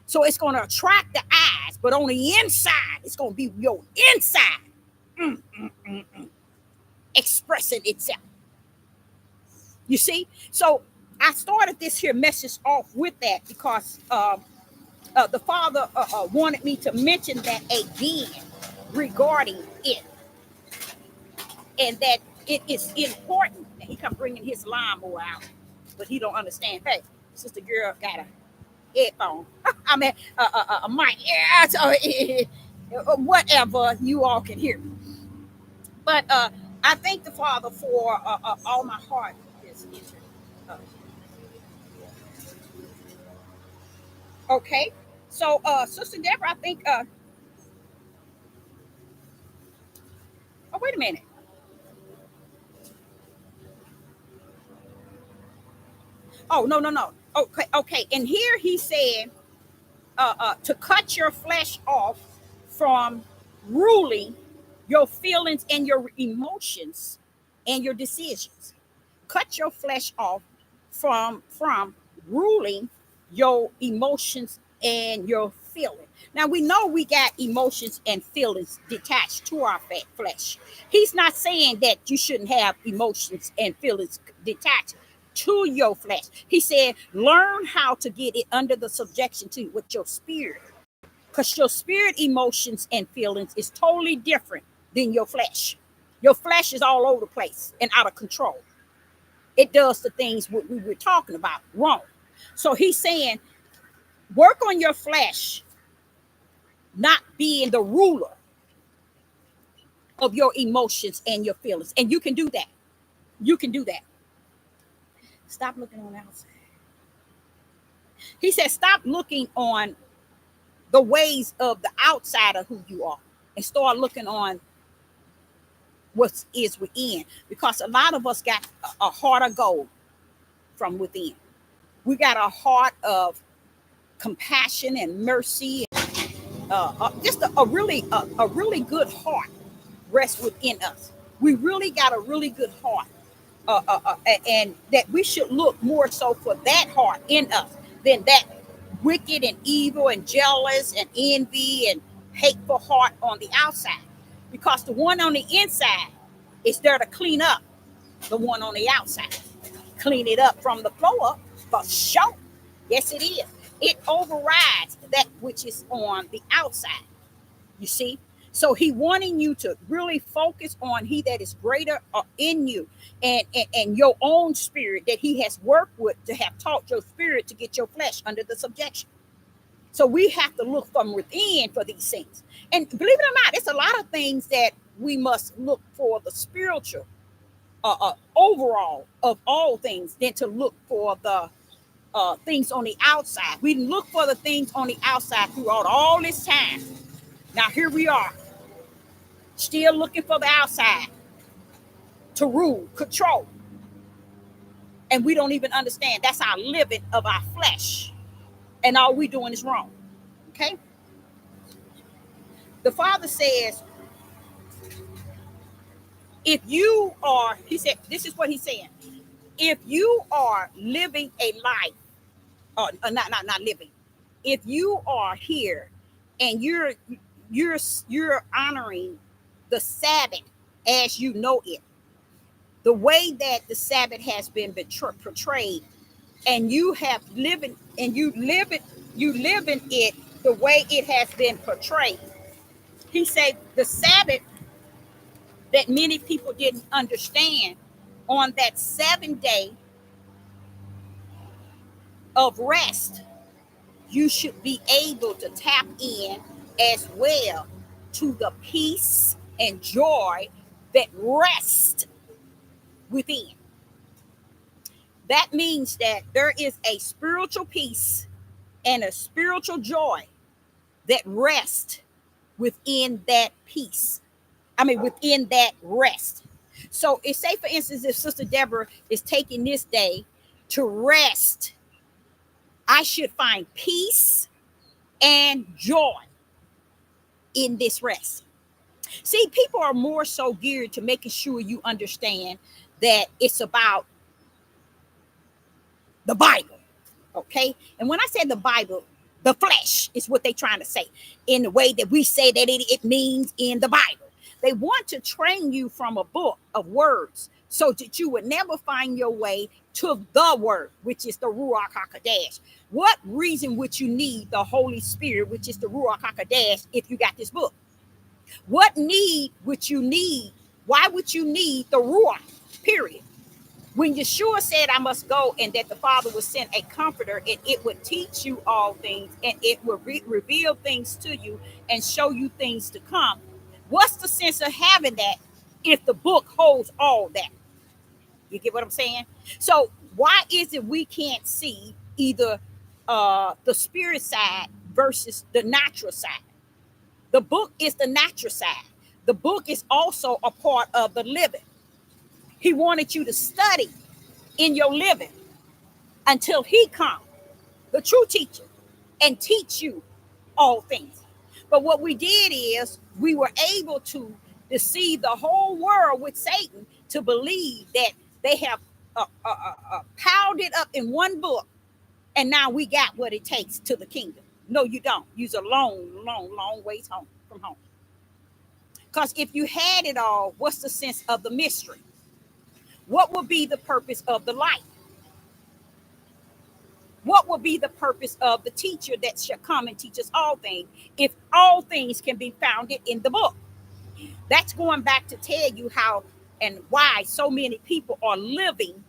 So it's going to attract the eyes, but on the inside, it's going to be your inside expressing itself. You see? So I started this here message off with that because the Father wanted me to mention that again regarding it. And that it is important. And he come bringing his lawnmower out, but he don't understand. Hey, sister girl got a headphone. I mean, a mic. Yeah, so, whatever you all can hear. But I thank the Father for all my heart. Okay, so Sister Deborah, I think. Oh, wait a minute. Oh, no. Okay. And here he said to cut your flesh off from ruling your feelings and your emotions and your decisions. Cut your flesh off from ruling your emotions and your feelings. Now we know we got emotions and feelings detached to our flesh. He's not saying that you shouldn't have emotions and feelings detached to your flesh. He said, learn how to get it under the subjection to with your spirit. Because your spirit emotions and feelings is totally different than your flesh. Your flesh is all over the place and out of control. It does the things we were talking about wrong. So he's saying, work on your flesh not being the ruler of your emotions and your feelings. And you can do that. You can do that. Stop looking on the outside. He said, stop looking on the ways of the outside of who you are and start looking on what is within. Because a lot of us got a heart of gold from within. We got a heart of compassion and mercy. Just a really good heart rests within us. We really got a really good heart. And that we should look more so for that heart in us than that wicked and evil and jealous and envy and hateful heart on the outside. Because the one on the inside is there to clean up the one on the outside. Clean it up from the floor up, for sure. Yes, it is. It overrides that which is on the outside. You see? So he wanting you to really focus on he that is greater in you and your own spirit that he has worked with to have taught your spirit to get your flesh under the subjection. So we have to look from within for these things. And believe it or not, it's a lot of things that we must look for the spiritual overall of all things than to look for the things on the outside. We look for the things on the outside throughout all this time. Now here we are, still looking for the outside to rule, control. And we don't even understand. That's our living of our flesh. and all we doing is wrong. Okay? The Father says, if you are, he said, this is what he's saying. If you are living a life, or not living, if you are here and you're honoring the Sabbath as you know it, the way that the Sabbath has been portrayed, and you have living and you live in it the way it has been portrayed. He said the Sabbath that many people didn't understand, on that 7th day of rest, you should be able to tap in as well to the peace and joy that rests within. That means that there is a spiritual peace and a spiritual joy that rests within that peace. I mean, within that rest. So, if, say, for instance, if Sister Deborah is taking this day to rest, I should find peace and joy in this rest. See, people are more so geared to making sure you understand that it's about the Bible. Okay? And when I say the Bible, the flesh is what they're trying to say, in the way that we say that it means in the Bible. They want to train you from a book of words so that you would never find your way to the word, which is the Ruach HaKodesh. What reason would you need the Holy Spirit, which is the Ruach HaKodesh, if you got this book? What need would you need? Why would you need the Ruach, period? When Yeshua said, I must go, and that the Father would send a comforter, and it would teach you all things, and it would reveal things to you and show you things to come. What's the sense of having that if the book holds all that? You get what I'm saying? So why is it we can't see either the spirit side versus the natural side? The book is the natural side. The book is also a part of the living. He wanted you to study in your living until he comes, the true teacher, and teach you all things. But what we did is we were able to deceive the whole world with Satan to believe that they have piled it up in one book, and now we got what it takes to the kingdom. No, you don't. You're a long ways home from home. Because if you had it all, what's the sense of the mystery? What would be the purpose of the light? What will be the purpose of the teacher that shall come and teach us all things, if all things can be founded in the book? That's going back to tell you how and why so many people are living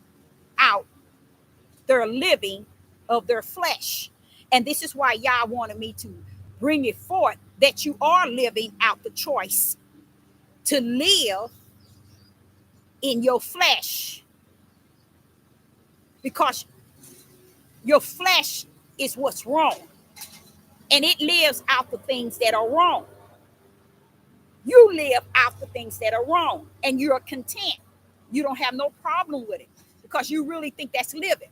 out their living of their flesh. And this is why Yah wanted me to bring it forth, that you are living out the choice to live in your flesh, because your flesh is what's wrong, and it lives out the things that are wrong. You live out the things that are wrong, and you're content. You don't have no problem with it because you really think that's living.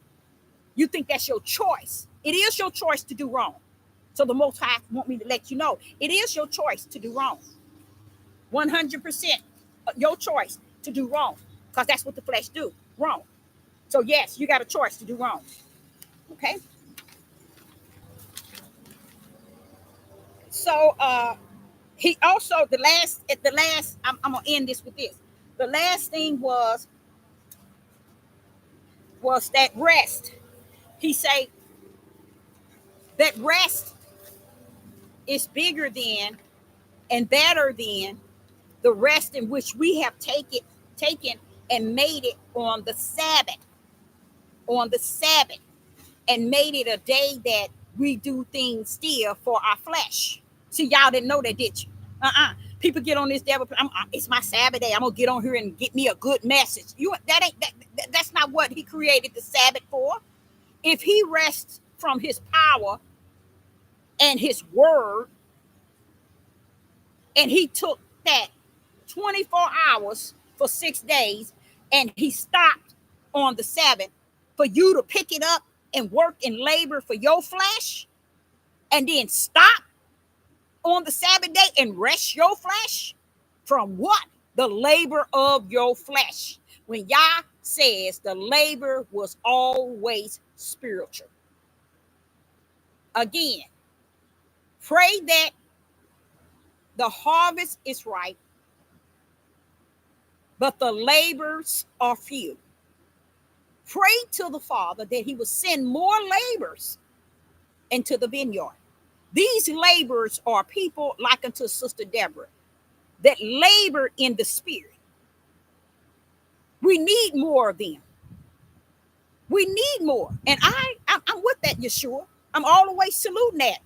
You think that's your choice. It is your choice to do wrong. So the Most High want me to let you know, it is your choice to do wrong. 100% your choice to do wrong, because that's what the flesh do, wrong. So yes, you got a choice to do wrong. Okay? So he also, the last, I'm gonna end this with this. The last thing was that rest. He say that rest is bigger than and better than the rest in which we have taken and made it on the Sabbath, and made it a day that we do things still for our flesh. See, y'all didn't know that, did you? People get on this devil. It's my Sabbath day. I'm gonna get on here and get me a good message. That's not what he created the Sabbath for. If he rests from his power and his word, and he took that 24 hours for 6 days, and he stopped on the Sabbath for you to pick it up and work and labor for your flesh and then stop on the Sabbath day and rest your flesh from what? The labor of your flesh. When Yah says the labor was always spiritual. Again, pray that the harvest is ripe, but the labors are few. Pray to the Father that he will send more labors into the vineyard. These laborers are people like unto Sister Deborah that labor in the spirit. We need more of them. We need more. And I'm with that, Yeshua. I'm always saluting that.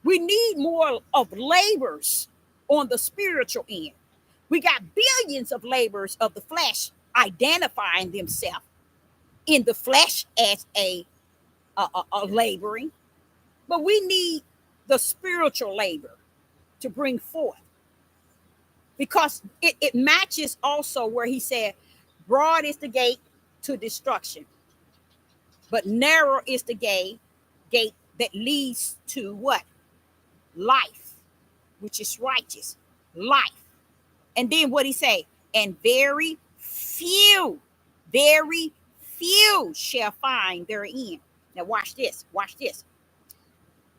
We need more of laborers on the spiritual end. We got billions of laborers of the flesh identifying themselves in the flesh as a laboring. But we need the spiritual labor to bring forth. Because it matches also where he said, broad is the gate to destruction, but narrow is the gate that leads to what? Life, which is righteous. Life. And then what he say? And very few shall find therein. Now watch this. Watch this.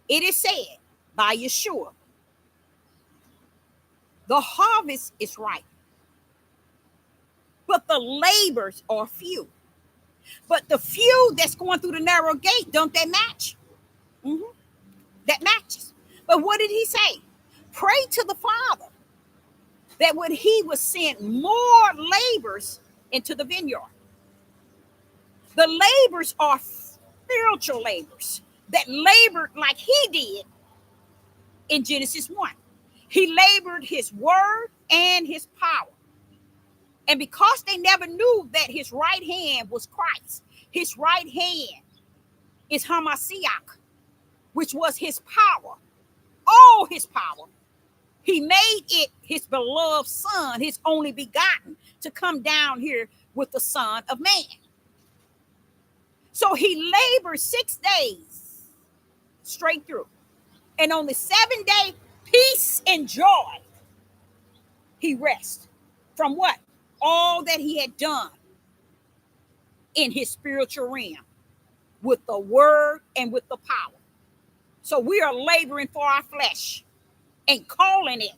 It is said by Yeshua, the harvest is ripe, but the labors are few. But the few that's going through the narrow gate, don't they match? Mm-hmm. That matches. But what did he say? Pray to the Father that when he would send more labors into the vineyard. The labors are spiritual labors that labored like he did in Genesis 1. He labored his word and his power. And because they never knew that his right hand was Christ, his right hand is Hamashiach, which was his power, all his power. He made it his beloved son, his only begotten, to come down here with the Son of Man. So he labored 6 days straight through. And on the 7th day, peace and joy, he rests from what? All that he had done in his spiritual realm with the word and with the power. So we are laboring for our flesh and calling it.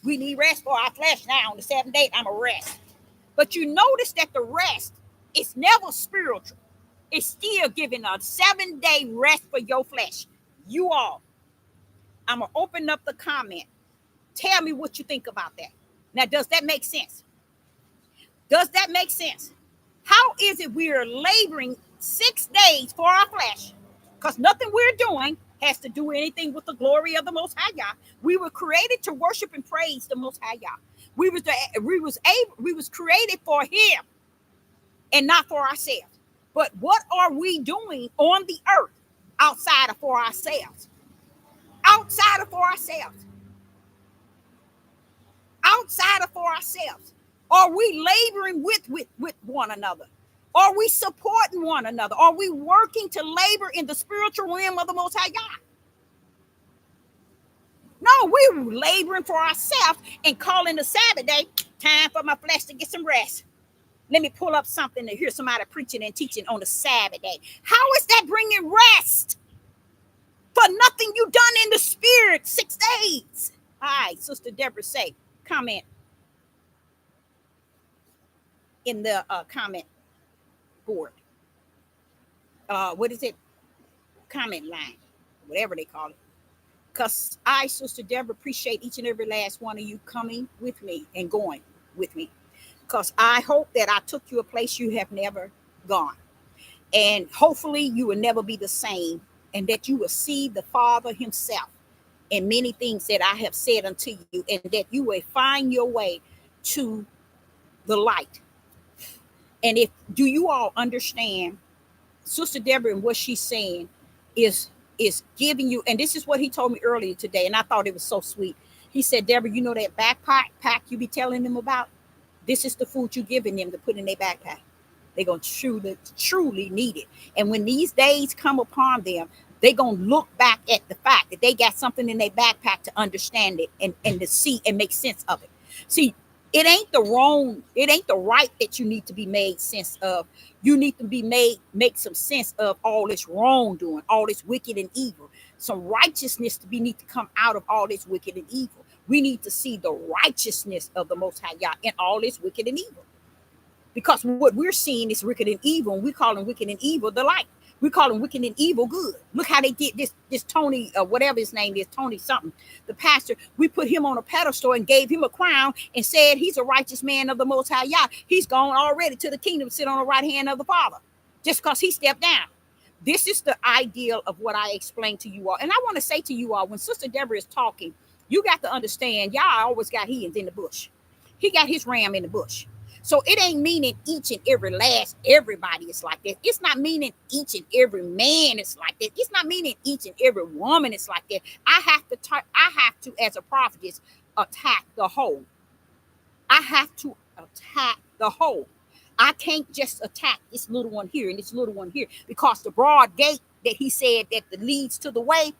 We need rest for our flesh now. On the 7th day, I'm a rest. But you notice that the rest is never spiritual. It's still giving a 7-day rest for your flesh. You all. I'm going to open up the comment. Tell me what you think about that. Now, does that make sense? Does that make sense? How is it we are laboring 6 days for our flesh? Because nothing we're doing has to do anything with the glory of the Most High Yah. We were created to worship and praise the Most High Yah. We was created for Him and not for ourselves. But what are we doing on the earth outside of for ourselves? Outside of for ourselves. Outside of for ourselves. Are we laboring with one another? Are we supporting one another? Are we working to labor in the spiritual realm of the Most High God? No, we're laboring for ourselves and calling the Sabbath day time for my flesh to get some rest. Let me pull up something to hear somebody preaching and teaching on the Sabbath day. How is that bringing rest for nothing you done in the spirit 6 days? All right, Sister Deborah say, comment in the comment board. What is it? Comment line, whatever they call it. Because I, Sister Deborah, appreciate each and every last one of you coming with me and going with me. Because I hope that I took you a place you have never gone. And hopefully you will never be the same. And that you will see the Father himself in many things that I have said unto you. And that you will find your way to the light. And do you all understand, Sister Deborah, and what she's saying is giving you, and this is what he told me earlier today, and I thought it was so sweet. He said, Deborah, you know that backpack you be telling them about? This is the food you're giving them to put in their backpack. They're going to truly need it. And when these days come upon them, they're going to look back at the fact that they got something in their backpack to understand it and to see and make sense of it. See, it ain't the right that you need to be made sense of. You need to be make some sense of all this wrongdoing, all this wicked and evil. Some righteousness to be need to come out of all this wicked and evil. We need to see the righteousness of the Most High Yah in all this wicked and evil. Because what we're seeing is wicked and evil, and we call them wicked and evil the light. We call them wicked and evil good. Look how they did this Tony, whatever his name is, Tony something, the pastor. We put him on a pedestal and gave him a crown and said he's a righteous man of the Most High Yah. He's gone already to the kingdom, sit on the right hand of the Father, just because he stepped down. This is the ideal of what I explained to you all. And I want to say to you all, when Sister Deborah is talking, you got to understand, Yah always got his in the bush. He got his ram in the bush. So it ain't meaning each and every last everybody is like that. It's not meaning each and every man is like that. It's not meaning each and every woman is like that. I have to, as a prophetess, attack the whole. I have to attack the whole. I can't just attack this little one here and this little one here, because the broad gate that he said that leads to the way,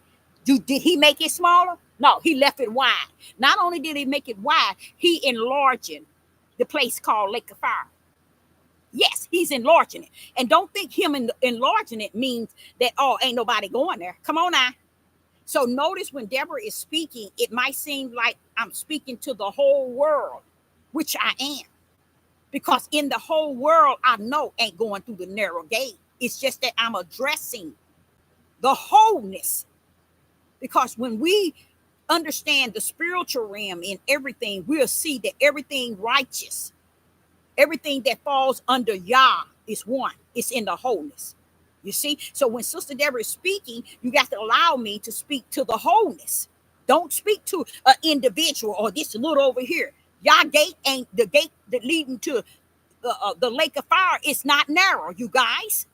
did he make it smaller? No, he left it wide. Not only did he make it wide, he enlarged the place called Lake of Fire. Yes, he's enlarging it. And don't think him enlarging it means that, oh, ain't nobody going there. Come on now. So notice when Deborah is speaking, it might seem like I'm speaking to the whole world, which I am. Because in the whole world, I know ain't going through the narrow gate. It's just that I'm addressing the wholeness. Because when we understand the spiritual realm in everything, we'll see that everything righteous, everything that falls under Yah is one. It's in the wholeness. You see? So when Sister Deborah is speaking, you got to allow me to speak to the wholeness. Don't speak to an individual or this little over here. Yah gate ain't the gate that leading to the lake of fire. It's not narrow, you guys.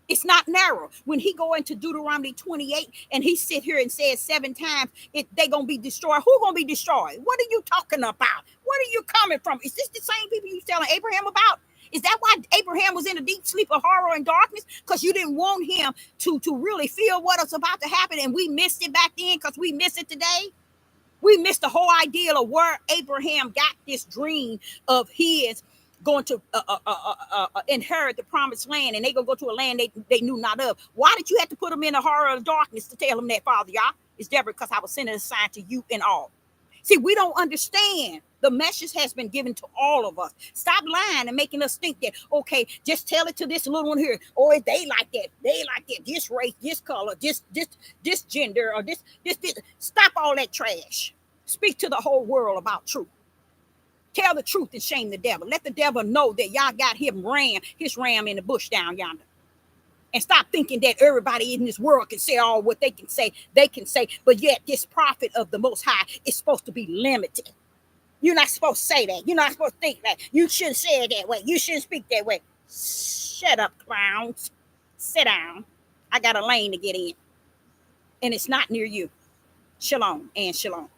It's not narrow. When he go into Deuteronomy 28 and he sit here and says 7 times they gonna be destroyed. Who gonna be destroyed? What are you talking about? What are you coming from? Is this the same people you telling Abraham about? Is that why Abraham was in a deep sleep of horror and darkness? Because you didn't want him to really feel what was about to happen, and we missed it back then because we miss it today. We missed the whole idea of where Abraham got this dream of his going to inherit the promised land, and they gonna go to a land they knew not of. Why did you have to put them in a horror of darkness to tell them that, Father Yah? It's Deborah, because I was sending a sign to you and all. See, we don't understand. The message has been given to all of us. Stop lying and making us think that, okay, just tell it to this little one here. Or they like that. They like that. This race, this color, this gender, or this. Stop all that trash. Speak to the whole world about truth. Tell the truth and shame the devil. Let the devil know that y'all got his ram in the bush down yonder. And stop thinking that everybody in this world can say all what they can say. But yet this prophet of the Most High is supposed to be limited. You're not supposed to say that. You're not supposed to think that. You shouldn't say it that way. You shouldn't speak that way. Shut up, clowns. Sit down. I got a lane to get in. And it's not near you. Shalom and shalom.